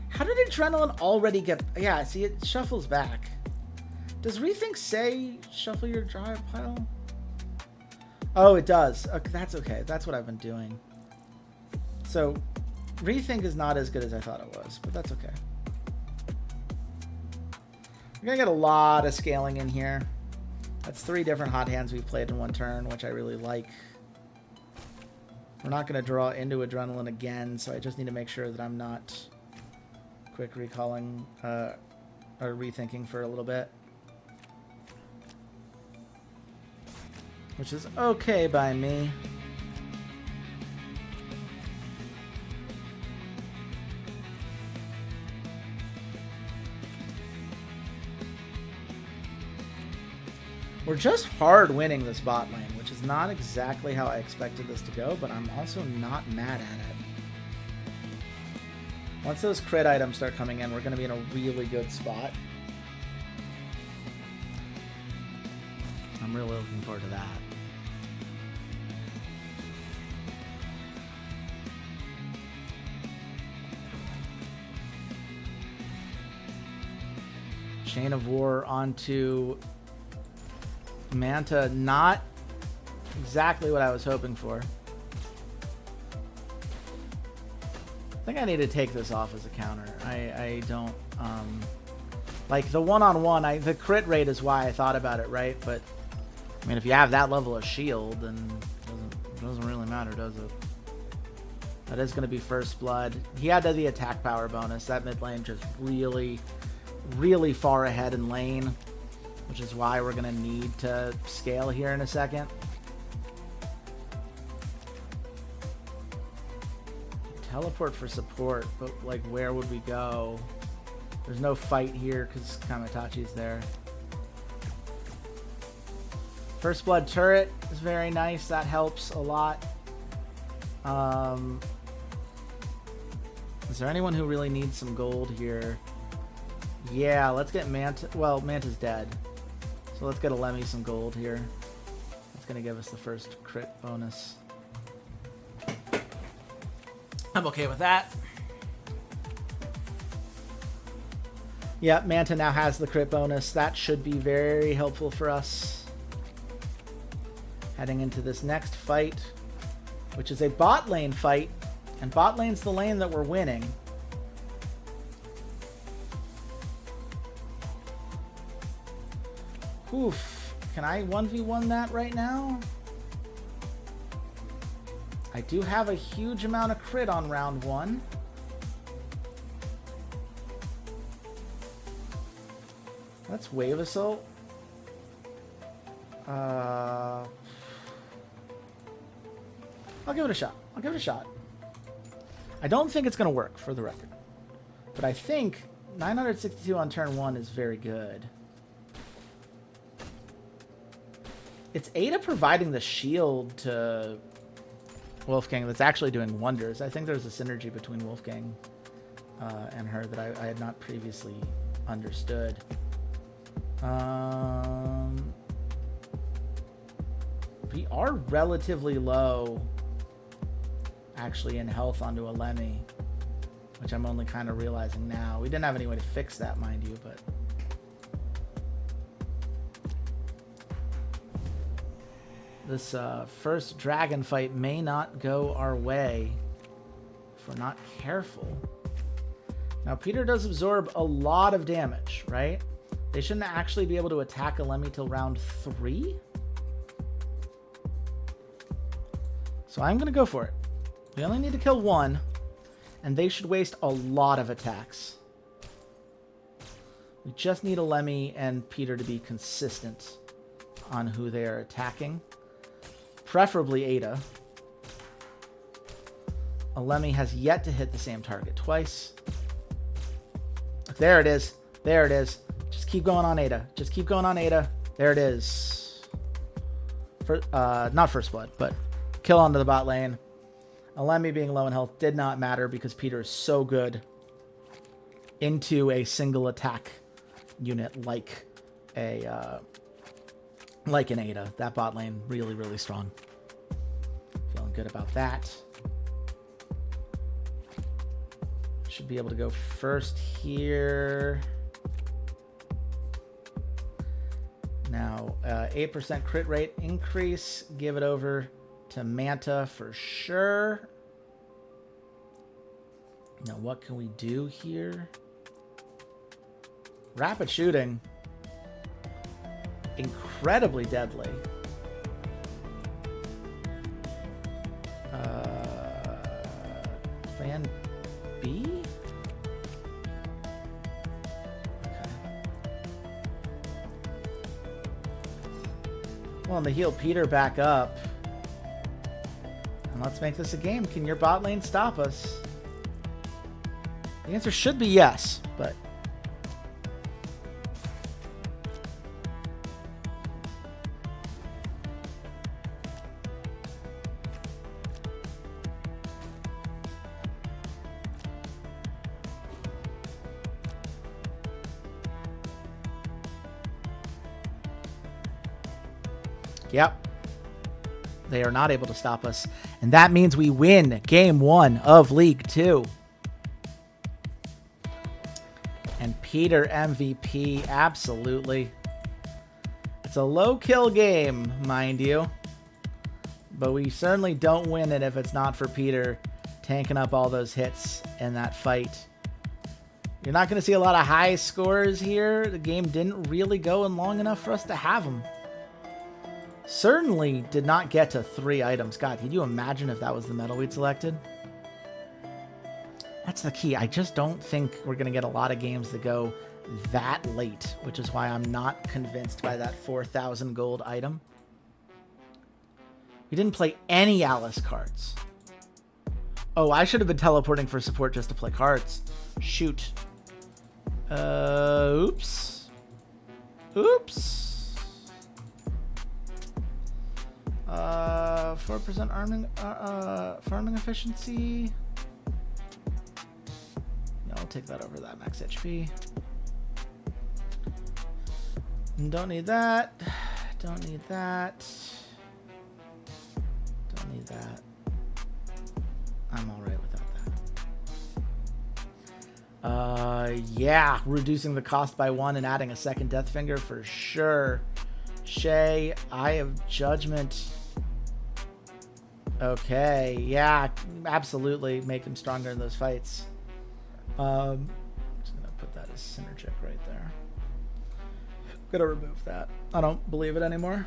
How did adrenaline already get... Yeah, see, it shuffles back. Does Rethink say shuffle your draw pile? Oh, it does. Okay, that's okay. That's what I've been doing. So, Rethink is not as good as I thought it was, but that's okay. We're going to get a lot of scaling in here. That's 3 different hot hands we've played in one turn, which I really like. We're not going to draw into Adrenaline again, so I just need to make sure that I'm not quick recalling or rethinking for a little bit. Which is okay by me. We're just hard winning this bot lane, which is not exactly how I expected this to go, but I'm also not mad at it. Once those crit items start coming in, we're going to be in a really good spot. I'm really looking forward to that. Chain of War onto Manta, not exactly what I was hoping for. I think I need to take this off as a counter. I don't, like the one-on-one, the crit rate is why I thought about it, right? But, I mean, if you have that level of shield, then it doesn't really matter, does it? That is going to be first blood. He had the attack power bonus. That mid lane just really far ahead in lane, which is why we're going to need to scale here in a second. Teleport for support, but like where would we go? There's no fight here because Kamitachi's there. First blood turret is very nice. That helps a lot. Is there anyone who really needs some gold here? Yeah, let's get Manta. Well, Manta's dead. So let's get a Lemmy some gold here. That's going to give us the first crit bonus. I'm okay with that. Yeah, Manta now has the crit bonus. That should be very helpful for us. Heading into this next fight, which is a bot lane fight. And bot lane's the lane that we're winning. Oof. Can I 1v1 that right now? I do have a huge amount of crit on round 1. Let's Wave Assault. I'll give it a shot. I'll give it a shot. I don't think it's going to work, for the record. But I think 962 on turn 1 is very good. It's Ada providing the shield to Wolfgang that's actually doing wonders. I think there's a synergy between Wolfgang and her that I had not previously understood. We are relatively low, actually, in health onto a Lemmy, which I'm only kind of realizing now. We didn't have any way to fix that, mind you, but... This first dragon fight may not go our way if we're not careful. Now, Peter does absorb a lot of damage, right? They shouldn't actually be able to attack a Lemmy till round 3. So I'm going to go for it. We only need to kill 1, and they should waste a lot of attacks. We just need a Lemmy and Peter to be consistent on who they are attacking. Preferably Ada. A Lemmy has yet to hit the same target twice. There it is. There it is. Just keep going on Ada. Just keep going on Ada. There it is. Not first blood, but kill onto the bot lane. A Lemmy being low in health did not matter because Peter is so good into a single attack unit like an Ada. That bot lane really, really strong. Feeling good about that. Should be able to go first here. Now, 8% crit rate increase. Give it over to Manta for sure. Now, what can we do here? Rapid shooting. Incredibly deadly. Plan B? Okay. Well, and they heal Peter back up. And let's make this a game. Can your bot lane stop us? The answer should be yes, but... Yep. They are not able to stop us. And that means we win game 1 of League 2. And Peter MVP, absolutely. It's a low kill game, mind you. But we certainly don't win it if it's not for Peter tanking up all those hits in that fight. You're not going to see a lot of high scores here. The game didn't really go in long enough for us to have them. Certainly did not get to 3 items. God, could you imagine if that was the medal we'd selected? That's the key. I just don't think we're going to get a lot of games that go that late, which is why I'm not convinced by that 4,000 gold item. We didn't play any Alice cards. Oh, I should have been teleporting for support just to play cards. Shoot. Oops. Oops. 4% farming efficiency. Yeah, I'll take that over that max HP. Don't need that. Don't need that. Don't need that. I'm all right without that. Yeah, reducing the cost by 1 and adding a second Death Finger for sure. Shay, Eye of Judgment. Okay, yeah, absolutely make him stronger in those fights. I'm just gonna put that as synergic right there. Gonna remove that. I don't believe it anymore.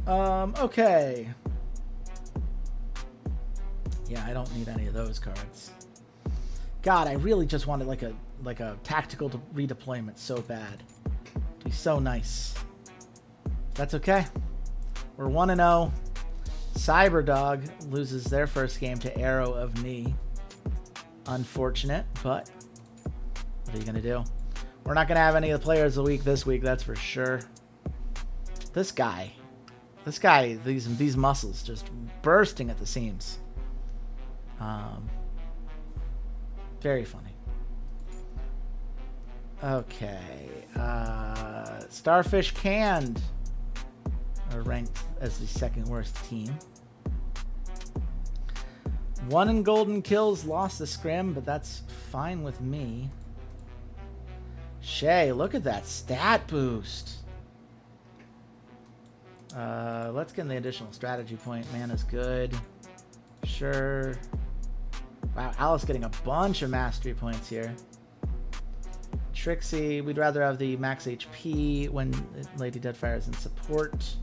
Okay. Yeah, I don't need any of those cards. God, I really just wanted like a tactical redeployment so bad. It'd be so nice. That's okay. We're 1-0. Cyberdog loses their first game to Arrow of Knee. Unfortunate, but what are you going to do? We're not going to have any of the players of the week this week, that's for sure. This guy, these muscles just bursting at the seams. Very funny. Okay. Starfish Canned are ranked as the second worst team. 1 in golden kills, lost the scrim, but that's fine with me. Shay, look at that stat boost. Let's get in the additional strategy point. Mana's good. Sure. Wow, Alice getting a bunch of mastery points here. Trixie, we'd rather have the max HP when Lady Deadfire is in support.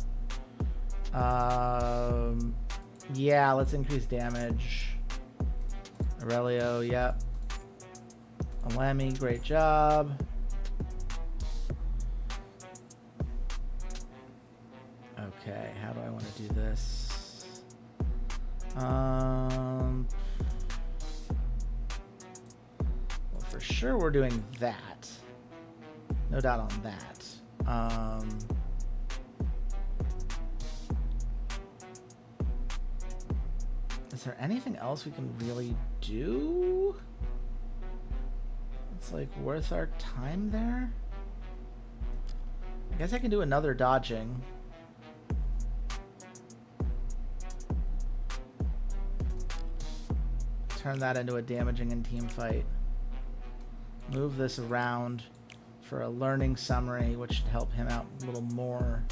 Yeah, let's increase damage. Aurelio, yep. Alemi, great job. Okay, how do I want to do this? Well, for sure we're doing that. No doubt on that. Is there anything else we can really do? It's like worth our time there? I guess I can do another dodging. Turn that into a damaging in team fight. Move this around for a learning summary, which should help him out a little more.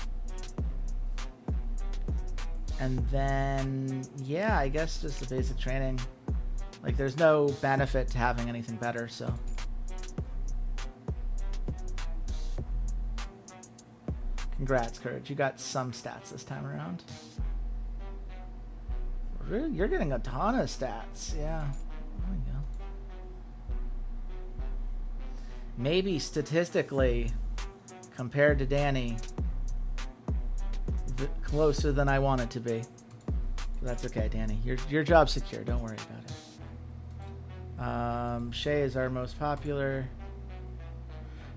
And then, yeah, I guess just the basic training. Like, there's no benefit to having anything better, so. Congrats, Courage. You got some stats this time around. Really? You're getting a ton of stats. Yeah. There we go. Maybe statistically, compared to Danny, closer than I want it to be. But that's okay, Danny. Your job's secure. Don't worry about it. Shay is our most popular.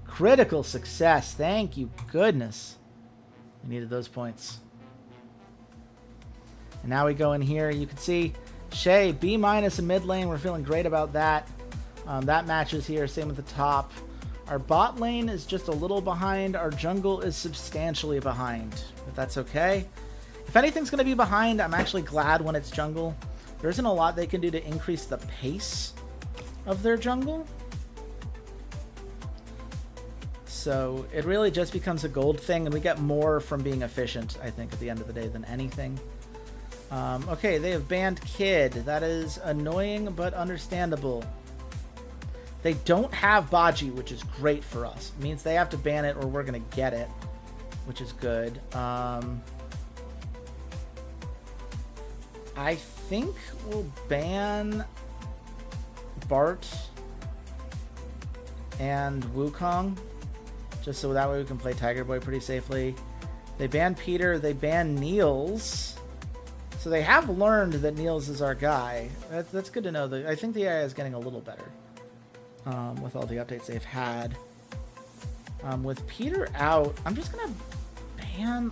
Critical success. Thank you, goodness. We needed those points. And now we go in here. You can see Shay, B- in mid lane. We're feeling great about that. That matches here. Same with the top. Our bot lane is just a little behind. Our jungle is substantially behind. But that's okay. If anything's going to be behind, I'm actually glad when it's jungle. There isn't a lot they can do to increase the pace of their jungle. So it really just becomes a gold thing, and we get more from being efficient, I think, at the end of the day than anything. Okay, they have banned Kid. That is annoying, but understandable. They don't have Baji, which is great for us. It means they have to ban it or we're going to get it, which is good. I think we'll ban Bart and Wukong, just so that way we can play Tiger Boy pretty safely. They banned Peter. They banned Niels. So they have learned that Niels is our guy. That's good to know. I think the AI is getting a little better with all the updates they've had. With Peter out, I'm just going to ban...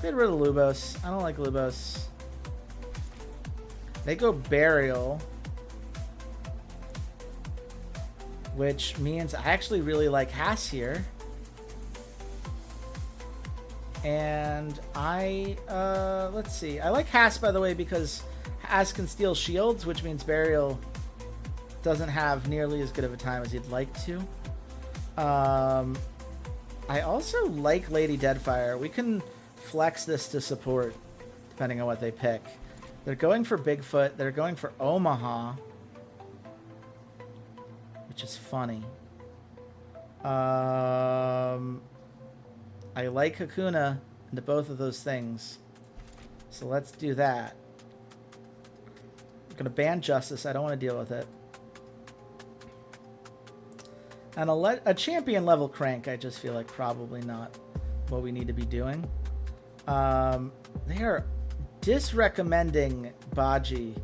Get rid of Lubos. I don't like Lubos. They go Burial, which means I actually really like Haas here. And let's see. I like Haas, by the way, because Haas can steal shields, which means Burial doesn't have nearly as good of a time as he'd like to. I also like Lady Deadfire. We can flex this to support, depending on what they pick. They're going for Bigfoot. They're going for Omaha, which is funny. I like Hakuna into both of those things. So let's do that. I'm going to ban Justice. I don't want to deal with it. And a champion level crank, I just feel like probably not what we need to be doing. They are disrecommending Baji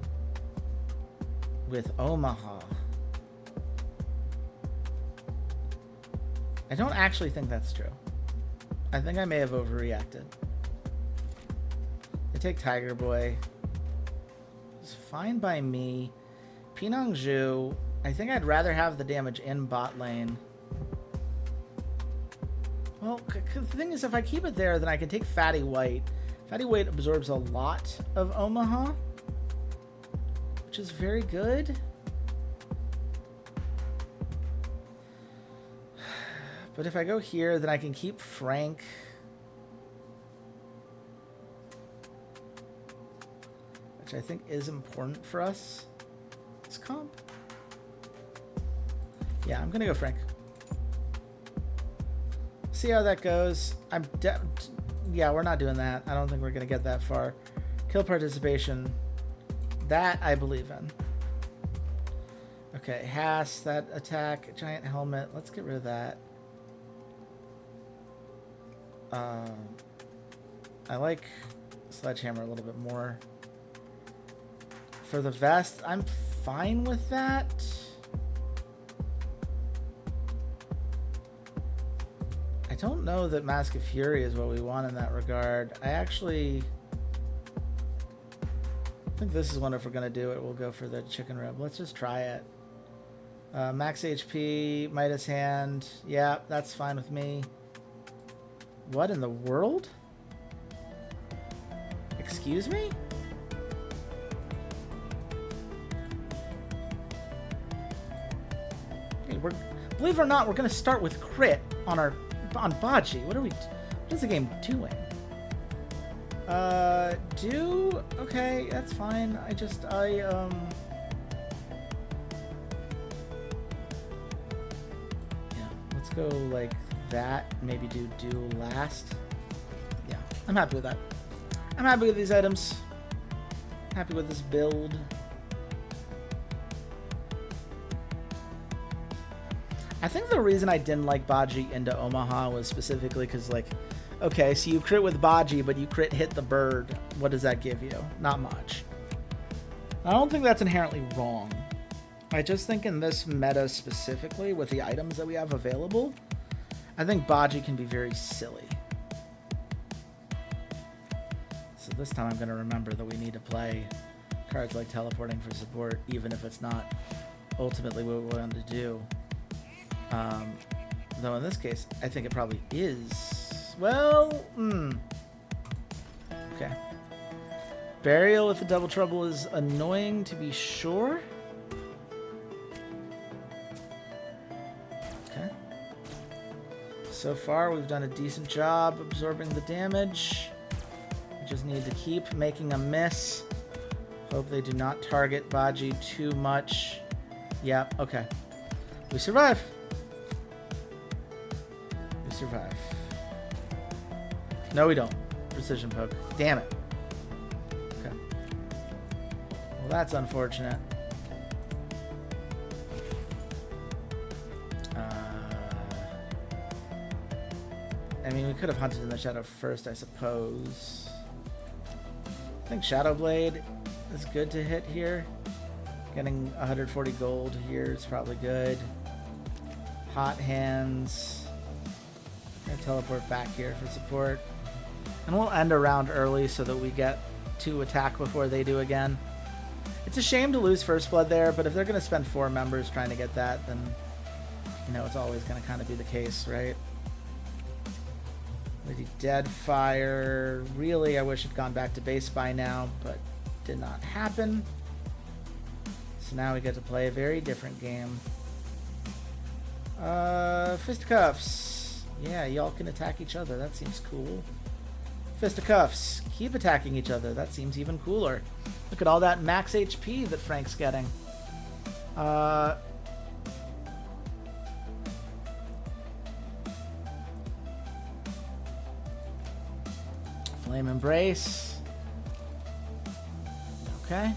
with Omaha. I don't actually think that's true. I think I may have overreacted. They take Tiger Boy. It's fine by me. Pinangju, I think I'd rather have the damage in bot lane. Well, the thing is, if I keep it there, then I can take Fatty White. Fatty White absorbs a lot of Omaha, which is very good. But if I go here, then I can keep Frank. Which I think is important for us. This comp. Yeah, I'm going to go Frank. See how that goes. Yeah, we're not doing that. I don't think we're going to get that far. Kill participation. That I believe in. Okay, Haas, that attack. Giant helmet. Let's get rid of that. I like Sledgehammer a little bit more. For the vest, I'm fine with that. I don't know that Mask of Fury is what we want in that regard. I think this is one. If we're going to do it, we'll go for the chicken rib. Let's just try it. Max HP, Midas Hand. Yeah, that's fine with me. What in the world? Excuse me? Hey, Believe it or not, we're going to start with crit on Baji. What is the game doing? Okay, that's fine. Yeah, let's go like that. Maybe do last. Yeah, I'm happy with that. I'm happy with these items. Happy with this build. I think the reason I didn't like Baji into Omaha was specifically because, like, okay, so you crit with Baji, but you crit hit the bird. What does that give you? Not much. I don't think that's inherently wrong. I just think in this meta specifically, with the items that we have available, I think Baji can be very silly. So this time I'm going to remember that we need to play cards like teleporting for support, even if it's not ultimately what we want to do. Though in this case, I think it probably is. Well, okay. Burial with the double trouble is annoying to be sure. Okay. So far, we've done a decent job absorbing the damage. We just need to keep making a miss. Hope they do not target Baji too much. Yep, okay. We survive. We survive. No, we don't. Precision poke. Damn it. Okay. Well, that's unfortunate. I mean, we could have hunted in the shadow first, I suppose. I think Shadow Blade is good to hit here. Getting 140 gold here is probably good. Hot Hands. Gonna teleport back here for support. And we'll end a round early so that we get to attack before they do again. It's a shame to lose First Blood there, but if they're going to spend 4 members trying to get that, then, you know, it's always going to kind of be the case, right? Lady Deadfire. Really, I wish it'd gone back to base by now, but did not happen. So now we get to play a very different game. Fisticuffs. Yeah, y'all can attack each other. That seems cool. Fisticuffs. Keep attacking each other. That seems even cooler. Look at all that max HP that Frank's getting. Flame Embrace. Okay.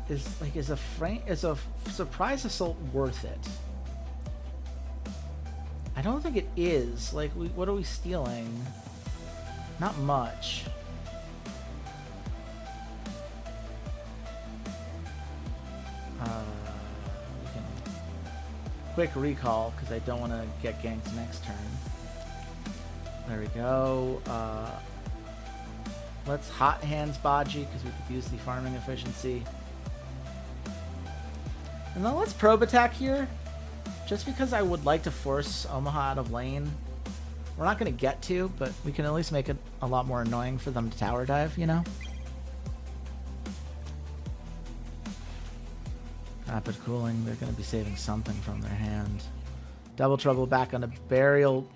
Is a Surprise Assault worth it? I don't think it is. Like, what are we stealing? Not much. We can quick recall because I don't want to get ganked next turn. There we go. Let's Hot Hands Baji because we could use the farming efficiency. And then let's probe attack here. Just because I would like to force Omaha out of lane. We're not going to get to, but we can at least make it a lot more annoying for them to tower dive, you know? Rapid cooling. They're going to be saving something from their hand. Double trouble back on a burial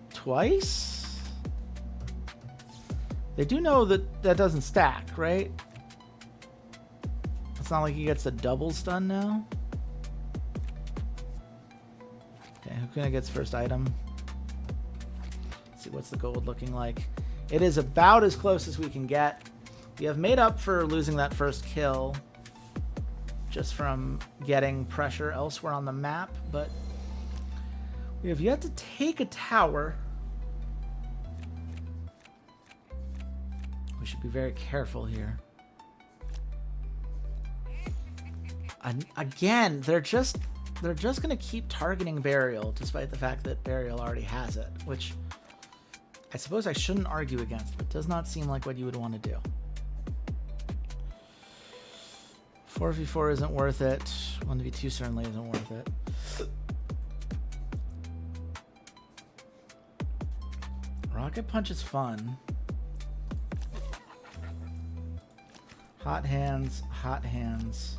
twice? They do know that that doesn't stack, right? It's not like he gets a double stun now. Okay, Hakuna gets first item. Let's see what's the gold looking like. It is about as close as we can get. We have made up for losing that first kill just from getting pressure elsewhere on the map, but we have yet to take a tower. We should be very careful here. And again, they're just going to keep targeting Burial, despite the fact that Burial already has it, which I suppose I shouldn't argue against, but does not seem like what you would want to do. 4v4 isn't worth it. 1v2 certainly isn't worth it. Rocket Punch is fun. Hot Hands, Hot Hands.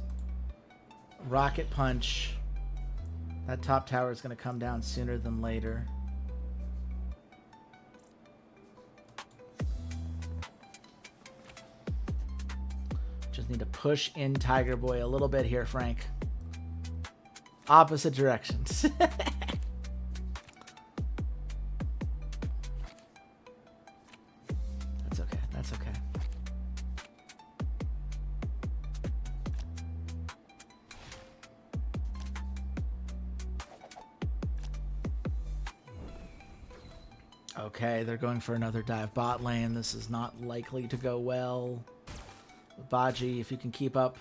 Rocket Punch. That top tower is going to come down sooner than later. Just need to push in Tiger Boy a little bit here, Frank. Opposite directions. That's okay. That's okay. Okay, they're going for another dive bot lane. This is not likely to go well. Baji, if you can keep up.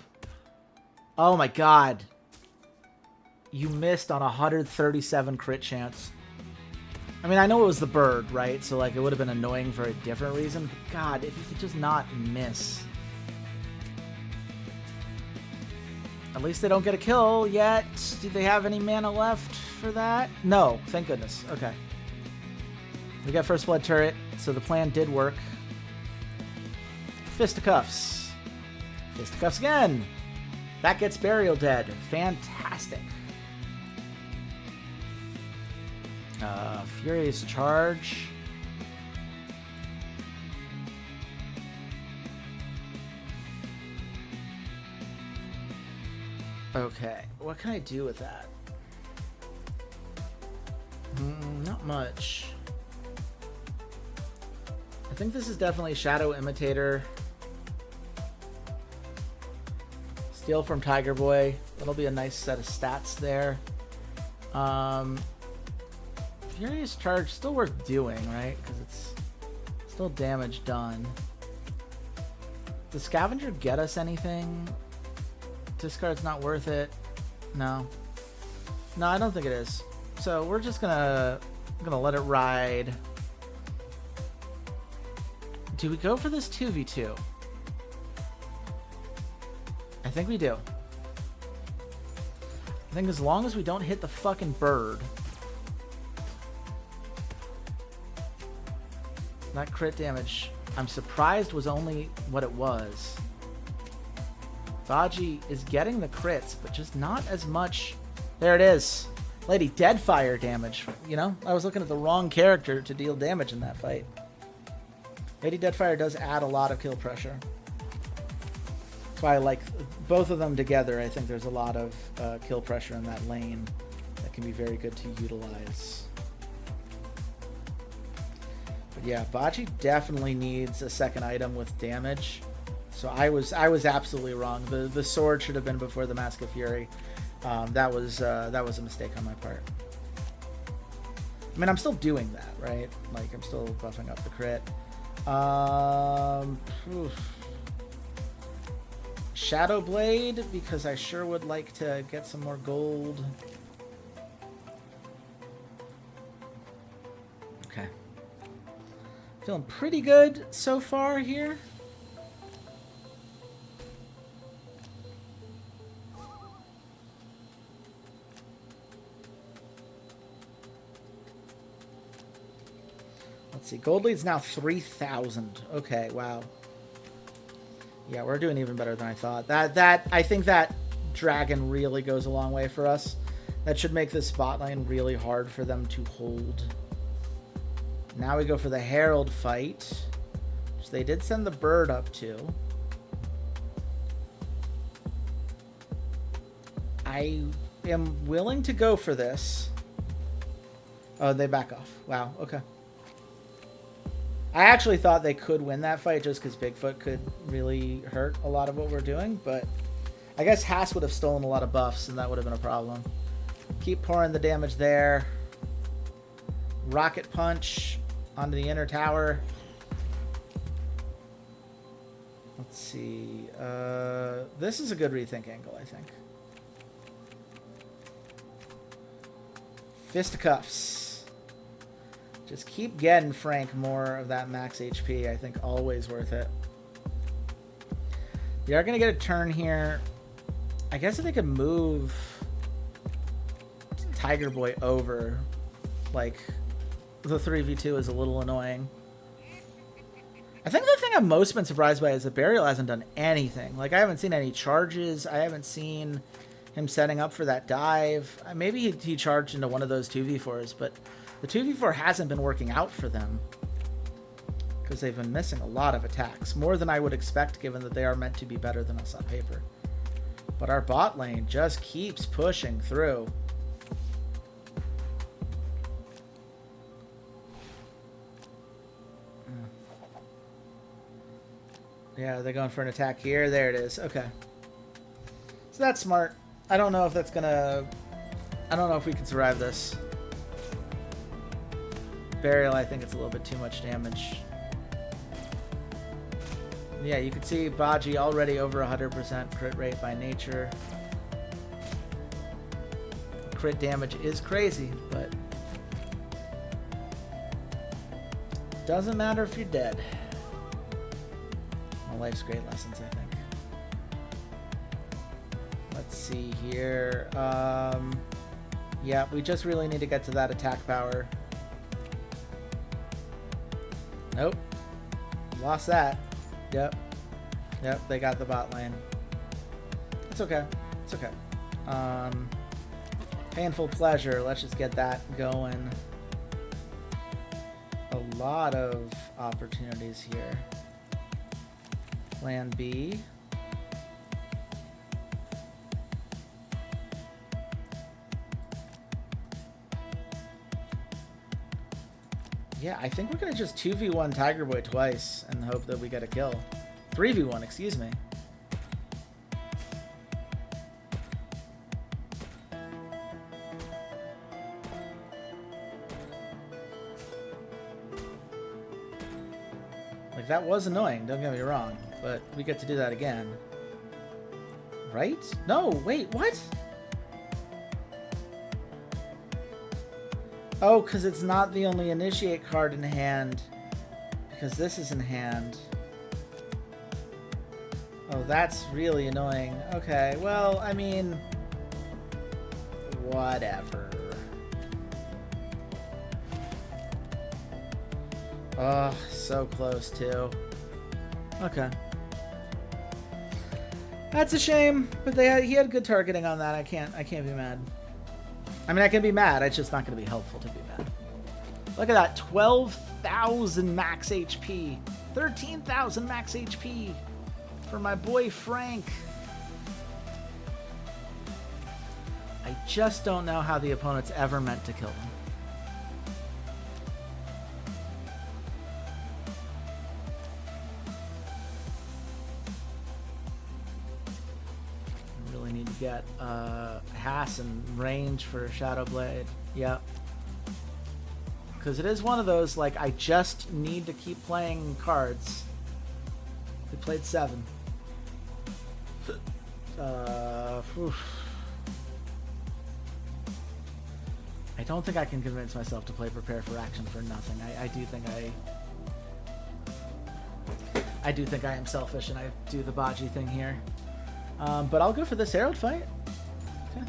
Oh my god. You missed on a 137 crit chance. I mean, I know it was the bird, right? So, like, it would have been annoying for a different reason. But god, if you could just not miss. At least they don't get a kill yet. Do they have any mana left for that? No, thank goodness. Okay. We got First Blood turret, so the plan did work. Fisticuffs. Fisticuffs again. That gets Burial Dead. Fantastic. Furious Charge. Okay, what can I do with that? Not much. I think this is definitely Shadow Imitator. Steal from Tiger Boy. That'll be a nice set of stats there. Furious Charge, still worth doing, right? Because it's still damage done. Does Scavenger get us anything? Discard's not worth it. No. No, I don't think it is. So we're just gonna let it ride. Do we go for this 2v2? I think we do. I think as long as we don't hit the fucking bird. That crit damage, I'm surprised, was only what it was. Baji is getting the crits, but just not as much. There it is. Lady Deadfire damage. You know, I was looking at the wrong character to deal damage in that fight. Lady Deadfire does add a lot of kill pressure. That's why I like both of them together. I think there's a lot of kill pressure in that lane that can be very good to utilize. But yeah, Baji definitely needs a second item with damage. So I was absolutely wrong. The sword should have been before the Mask of Fury. That was a mistake on my part. I mean, I'm still doing that, right? Like, I'm still buffing up the crit. Shadow Blade, because I sure would like to get some more gold. Okay. Feeling pretty good so far here. Let's see. Gold lead's now 3,000. Okay, wow. Yeah, we're doing even better than I thought. I think that dragon really goes a long way for us. That should make this bot lane really hard for them to hold. Now we go for the Herald fight, which they did send the bird up to. I am willing to go for this. Oh, they back off. Wow, okay. I actually thought they could win that fight just because Bigfoot could really hurt a lot of what we're doing, but I guess Haas would have stolen a lot of buffs and that would have been a problem. Keep pouring the damage there. Rocket Punch onto the inner tower. Let's see. This is a good rethink angle, I think. Fisticuffs. Just keep getting Frank more of that max HP. I think always worth it. We are going to get a turn here. I guess if they could move Tiger Boy over, like, the 3v2 is a little annoying. I think the thing I've most been surprised by is that Burial hasn't done anything. Like, I haven't seen any charges. I haven't seen him setting up for that dive. Maybe he charged into one of those 2v4s, but the 2v4 hasn't been working out for them because they've been missing a lot of attacks, more than I would expect given that they are meant to be better than us on paper. But our bot lane just keeps pushing through. Yeah, are they going for an attack here? There it is. Okay. So that's smart. I don't know if that's gonna... I don't know if we can survive this. Burial, I think it's a little bit too much damage. Yeah, you can see Baji already over 100% crit rate by nature. Crit damage is crazy, but... doesn't matter if you're dead. Life's great lessons, I think. Let's see here. Yeah, we just really need to get to that attack power. Nope. Lost that. Yep. Yep, they got the bot lane. It's okay. It's okay. Painful pleasure. Let's just get that going. A lot of opportunities here. Plan B. Yeah, I think we're going to just 2v1 Tiger Boy twice and hope that we get a kill. 3v1, excuse me. Like, that was annoying, don't get me wrong. But we get to do that again. Right? No, wait, what? Oh, because it's not the only initiate card in hand. Because this is in hand. Oh, that's really annoying. Okay, well, I mean... whatever. Oh, so close, too. Okay. That's a shame, but he had good targeting on that. I can't be mad. I mean, I can be mad. It's just not going to be helpful to be mad. Look at that, 12,000 max HP, 13,000 max HP for my boy Frank. I just don't know how the opponent's ever meant to kill him. Get Hass and range for Shadow Blade. Yep. Because it is one of those, like, I just need to keep playing cards. We played 7. I don't think I can convince myself to play Prepare for Action for nothing. I do think I am selfish and I do the Baji thing here. But I'll go for this Herald fight. Okay.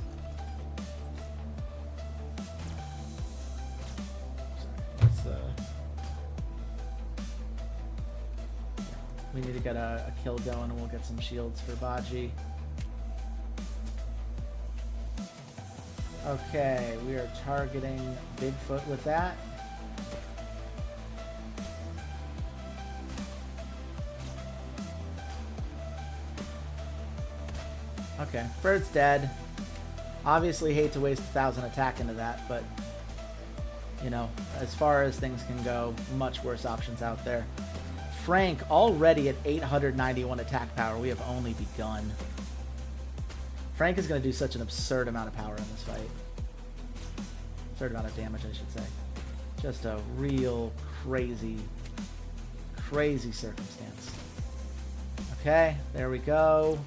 We need to get a kill going and we'll get some shields for Baji. Okay, we are targeting Bigfoot with that. Okay, Bird's dead. Obviously hate to waste 1,000 attack into that, but, you know, as far as things can go, much worse options out there. Frank already at 891 attack power. We have only begun. Frank is going to do such an absurd amount of power in this fight. Absurd amount of damage, I should say. Just a real crazy, crazy circumstance. Okay, there we go.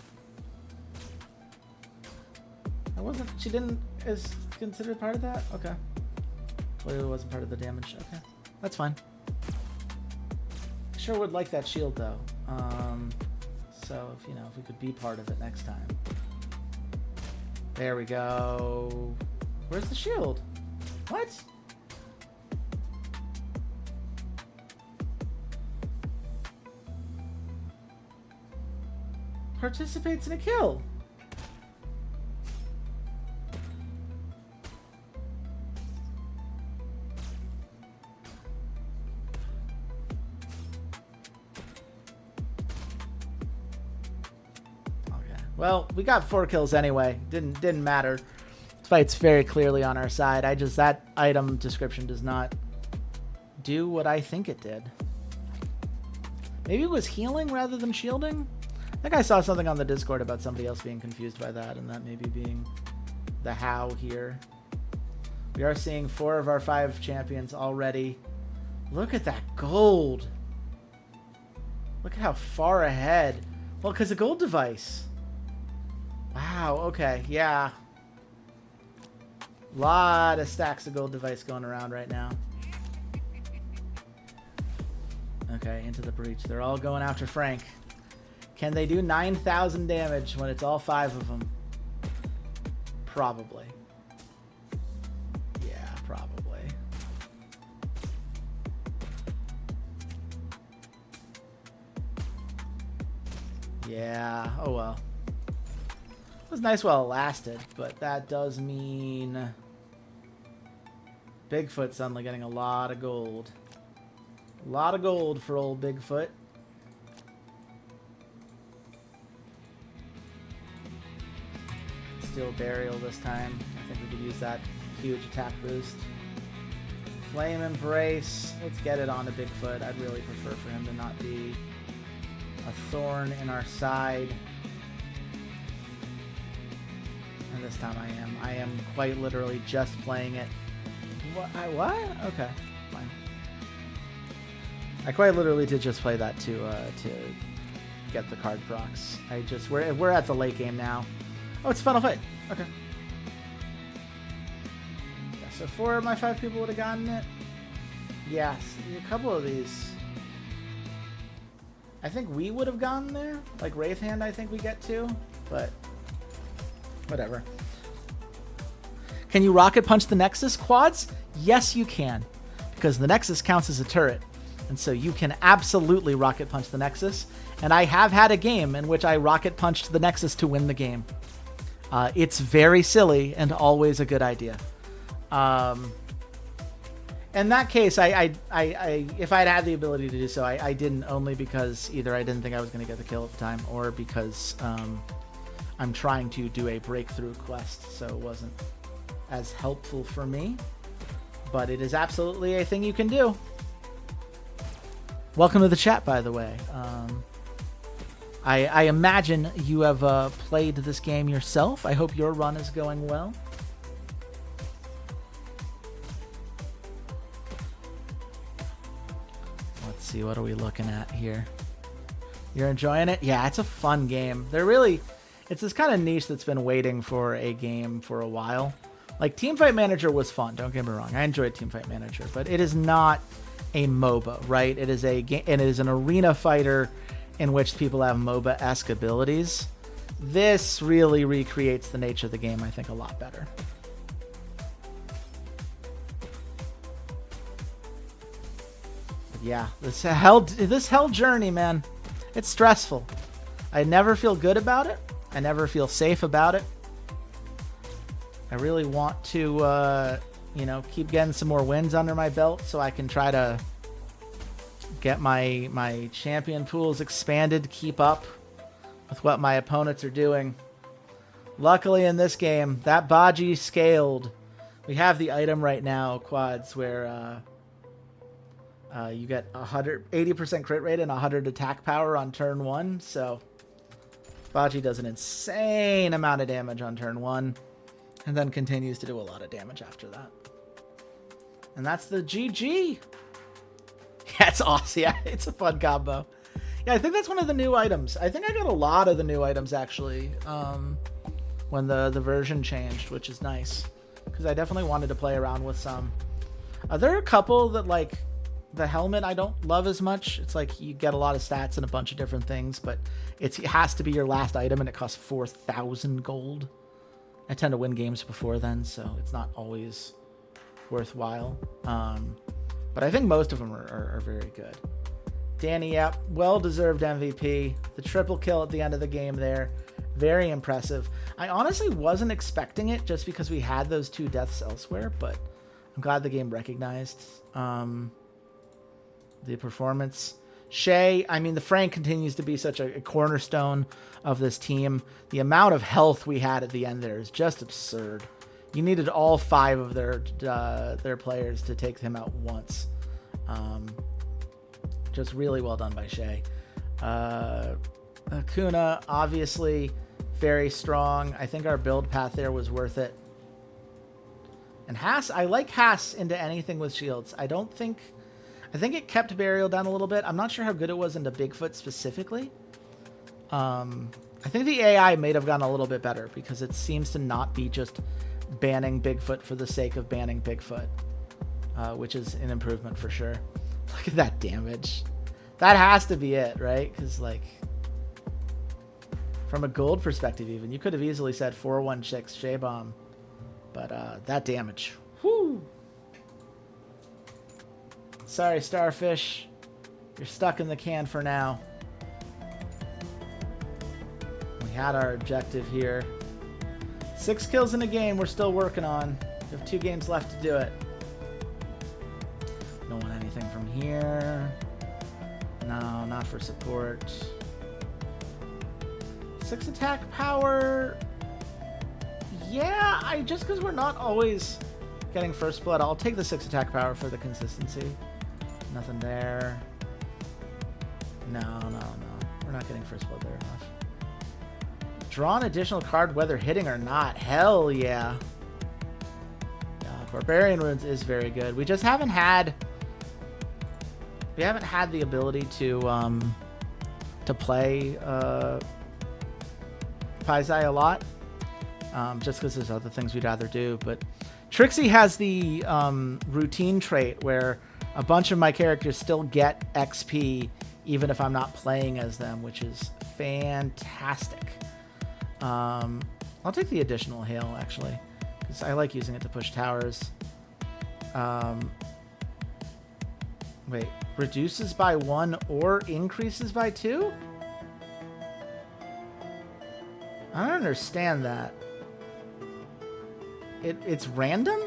She didn't is considered part of that? Okay. Clearly wasn't part of the damage. Okay. That's fine. Sure would like that shield though. So if if we could be part of it next time. There we go. Where's the shield? What? Participates in a kill. Well, we got 4 kills anyway. Didn't matter. This fight's very clearly on our side. That item description does not do what I think it did. Maybe it was healing rather than shielding? I think I saw something on the Discord about somebody else being confused by that, and that maybe being the how here. We are seeing 4 of our 5 champions already. Look at that gold. Look at how far ahead. Well, because the gold device. Wow, okay, yeah. Lot of stacks of gold device going around right now. Okay, into the breach. They're all going after Frank. Can they do 9,000 damage when it's all 5 of them? Probably. Yeah, probably. Yeah, oh well. It was nice while it lasted, but that does mean Bigfoot suddenly getting a lot of gold. A lot of gold for old Bigfoot. Steel Burial this time. I think we could use that huge attack boost. Flame Embrace. Let's get it onto Bigfoot. I'd really prefer for him to not be a thorn in our side. And this time I am quite literally just playing it. What? Okay, fine. I quite literally did just play that to get the card procs. We're at the late game now. Oh, it's a final fight. Okay. Yeah, so 4 of my 5 people would have gotten it. Yes, a couple of these. I think we would have gotten there. Like Wraith Hand, I think we get to, but whatever. Can you rocket punch the Nexus quads? Yes, you can, because the Nexus counts as a turret. And so you can absolutely rocket punch the Nexus. And I have had a game in which I rocket punched the Nexus to win the game. It's very silly and always a good idea. In that case, if I'd had the ability to do so, I didn't, only because either I didn't think I was going to get the kill at the time, or because I'm trying to do a breakthrough quest, so it wasn't as helpful for me. But it is absolutely a thing you can do. Welcome to the chat, by the way. I imagine you have played this game yourself. I hope your run is going well. Let's see, what are we looking at here? You're enjoying it? Yeah, it's a fun game. It's this kind of niche that's been waiting for a game for a while. Like, Teamfight Manager was fun, don't get me wrong. I enjoyed Teamfight Manager, but it is not a MOBA, right? It is an arena fighter in which people have MOBA-esque abilities. This really recreates the nature of the game, I think, a lot better. But yeah, this hell journey, man, it's stressful. I never feel good about it. I never feel safe about it. I really want to, keep getting some more wins under my belt so I can try to get my champion pools expanded, keep up with what my opponents are doing. Luckily in this game, that Baji scaled. We have the item right now, Quads, where you get 80% crit rate and 100 attack power on turn 1. So Baji does an insane amount of damage on turn 1 and then continues to do a lot of damage after that. And that's the GG. Yeah, it's awesome. Yeah, it's a fun combo. Yeah, I think that's one of the new items. I think I got a lot of the new items, actually, when the version changed, which is nice. Because I definitely wanted to play around with some. There are a couple that, like, the helmet I don't love as much. It's like you get a lot of stats and a bunch of different things, but it has to be your last item, and it costs 4,000 gold. I tend to win games before then, so it's not always worthwhile. But I think most of them are very good. Danny, yep, well-deserved MVP. The triple kill at the end of the game there. Very impressive. I honestly wasn't expecting it just because we had those 2 deaths elsewhere, but I'm glad the game recognized the performance. Shay, I mean, the Frank continues to be such a cornerstone of this team. The amount of health we had at the end there is just absurd. You needed all 5 of their players to take him out once. Just really well done by Shay. Akuna, obviously very strong. I think our build path there was worth it. And Haas, I like Haas into anything with shields. I think it kept Burial down a little bit. I'm not sure how good it was into Bigfoot specifically. I think the AI may have gotten a little bit better because it seems to not be just banning Bigfoot for the sake of banning Bigfoot, which is an improvement for sure. Look at that damage. That has to be it, right? Because, like, from a gold perspective even, you could have easily said 416 Shea Bomb. But that damage. Whoo! Sorry, Starfish. You're stuck in the can for now. We had our objective here. 6 kills in a game we're still working on. We have 2 games left to do it. Don't want anything from here. No, not for support. 6 attack power. Yeah, just because we're not always getting first blood, I'll take the 6 attack power for the consistency. Nothing there. No. We're not getting first blood there enough. Draw an additional card whether hitting or not. Hell yeah. Barbarian Runes is very good. We just haven't had... We haven't had the ability to play Paisai a lot. Just because there's other things we'd rather do. But Trixie has the routine trait where a bunch of my characters still get XP even if I'm not playing as them, which is fantastic. I'll take the additional hail, actually, because I like using it to push towers. Wait, reduces by 1 or increases by 2? I don't understand that. It's random?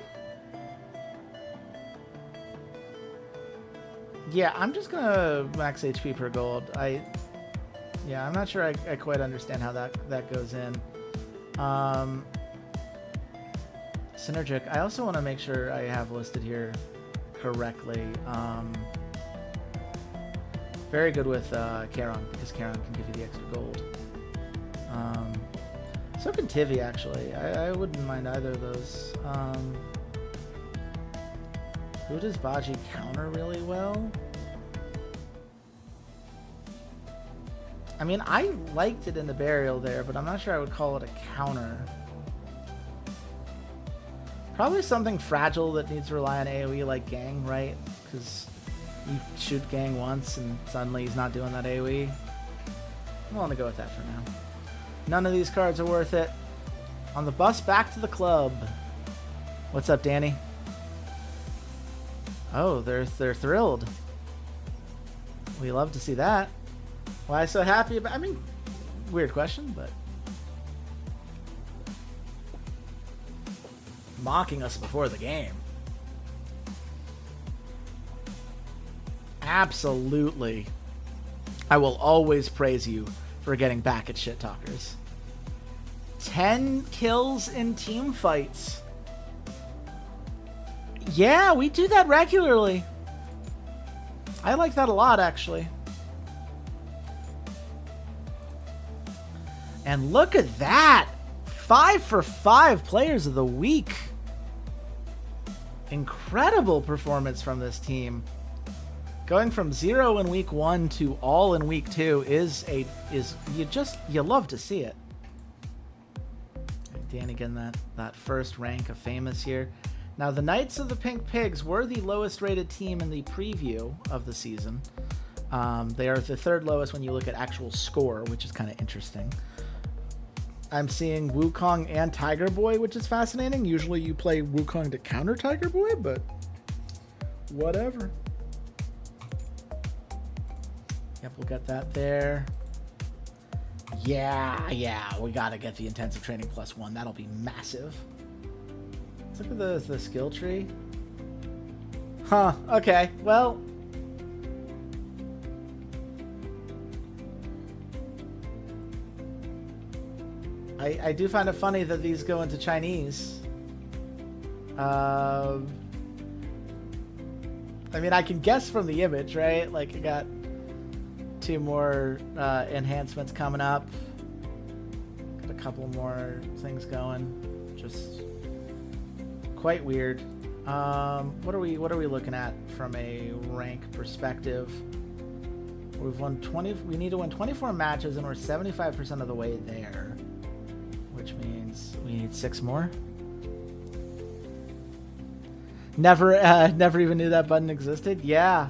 Yeah, I'm just gonna max HP per gold. I'm not sure I quite understand how that goes in. Synergic. I also want to make sure I have listed here correctly. Very good with Charon, because Charon can give you the extra gold. So can Tivi, actually. I wouldn't mind either of those. Who does Baji counter really well? I mean, I liked it in the Burial there, but I'm not sure I would call it a counter. Probably something fragile that needs to rely on AoE like Gang, right? Because you shoot Gang once and suddenly he's not doing that AoE. I'm willing to go with that for now. None of these cards are worth it. On the bus back to the club. What's up, Danny? Oh, they're thrilled. We love to see that. Why so happy about... I mean, weird question, but... Mocking us before the game. Absolutely. I will always praise you for getting back at shit talkers. 10 kills in team fights. Yeah, we do that regularly. I like that a lot, actually. And look at that! 5 for 5 players of the week. Incredible performance from this team. Going from 0 in week 1 to all in week 2 is you love to see it. Danny getting that first rank of famous here. Now, the Knights of the Pink Pigs were the lowest rated team in the preview of the season. They are the 3rd lowest when you look at actual score, which is kind of interesting. I'm seeing Wukong and Tiger Boy, which is fascinating. Usually you play Wukong to counter Tiger Boy, but whatever. Yep, we'll get that there. Yeah, we gotta get the intensive training +1. That'll be massive. Let's look at the skill tree. Okay, well, I do find it funny that these go into Chinese. I mean, I can guess from the image, right? Like, I got 2 more enhancements coming up. Got a couple more things going. Just quite weird. What are we looking at from a rank perspective? We've won 20. We need to win 24 matches, and we're 75% of the way there, which means we need 6 more. Never even knew that button existed. Yeah.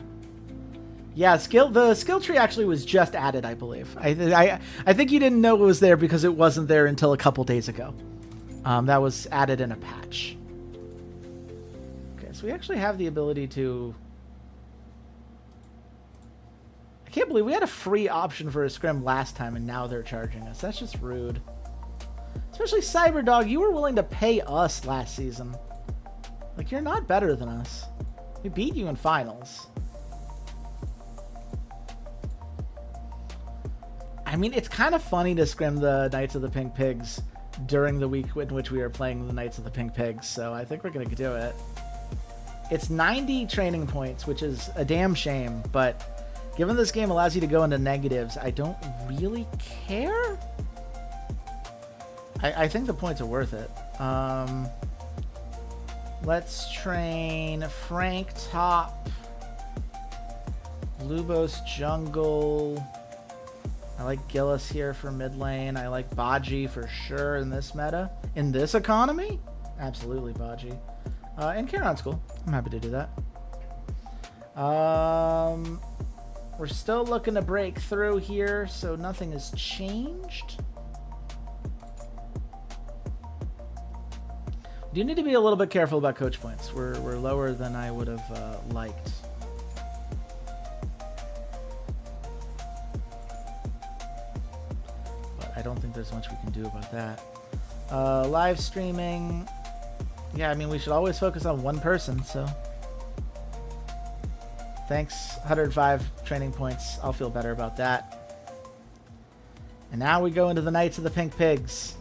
The skill tree actually was just added, I believe. I think you didn't know it was there because it wasn't there until a couple days ago. That was added in a patch. Okay, so we actually have the ability to. I can't believe we had a free option for a scrim last time, and now they're charging us. That's just rude. Especially Cyberdog, you were willing to pay us last season. Like, you're not better than us. We beat you in finals. I mean, it's kind of funny to scrim the Knights of the Pink Pigs during the week in which we are playing the Knights of the Pink Pigs, so I think we're going to do it. It's 90 training points, which is a damn shame, but given this game allows you to go into negatives, I don't really care. I think the points are worth it. Let's train Frank top, Lubos jungle. I like Gillis here for mid lane. I like Baji for sure in this meta. In this economy? Absolutely Baji. And Charon's cool. I'm happy to do that. We're still looking to break through here, so nothing has changed. Do need to be a little bit careful about coach points. We're lower than I would have liked. But I don't think there's much we can do about that. Live streaming. Yeah, I mean, we should always focus on one person, so. Thanks, 105 training points. I'll feel better about that. And now we go into the Knights of the Pink Pigs.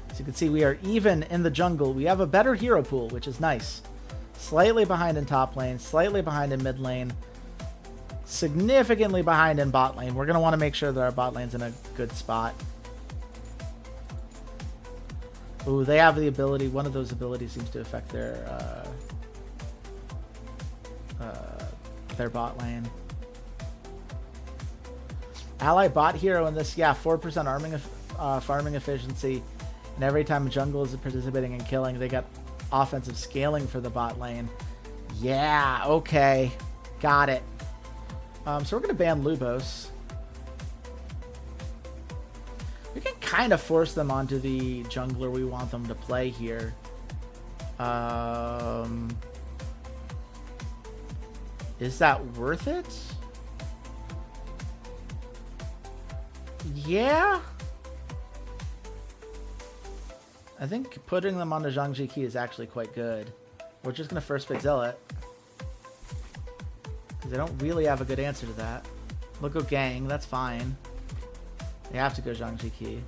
As you can see, we are even in the jungle. We have a better hero pool, which is nice. Slightly behind in top lane, slightly behind in mid lane, significantly behind in bot lane. We're going to want to make sure that our bot lane's in a good spot. Ooh, they have the ability. One of those abilities seems to affect their bot lane. Ally bot hero in this, yeah, 4% farming efficiency. And every time a jungle is participating in killing, they got offensive scaling for the bot lane. Yeah, okay. Got it. So we're going to ban Lubos. We can kind of force them onto the jungler we want them to play here. Is that worth it? Yeah. I think putting them on the Zhang Ji Qi is actually quite good. We're just going to first pick Zealot. Because they don't really have a good answer to that. They'll go Gang, that's fine. They have to go Zhang Ji Qi.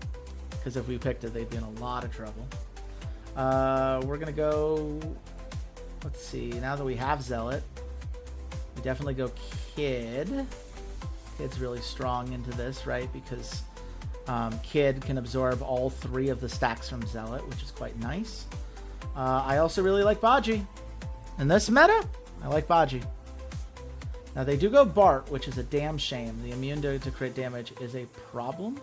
Because if we picked it, they'd be in a lot of trouble. We're going to go... Let's see, now that we have Zealot, we definitely go Kid. Kid's really strong into this, right? Because... Kid can absorb all 3 of the stacks from Zealot, which is quite nice. I also really like Baji. In this meta, I like Baji. Now, they do go Bart, which is a damn shame. The immune to crit damage is a problem,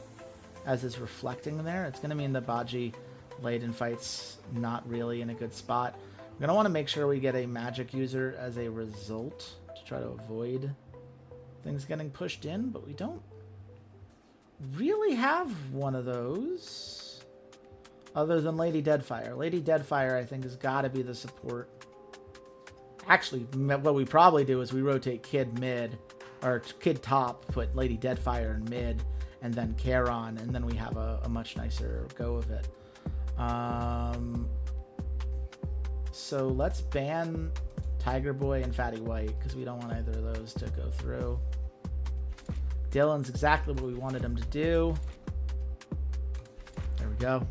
as is reflecting there. It's going to mean that Baji late in fights not really in a good spot. We're going to want to make sure we get a magic user as a result to try to avoid things getting pushed in, but we don't really have one of those other than Lady Deadfire. Lady Deadfire, I think, has got to be the support. Actually, what we probably do is we rotate Kid mid, or Kid top, put Lady Deadfire in mid, and then Charon, and then we have a much nicer go of it. So let's ban Tiger Boy and Fatty White, because we don't want either of those to go through. Dylan's exactly what we wanted him to do. There we go.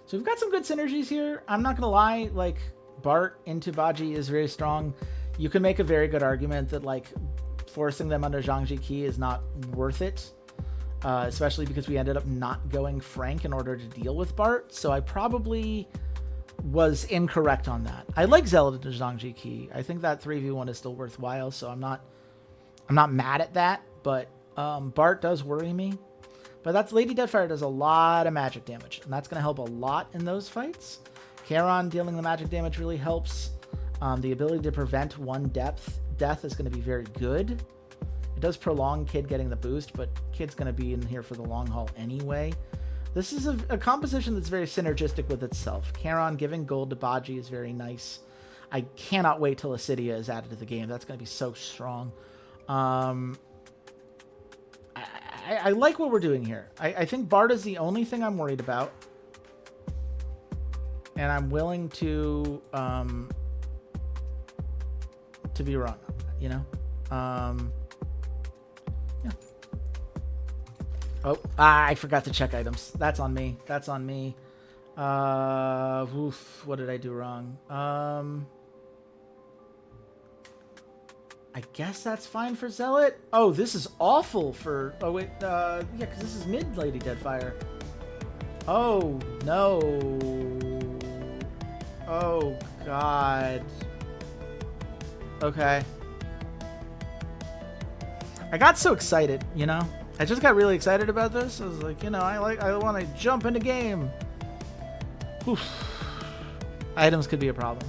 So we've got some good synergies here. I'm not going to lie, like, Bart into Baji is very strong. You can make a very good argument that, like, forcing them under Zhang Ji is not worth it. Especially because we ended up not going Frank in order to deal with Bart. So I probably was incorrect on that. I like Zealot into Zhang Ji. I think that 3v1 is still worthwhile, so I'm not mad at that, but Bart does worry me. But that's Lady Deadfire does a lot of magic damage, and that's going to help a lot in those fights. Charon dealing the magic damage really helps. The ability to prevent one death is going to be very good. It does prolong Kid getting the boost, but Kid's going to be in here for the long haul anyway. This is a composition that's very synergistic with itself. Charon giving gold to Baji is very nice. I cannot wait till Acidia is added to the game. That's going to be so strong. I like what we're doing here. I think Bart is the only thing I'm worried about. And I'm willing to be wrong, you know? Yeah. Oh, I forgot to check items. That's on me. That's on me. What did I do wrong? I guess that's fine for Zealot. Oh, this is awful for... Oh, wait. Yeah, because this is mid Lady Deadfire. Oh, no. Oh, God. Okay. I got so excited, you know? I just got really excited about this. I was like, you know, I want to jump into game. Oof. Items could be a problem.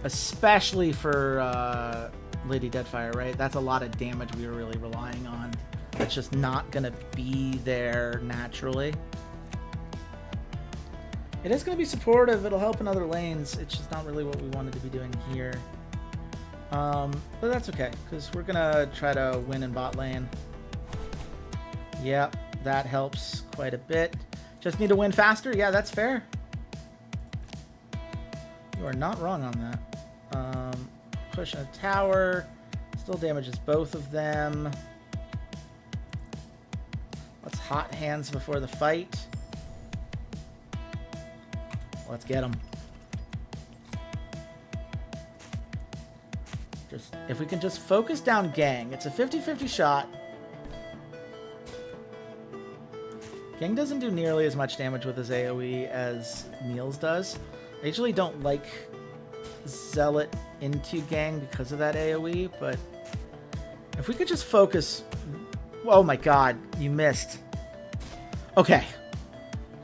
Especially for Lady Deadfire, right? That's a lot of damage we were really relying on. It's just not going to be there naturally. It is going to be supportive. It'll help in other lanes. It's just not really what we wanted to be doing here. But that's okay, because we're going to try to win in bot lane. Yep, that helps quite a bit. Just need to win faster? Yeah, that's fair. You are not wrong on that. Push a tower. Still damages both of them. Let's hot hands before the fight. Let's get them. If we can just focus down Gang. It's a 50-50 shot. Gang doesn't do nearly as much damage with his AoE as Niels does. I usually don't like Zealot into Gang because of that AoE, but if we could just focus... Oh my god, you missed. Okay.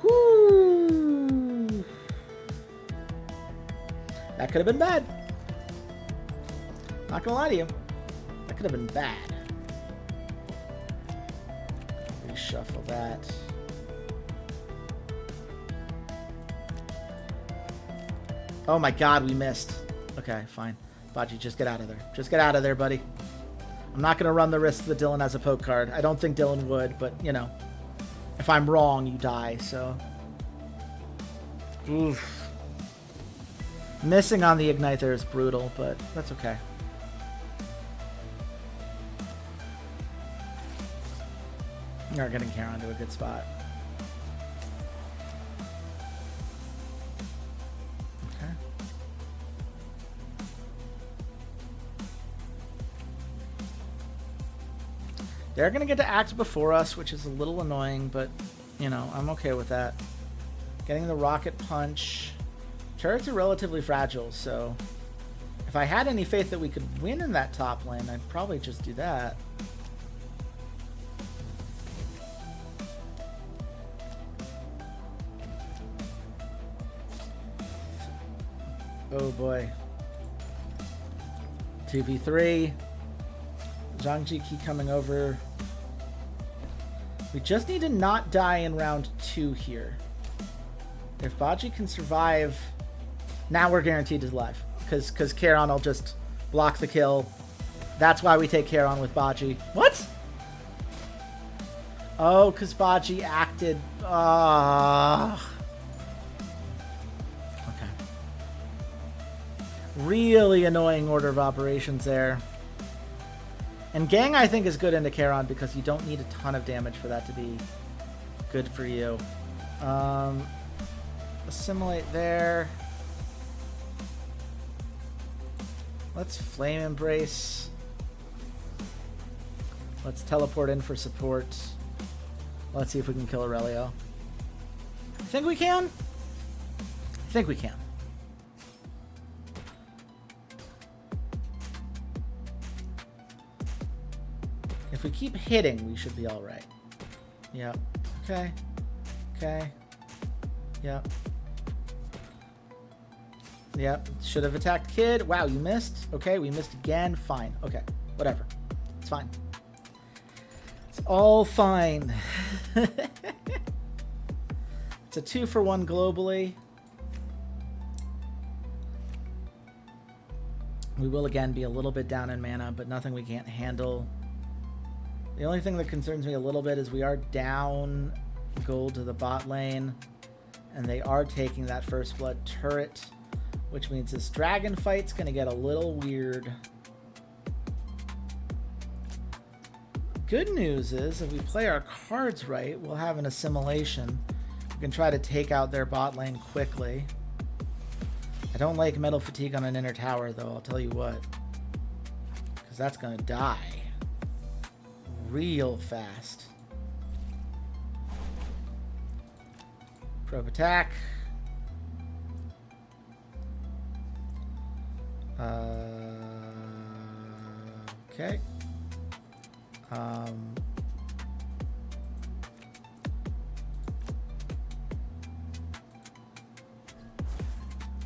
Whoo! That could have been bad. Not gonna lie to you. That could have been bad. Reshuffle that. Oh my god, we missed. Okay, fine. Baji, just get out of there. Just get out of there, buddy. I'm not going to run the risk that Dylan has a poke card. I don't think Dylan would, but, you know. If I'm wrong, you die, so... Oof. Missing on the Ignite there is brutal, but that's okay. You're getting Charon to a good spot. They're going to get to act before us, which is a little annoying, but, you know, I'm okay with that. Getting the rocket punch. Turrets are relatively fragile, so if I had any faith that we could win in that top lane, I'd probably just do that. Oh boy. 2v3. Zhang Ji coming over. We just need to not die in round 2 here. If Baji can survive, now we're guaranteed his life. Because Charon will just block the kill. That's why we take Charon with Baji. What? Oh, because Baji acted... Okay. Really annoying order of operations there. And Gang, I think, is good into Charon because you don't need a ton of damage for that to be good for you. Assimilate there. Let's Flame Embrace. Let's teleport in for support. Let's see if we can kill Aurelio. Think we can? I think we can. If we keep hitting, we should be all right. Yep. Okay. Okay. Yep. Yep. Should have attacked Kid. Wow, you missed. Okay, we missed again. Fine. Okay. Whatever. It's fine. It's all fine. It's a 2-for-1 globally. We will again be a little bit down in mana, but nothing we can't handle. The only thing that concerns me a little bit is we are down gold to the bot lane, and they are taking that First Blood turret, which means this dragon fight's going to get a little weird. Good news is, if we play our cards right, we'll have an assimilation. We can try to take out their bot lane quickly. I don't like Metal Fatigue on an inner tower, though, I'll tell you what. Because that's going to die real fast. Probe attack. Okay.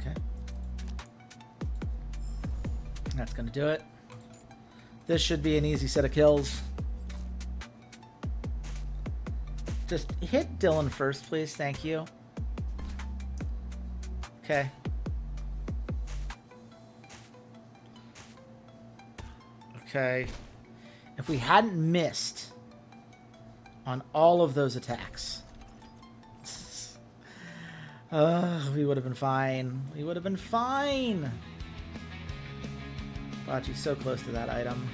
Okay. That's going to do it. This should be an easy set of kills. Just hit Dylan first, please. Thank you. Okay. Okay. If we hadn't missed on all of those attacks, we would have been fine. We would have been fine. Bocce's so close to that item.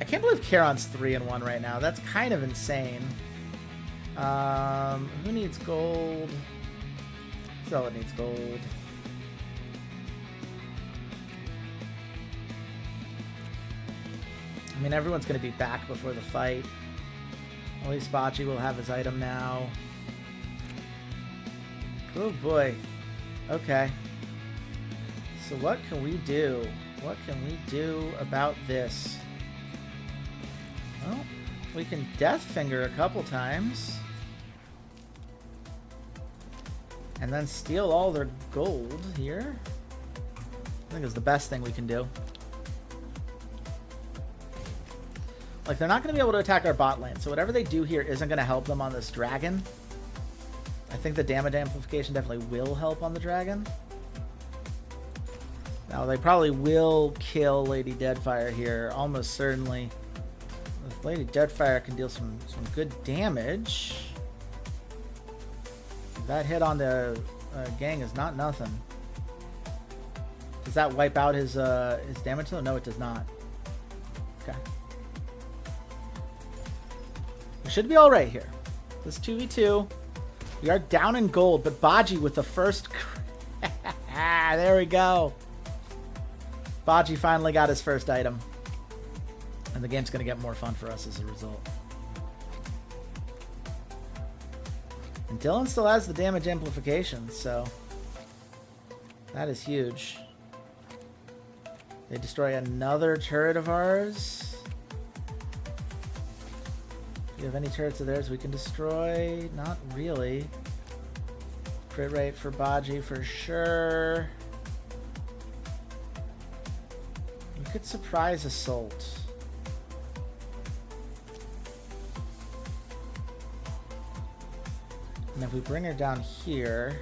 I can't believe Charon's 3-1 right now. That's kind of insane. Who needs gold? Zella needs gold. I mean, everyone's going to be back before the fight. At least Bocce will have his item now. Oh boy. Okay. So what can we do? What can we do about this? Well, we can Deathfinger a couple times. And then steal all their gold here. I think it's the best thing we can do. Like, they're not going to be able to attack our bot lane, so whatever they do here isn't going to help them on this dragon. I think the damage amplification definitely will help on the dragon. Now, they probably will kill Lady Deadfire here, almost certainly. If Lady Deadfire can deal some good damage. That hit on the gang is not nothing. Does that wipe out his damage though? No, it does not. Okay. We should be all right here. This 2v2. We are down in gold, but Bocce with the first... There we go. Bocce finally got his first item. And the game's going to get more fun for us as a result. And Dylan still has the damage amplification, so... that is huge. They destroy another turret of ours. Do you have any turrets of theirs we can destroy? Not really. Crit rate for Bocce for sure. We could surprise assault. And if we bring her down here,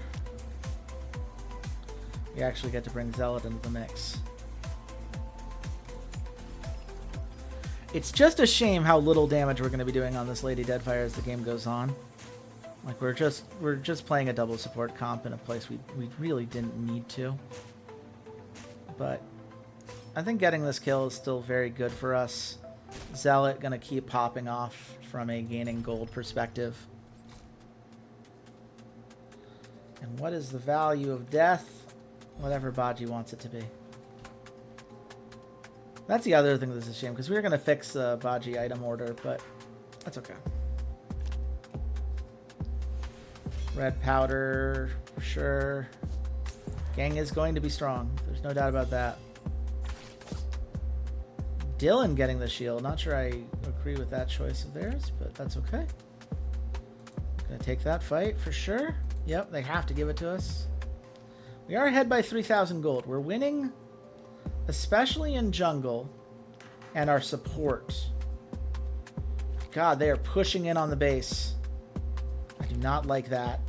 we actually get to bring Zealot into the mix. It's just a shame how little damage we're going to be doing on this Lady Deadfire as the game goes on. Like, we're just playing a double support comp in a place we really didn't need to. But I think getting this kill is still very good for us. Zealot gonna keep popping off from a gaining gold perspective. And what is the value of death? Whatever Baji wants it to be. That's the other thing that's a shame, because we were going to fix the Baji item order, but that's okay. Red powder, for sure. Gang is going to be strong. There's no doubt about that. Dylan getting the shield. Not sure I agree with that choice of theirs, but that's okay. Gonna take that fight for sure. Yep, they have to give it to us. We are ahead by 3,000 gold. We're winning, especially in jungle and our support. God, they are pushing in on the base. I do not like that.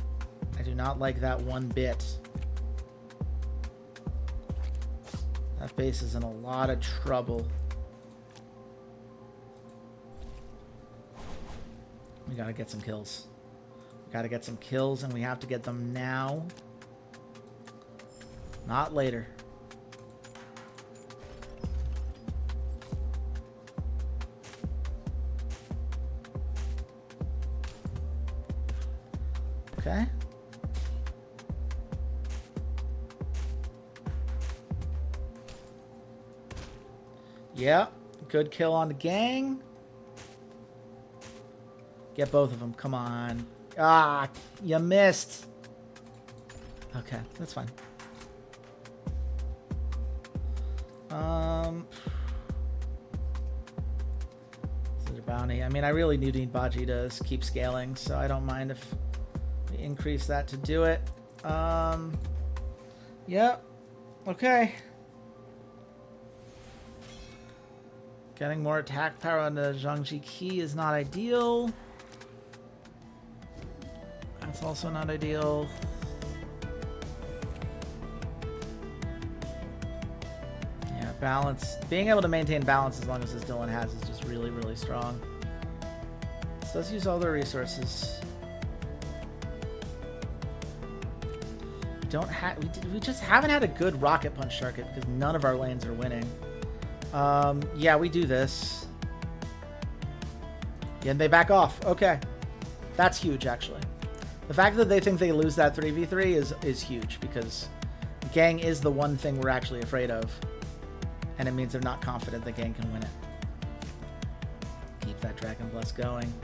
I do not like that one bit. That base is in a lot of trouble. We gotta get some kills. We gotta get some kills, and we have to get them now. Not later. Okay. Yeah, good kill on the gang. Get both of them. Come on. Ah, you missed. Okay, that's fine. Is it a bounty? I mean, I really do need Baji to keep scaling, so I don't mind if we increase that to do it. Yep. Okay. Getting more attack power on the Zhangji Key is not ideal. That's also not ideal. Yeah, balance. Being able to maintain balance as long as this Dylan has is just really, really strong. So let's use all their resources. We just haven't had a good rocket punch target because none of our lanes are winning. Yeah, we do this. Yeah, and they back off. Okay. That's huge, actually. The fact that they think they lose that 3v3 is huge, because gang is the one thing we're actually afraid of. And it means they're not confident that gang can win it. Keep that Dragon Bless going.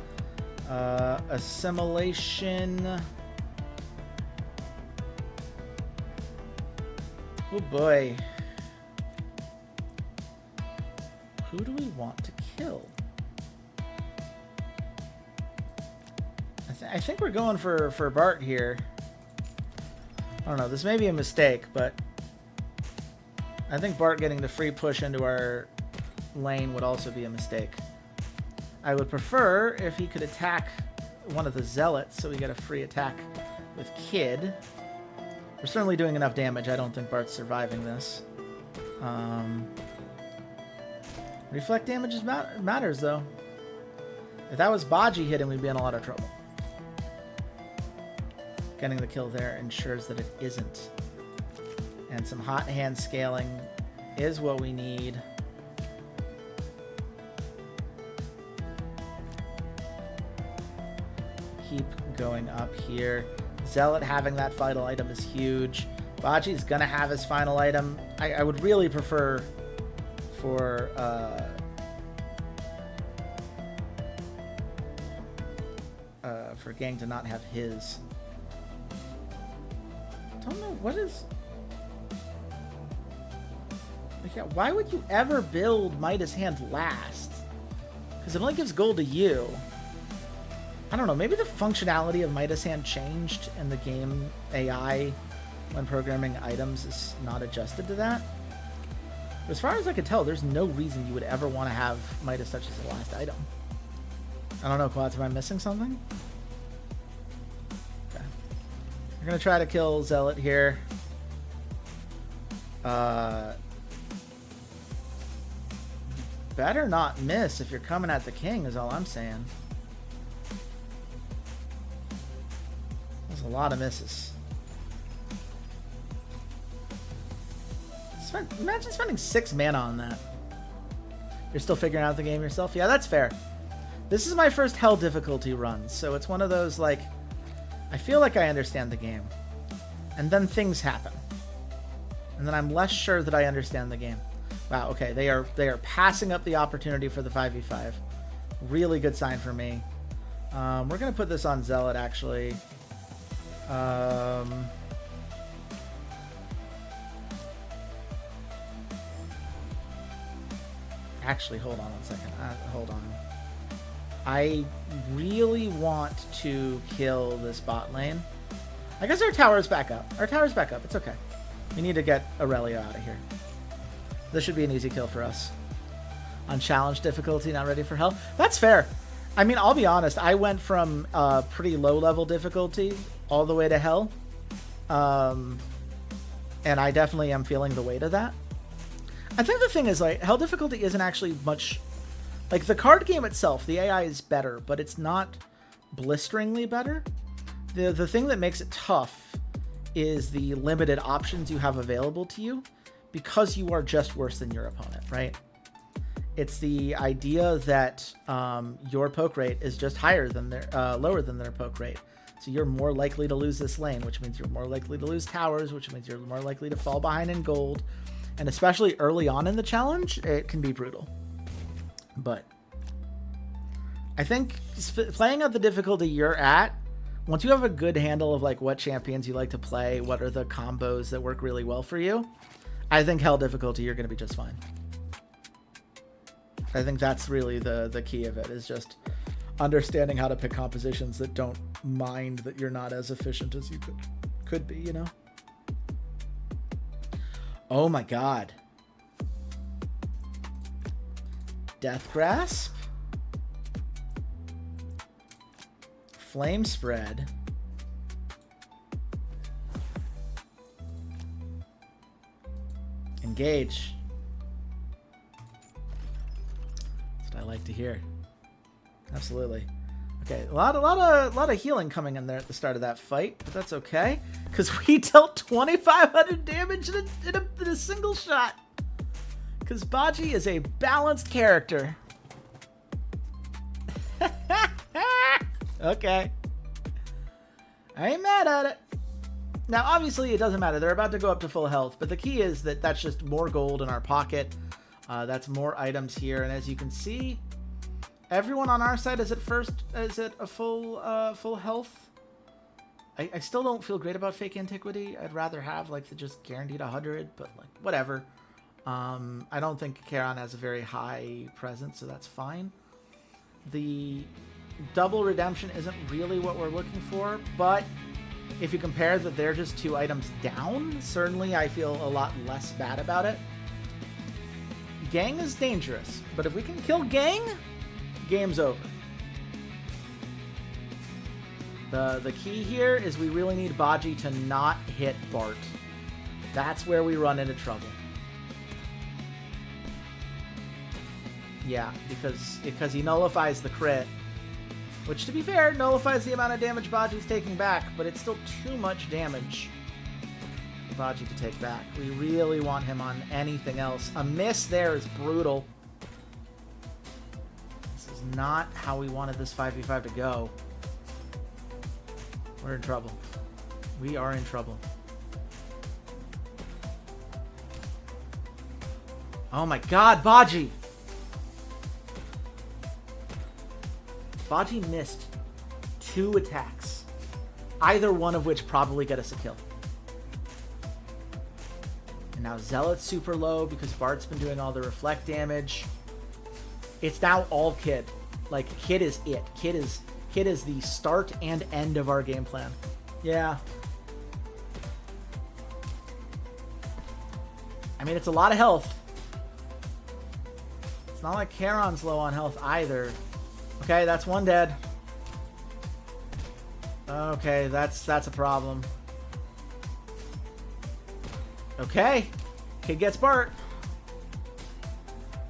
Assimilation. Oh boy. Who do we want to kill? I think we're going for Bart here. I don't know. This may be a mistake, but I think Bart getting the free push into our lane would also be a mistake. I would prefer if he could attack one of the Zealots so we get a free attack with Kid. We're certainly doing enough damage. I don't think Bart's surviving this. Reflect damage matters, though. If that was Baji hitting, we'd be in a lot of trouble. Getting the kill there ensures that it isn't. And some hot hand scaling is what we need. Keep going up here. Zealot having that final item is huge. Baji's gonna have his final item. I would really prefer for gang to not have his. Don't know what is. Like, yeah, why would you ever build Midas Hand last? Because it only gives gold to you. I don't know. Maybe the functionality of Midas Hand changed, and the game AI, when programming items, is not adjusted to that. But as far as I could tell, there's no reason you would ever want to have Midas Touch as the last item. I don't know, Quads, am I missing something? Okay. We're going to try to kill Zealot here. Better not miss if you're coming at the king, is all I'm saying. There's a lot of misses. Imagine spending 6 mana on that. You're still figuring out the game yourself? Yeah, that's fair. This is my first Hell difficulty run, so it's one of those, like, I feel like I understand the game. And then things happen. And then I'm less sure that I understand the game. Wow, okay, they are passing up the opportunity for the 5v5. Really good sign for me. We're going to put this on Zealot, actually. Actually, hold on one second. Hold on. I really want to kill this bot lane. I guess our tower's back up. Our tower's back up. It's okay. We need to get Aurelio out of here. This should be an easy kill for us. On challenge difficulty, not ready for hell. That's fair. I mean, I'll be honest. I went from pretty low level difficulty all the way to hell. And I definitely am feeling the weight of that. I think the thing is, like, hell difficulty isn't actually much... Like, the card game itself, the AI is better, but it's not blisteringly better. The thing that makes it tough is the limited options you have available to you because you are just worse than your opponent, right? It's the idea that your poke rate is just higher than their, lower than their poke rate. So you're more likely to lose this lane, which means you're more likely to lose towers, which means you're more likely to fall behind in gold. And especially early on in the challenge, it can be brutal. But I think playing at the difficulty you're at, once you have a good handle of like what champions you like to play, what are the combos that work really well for you, I think hell difficulty, you're going to be just fine. I think that's really the key of it, is just understanding how to pick compositions that don't mind that you're not as efficient as you could be, you know? Oh my god. Death Grasp. Flame Spread. Engage. That's what I like to hear. Absolutely. Okay, a lot of healing coming in there at the start of that fight, but that's okay, because we dealt 2,500 damage in a single shot. Because Baji is a balanced character. Okay. I ain't mad at it. Now, obviously, it doesn't matter. They're about to go up to full health, but the key is that that's just more gold in our pocket. That's more items here, and as you can see, everyone on our side is at a full health. I still don't feel great about fake antiquity. I'd rather have like the just guaranteed 100, but like whatever. I don't think Charon has a very high presence, so that's fine. The double redemption isn't really what we're looking for, but if you compare that they're just 2 items down, certainly I feel a lot less bad about it. Gang is dangerous, but if we can kill Gang, game's over. The key here is we really need Baji to not hit Bart. That's where we run into trouble. Yeah, because he nullifies the crit, which, to be fair, nullifies the amount of damage Baji's taking back, but it's still too much damage for Baji to take back. We really want him on anything else. A miss there is brutal. This is not how we wanted this 5v5 to go. We're in trouble. We are in trouble. Oh my god, Baji! Baji missed 2 attacks, either one of which probably get us a kill. And now Zealot's super low because Bart's been doing all the reflect damage. It's now all Kid. Like, Kid is it. Kid is the start and end of our game plan. Yeah. I mean, it's a lot of health. It's not like Charon's low on health either. Okay, that's 1 dead. Okay, that's a problem. Okay. Kid gets Bart.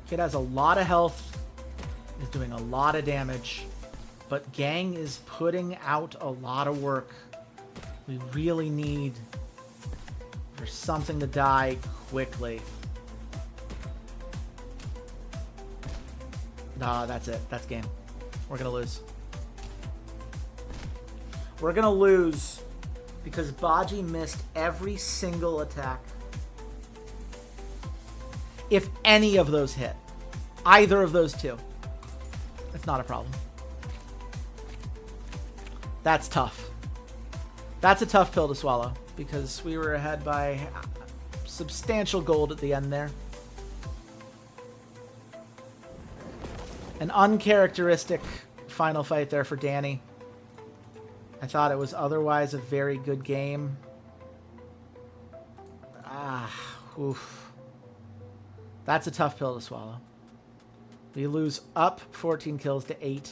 Kid has a lot of health. Is doing a lot of damage. But Gang is putting out a lot of work. We really need For something to die quickly. Nah, that's it. That's game. We're going to lose. We're going to lose because Baji missed every single attack. If any of those hit. Either of those two. It's not a problem. That's tough. That's a tough pill to swallow because we were ahead by substantial gold at the end there. An uncharacteristic final fight there for Danny. I thought it was otherwise a very good game. Oof. That's a tough pill to swallow. We lose up 14 kills to 8.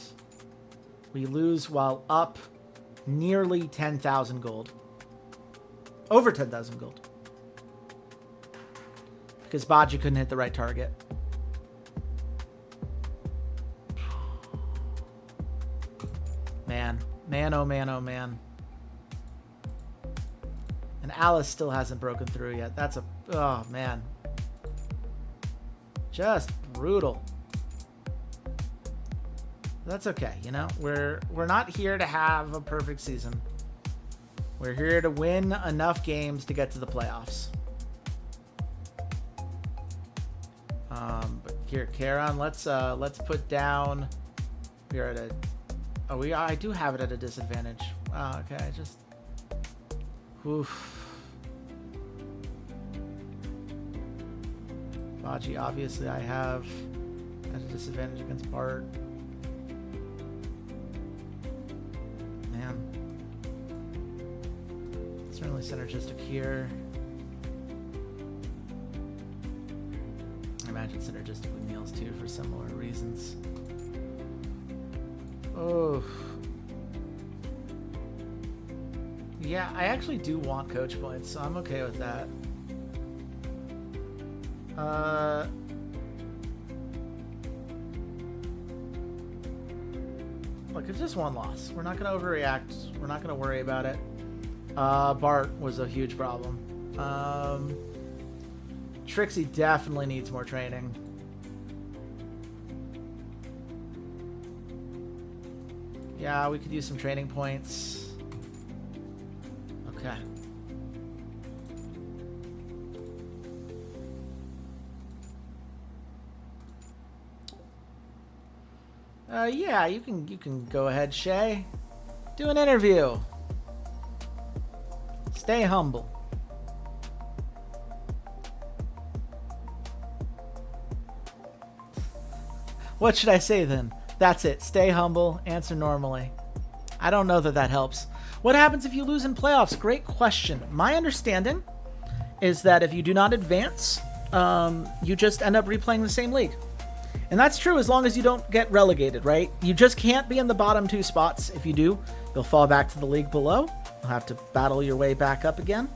We lose while up nearly 10,000 gold. Over 10,000 gold. Because Baji couldn't hit the right target. Man. Man, oh man, oh man. And Alice still hasn't broken through yet. That's a... Oh, man. Just brutal. That's okay, you know? We're not here to have a perfect season. We're here to win enough games to get to the playoffs. But here, Charon, let's put down... We're at a... Oh, I do have it at a disadvantage. Wow, okay, just... Oof. Baji, obviously, I have at a disadvantage against Bart. Man. Certainly synergistic here. I imagine synergistic with Niels, too, for similar reasons. Oh. Yeah, I actually do want coach points, so I'm okay with that. Look, it's just one loss. We're not going to overreact. We're not going to worry about it. Bart was a huge problem. Trixie definitely needs more training. Yeah, we could use some training points. Okay. Yeah, you can go ahead, Shay. Do an interview. Stay humble. What should I say then? That's it. Stay humble. Answer normally. I don't know that helps. What happens if you lose in playoffs? Great question. My understanding is that if you do not advance, you just end up replaying the same league. And that's true as long as you don't get relegated, right? You just can't be in the bottom 2 spots. If you do, you'll fall back to the league below. You'll have to battle your way back up again.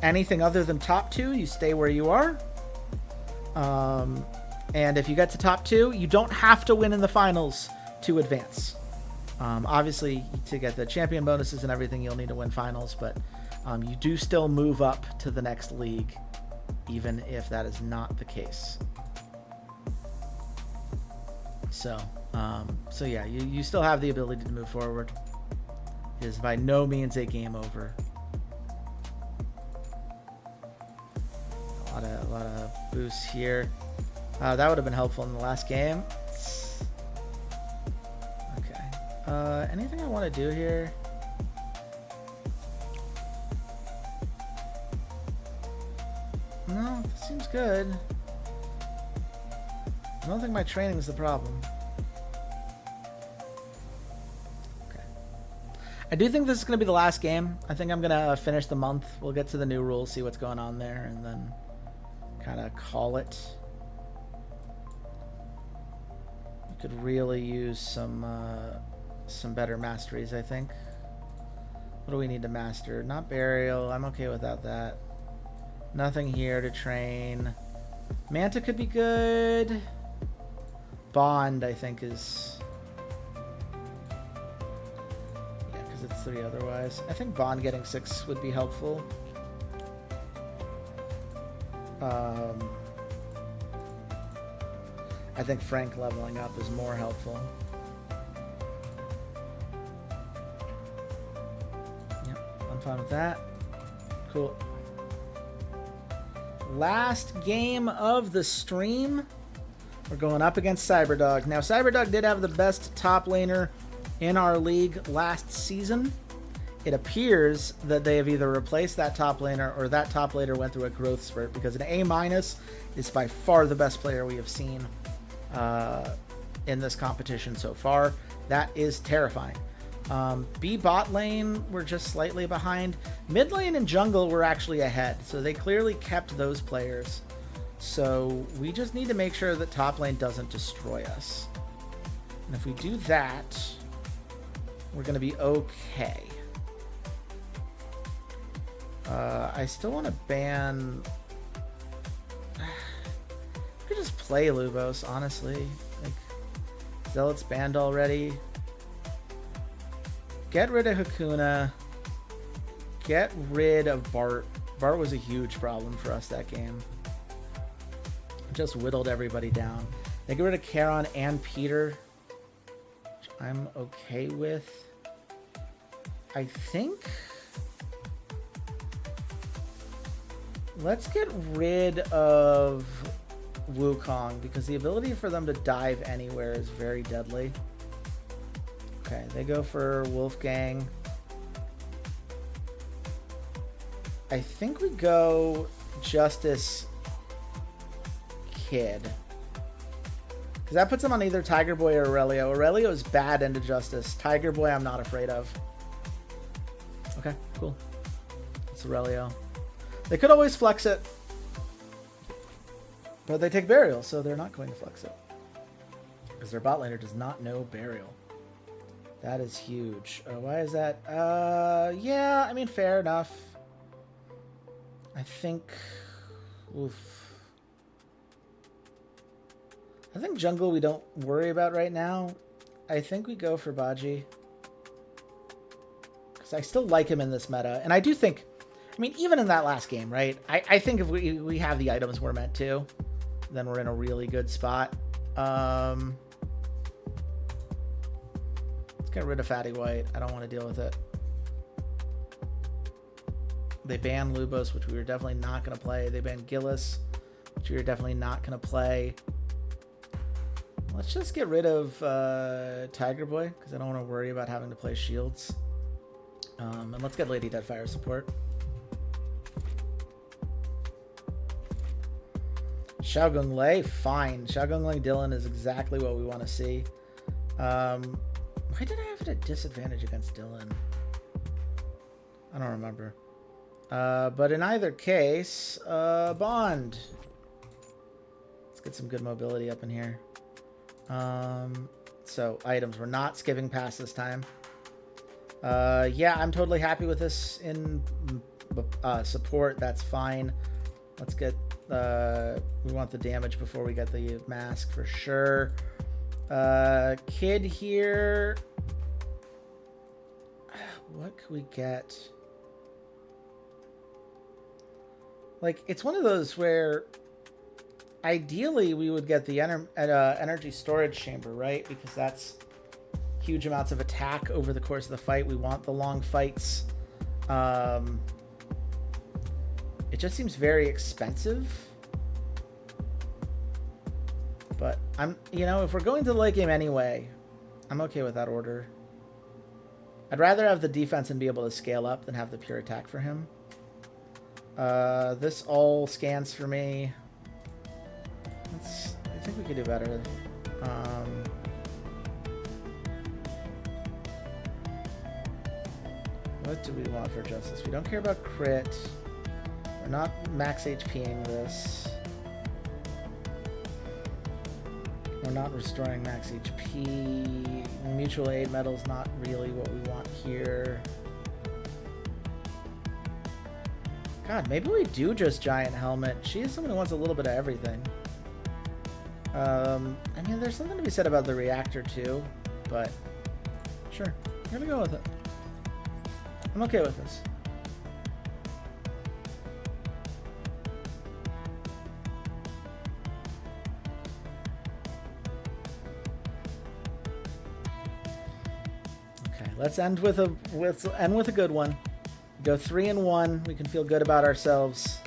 Anything other than top 2, you stay where you are. And if you get to top 2, you don't have to win in the finals to advance. Obviously, to get the champion bonuses and everything, you'll need to win finals, but you do still move up to the next league, even if that is not the case. So yeah, you still have the ability to move forward. It is by no means a game over. A lot of boosts here. That would have been helpful in the last game. Okay. Anything I want to do here? No, this seems good. I don't think my training is the problem. Okay. I do think this is going to be the last game. I think I'm going to finish the month. We'll get to the new rules, see what's going on there, and then kind of call it. We could really use some better masteries, I think. What do we need to master? Not burial. I'm okay without that. Nothing here to train. Manta could be good. Bond, I think, is... Yeah, because it's 3 otherwise. I think Bond getting 6 would be helpful. I think Frank leveling up is more helpful. Yep, I'm fine with that. Cool. Last game of the stream. We're going up against Cyberdog. Now, Cyberdog did have the best top laner in our league last season. It appears that they have either replaced that top laner or that top laner went through a growth spurt, because an A- is by far the best player we have seen in this competition so far. That is terrifying. B bot lane, we're just slightly behind. Mid lane and jungle were actually ahead, so they clearly kept those players. So we just need to make sure that top lane doesn't destroy us. And if we do that, we're going to be okay. I still want to ban... I could just play Lubos, honestly. Like, Zealot's banned already. Get rid of Hakuna. Get rid of Bart. Bart was a huge problem for us that game. Just whittled everybody down. They get rid of Charon and Peter, which I'm okay with. I think... let's get rid of Wukong, because the ability for them to dive anywhere is very deadly. Okay, they go for Wolfgang. I think we go Justice Kid, because that puts him on either Tiger Boy or Aurelio. Aurelio is bad into Justice. Tiger Boy I'm not afraid of. Okay, cool. It's Aurelio. They could always flex it, but they take Burial, so they're not going to flex it, because their bot laner does not know Burial. That is huge. Why is that? Yeah, I mean, fair enough. I think... oof. I think jungle we don't worry about right now. I think we go for Baji, because I still like him in this meta, and I do think... I mean, even in that last game, right? I think if we have the items we're meant to, then we're in a really good spot. Let's get rid of Fatty White. I don't want to deal with it. They banned Lubos, which we were definitely not going to play. They banned Gillis, which we were definitely not going to play. Let's just get rid of Tiger Boy, because I don't want to worry about having to play shields. And let's get Lady Deadfire support. Xiaogung Lei, fine. Xiaogung Lei Dylan is exactly what we want to see. Why did I have a disadvantage against Dylan? I don't remember. But in either case, Bond. Let's get some good mobility up in here. So, items. We're not skipping past this time. Yeah, I'm totally happy with this in support. That's fine. Let's get... we want the damage before we get the mask for sure. Kid here. What could we get? Like, it's one of those where ideally we would get the energy storage chamber, right? Because that's huge amounts of attack over the course of the fight. We want the long fights. It just seems very expensive. But if we're going to the late game anyway, I'm okay with that order. I'd rather have the defense and be able to scale up than have the pure attack for him. This all scans for me. I think we could do better. What do we want for Justice? We don't care about crit. We're not max HPing this. We're not restoring max HP. Mutual aid metal's not really what we want here. God, maybe we do just Giant Helmet. She is someone who wants a little bit of everything. I mean, there's something to be said about the reactor too, but sure, we're gonna go with it. I'm okay with this. Let's end with a good one. Go 3-1. We can feel good about ourselves.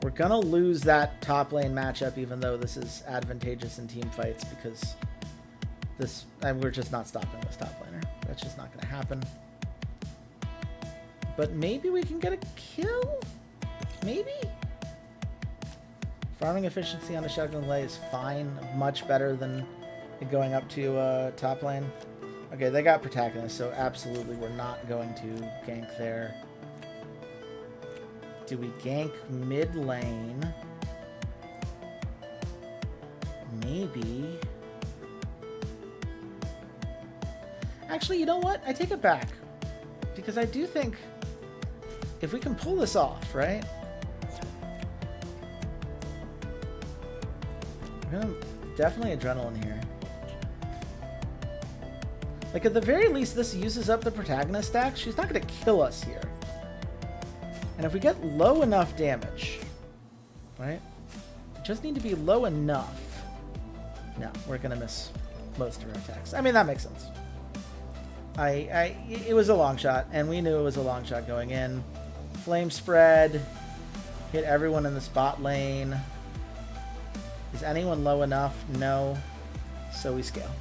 We're gonna lose that top lane matchup, even though this is advantageous in team fights, because we're just not stopping this top laner. That's just not gonna happen. But maybe we can get a kill? Maybe? Farming efficiency on a shotgun lay is fine. Much better than it going up to top lane. Okay, they got protagonist, so absolutely we're not going to gank there. Do we gank mid lane? Maybe. Actually, you know what? I take it back. Because I do think if we can pull this off, right? We're gonna definitely adrenaline here. Like, at the very least, this uses up the protagonist stack. She's not going to kill us here. And if we get low enough damage, right? Just need to be low enough. No, we're going to miss most of our attacks. I mean, that makes sense. It was a long shot, and we knew it was a long shot going in. Flame spread. Hit everyone in the spot lane. Is anyone low enough? No. So we scale.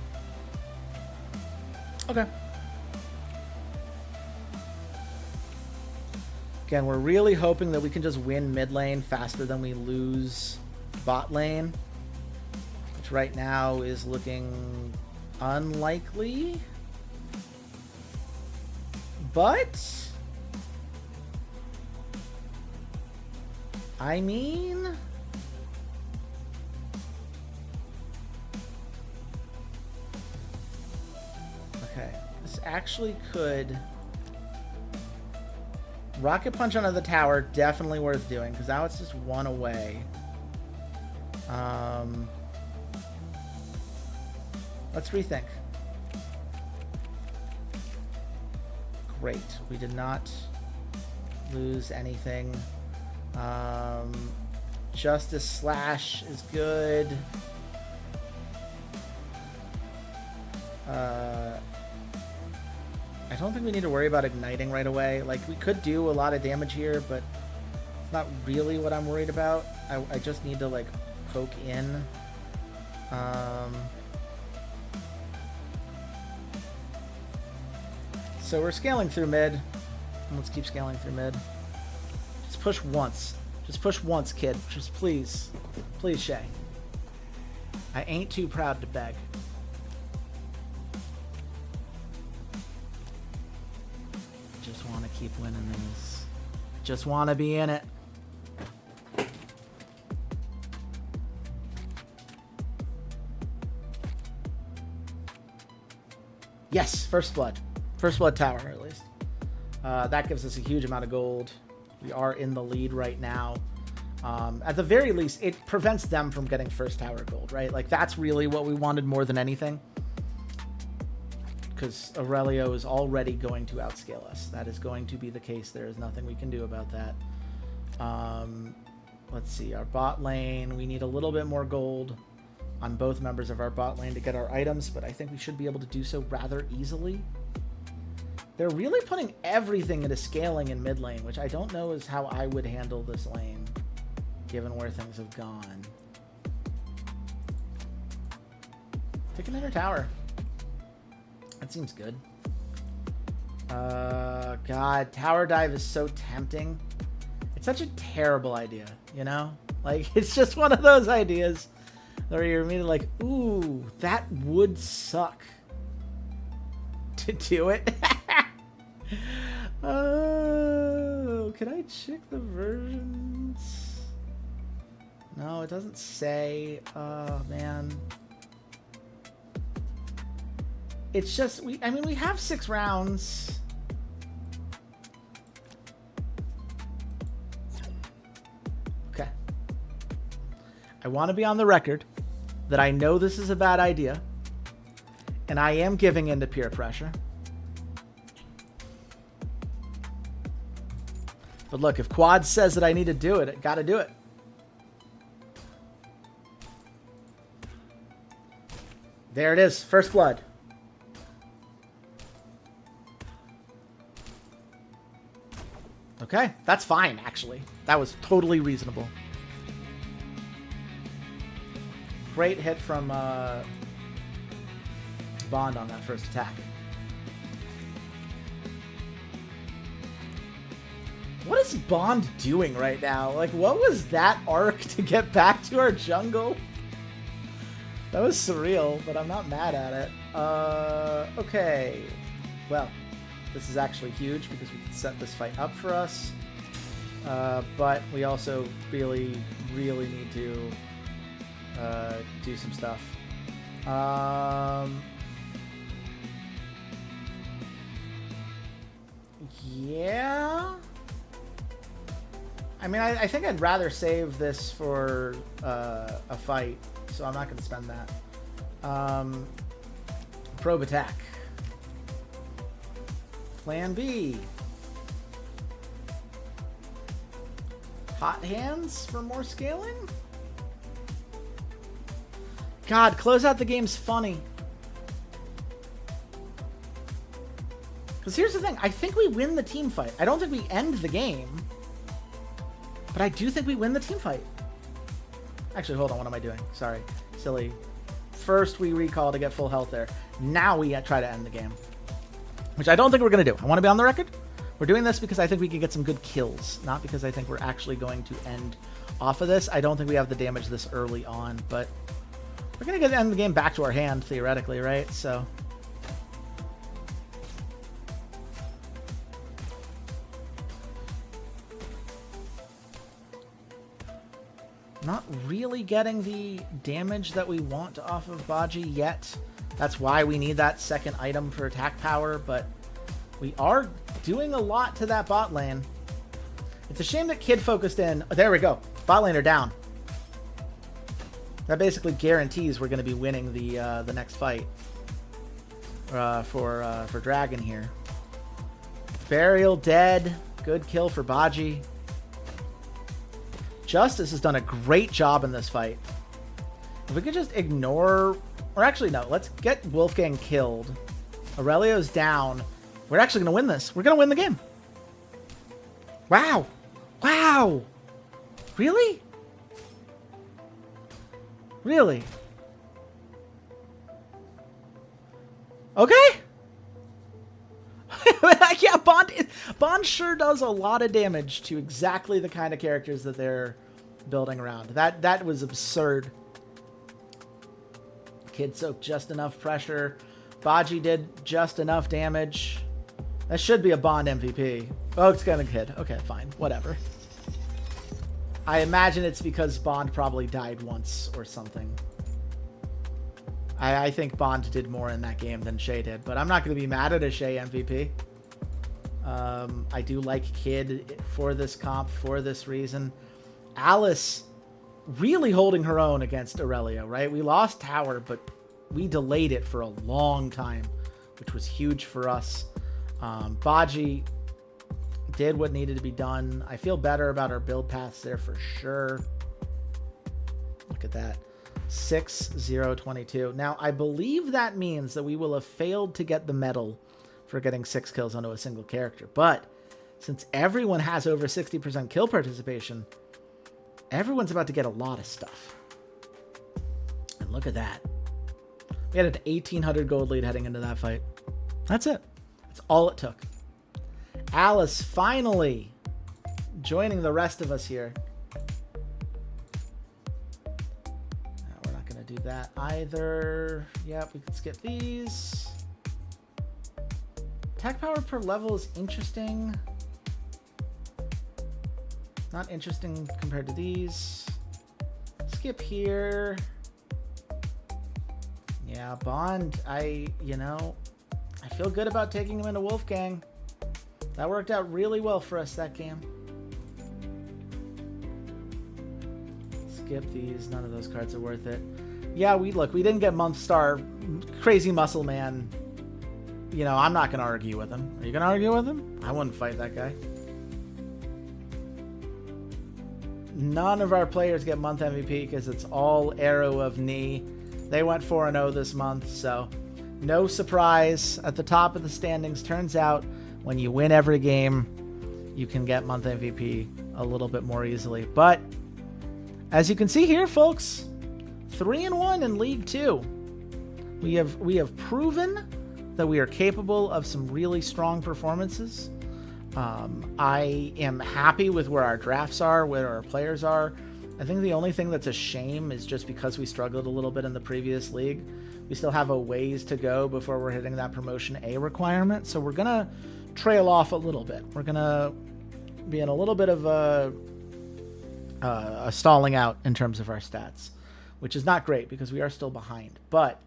Okay. Again, we're really hoping that we can just win mid lane faster than we lose bot lane, which right now is looking unlikely. But I mean, okay, this actually could. Rocket punch onto the tower, definitely worth doing, because now it's just one away. Let's rethink. Great, we did not lose anything. Justice Slash is good. I don't think we need to worry about igniting right away. Like, we could do a lot of damage here, but it's not really what I'm worried about. I just need to, like, poke in. So we're scaling through mid. Let's keep scaling through mid. Just push once. Just push once, kid. Just please. Please, Shay. I ain't too proud to beg. Just want to keep winning these. Just want to be in it. Yes, first blood. First blood tower, at least. That gives us a huge amount of gold. We are in the lead right now. At the very least, it prevents them from getting first tower gold, right? Like, that's really what we wanted more than anything. Because Aurelio is already going to outscale us. That is going to be the case. There is nothing we can do about that. Let's see. Our bot lane. We need a little bit more gold on both members of our bot lane to get our items, but I think we should be able to do so rather easily. They're really putting everything into scaling in mid lane, which I don't know is how I would handle this lane, given where things have gone. Pick another tower. That seems good. God, tower dive is so tempting. It's such a terrible idea, you know? Like, it's just one of those ideas where you're immediately like, ooh, that would suck to do it. Oh, can I check the versions? No, it doesn't say. Oh, man. It's just, I mean, we have 6 rounds. Okay. I want to be on the record that I know this is a bad idea, and I am giving in to peer pressure. But look, if Quad says that I need to do it, I gotta do it. There it is, first blood. Okay, that's fine, actually. That was totally reasonable. Great hit from Bond on that first attack. What is Bond doing right now? Like, what was that arc to get back to our jungle? That was surreal, but I'm not mad at it. Okay. Well, this is actually huge because we can set this fight up for us. But we also really, really need to do some stuff. Yeah. I mean, I think I'd rather save this for a fight, so I'm not going to spend that. Probe attack. Plan B. Hot hands for more scaling? God, close out the game's funny. Because here's the thing. I think we win the team fight. I don't think we end the game. But I do think we win the team fight. Actually, hold on. What am I doing? Sorry. Silly. First, we recall to get full health there. Now we try to end the game. Which I don't think we're going to do. I want to be on the record. We're doing this because I think we can get some good kills. Not because I think we're actually going to end off of this. I don't think we have the damage this early on. But we're going to end the game back to our hand, theoretically, right? So... not really getting the damage that we want off of Baji yet. That's why we need that second item for attack power, but we are doing a lot to that bot lane. It's a shame that Kid focused in. Oh, there we go. Bot lane are down. That basically guarantees we're going to be winning the next fight for Dragon here. Burial dead. Good kill for Baji. Justice has done a great job in this fight. If we could just ignore... or actually, no. Let's get Wolfgang killed. Aurelio's down. We're actually going to win this. We're going to win the game. Wow. Wow. Really? Really? Okay. Yeah, Bond sure does a lot of damage to exactly the kind of characters that they're building around. That was absurd. Kid soaked just enough pressure. Baji did just enough damage. That should be a Bond MVP. Oh, it's gonna Kid. Okay, fine. Whatever. I imagine it's because Bond probably died once or something. I think Bond did more in that game than Shay did, but I'm not going to be mad at a Shay MVP. I do like Kid for this comp, for this reason. Alice really holding her own against Aurelio, right? We lost tower, but we delayed it for a long time, which was huge for us. Baji did what needed to be done. I feel better about our build paths there for sure. Look at that. 6-0-22. Now, I believe that means that we will have failed to get the medal for getting 6 kills onto a single character. But since everyone has over 60% kill participation, everyone's about to get a lot of stuff. And look at that. We had an 1,800 gold lead heading into that fight. That's it. That's all it took. Alice finally joining the rest of us here. Do that either. Yep, we could skip these. Attack power per level is interesting. Not interesting compared to these. Skip here. Yeah, Bond, I feel good about taking him into Wolfgang. That worked out really well for us that game. Skip these. None of those cards are worth it. Yeah, we didn't get Month Star. Crazy Muscle Man. You know, I'm not going to argue with him. Are you going to argue with him? I wouldn't fight that guy. None of our players get month MVP because it's all Arrow of Knee. They went 4-0 this month, so no surprise at the top of the standings. Turns out when you win every game, you can get month MVP a little bit more easily. But as you can see here, folks, 3-1 in League 2. We have proven that we are capable of some really strong performances. I am happy with where our drafts are, where our players are. I think the only thing that's a shame is just because we struggled a little bit in the previous league, we still have a ways to go before we're hitting that promotion A requirement. So we're going to trail off a little bit. We're going to be in a little bit of a stalling out in terms of our stats, which is not great because we are still behind. But,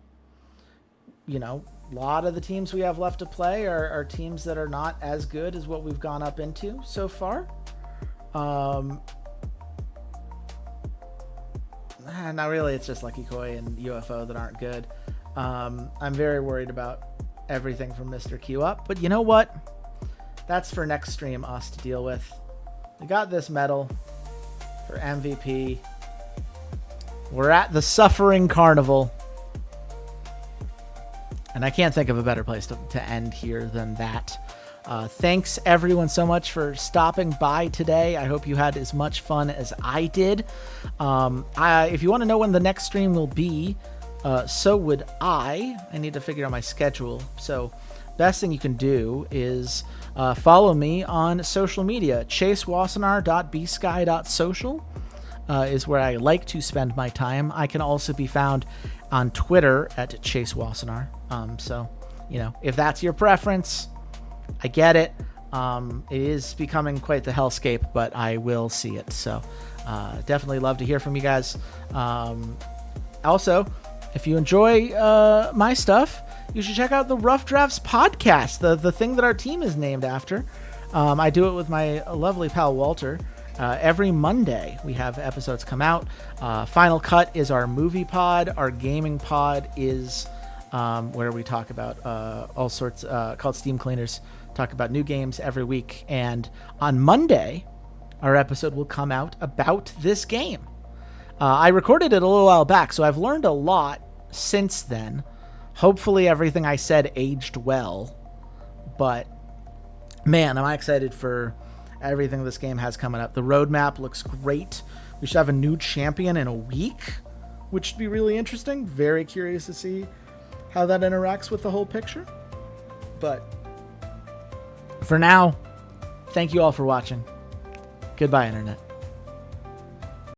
you know, a lot of the teams we have left to play are teams that are not as good as what we've gone up into so far. Not really. It's just Lucky Koi and UFO that aren't good. I'm very worried about everything from Mr. Q up. But you know what? That's for next stream us to deal with. We got this medal for MVP. We're at the Suffering Carnival. And I can't think of a better place to end here than that. Thanks everyone so much for stopping by today. I hope you had as much fun as I did. If you want to know when the next stream will be, so would I. I need to figure out my schedule. So best thing you can do is follow me on social media. ChaseWassenar.bsky.social is where I like to spend my time. I can also be found on Twitter at ChaseWassenar. So, you know, if that's your preference, I get it. It is becoming quite the hellscape, but I will see it. So definitely love to hear from you guys. Also, if you enjoy my stuff, you should check out the Rough Drafts podcast, the thing that our team is named after. I do it with my lovely pal Walter. Every Monday we have episodes come out. Final Cut is our movie pod. Our gaming pod is where we talk about all sorts, called Steam Cleaners, talk about new games every week. And on Monday, our episode will come out about this game. I recorded it a little while back, so I've learned a lot since then. Hopefully everything I said aged well. But, man, am I excited for everything this game has coming up. The roadmap looks great. We should have a new champion in a week, which should be really interesting. Very curious to see how that interacts with the whole picture. But for now, thank you all for watching. Goodbye, Internet.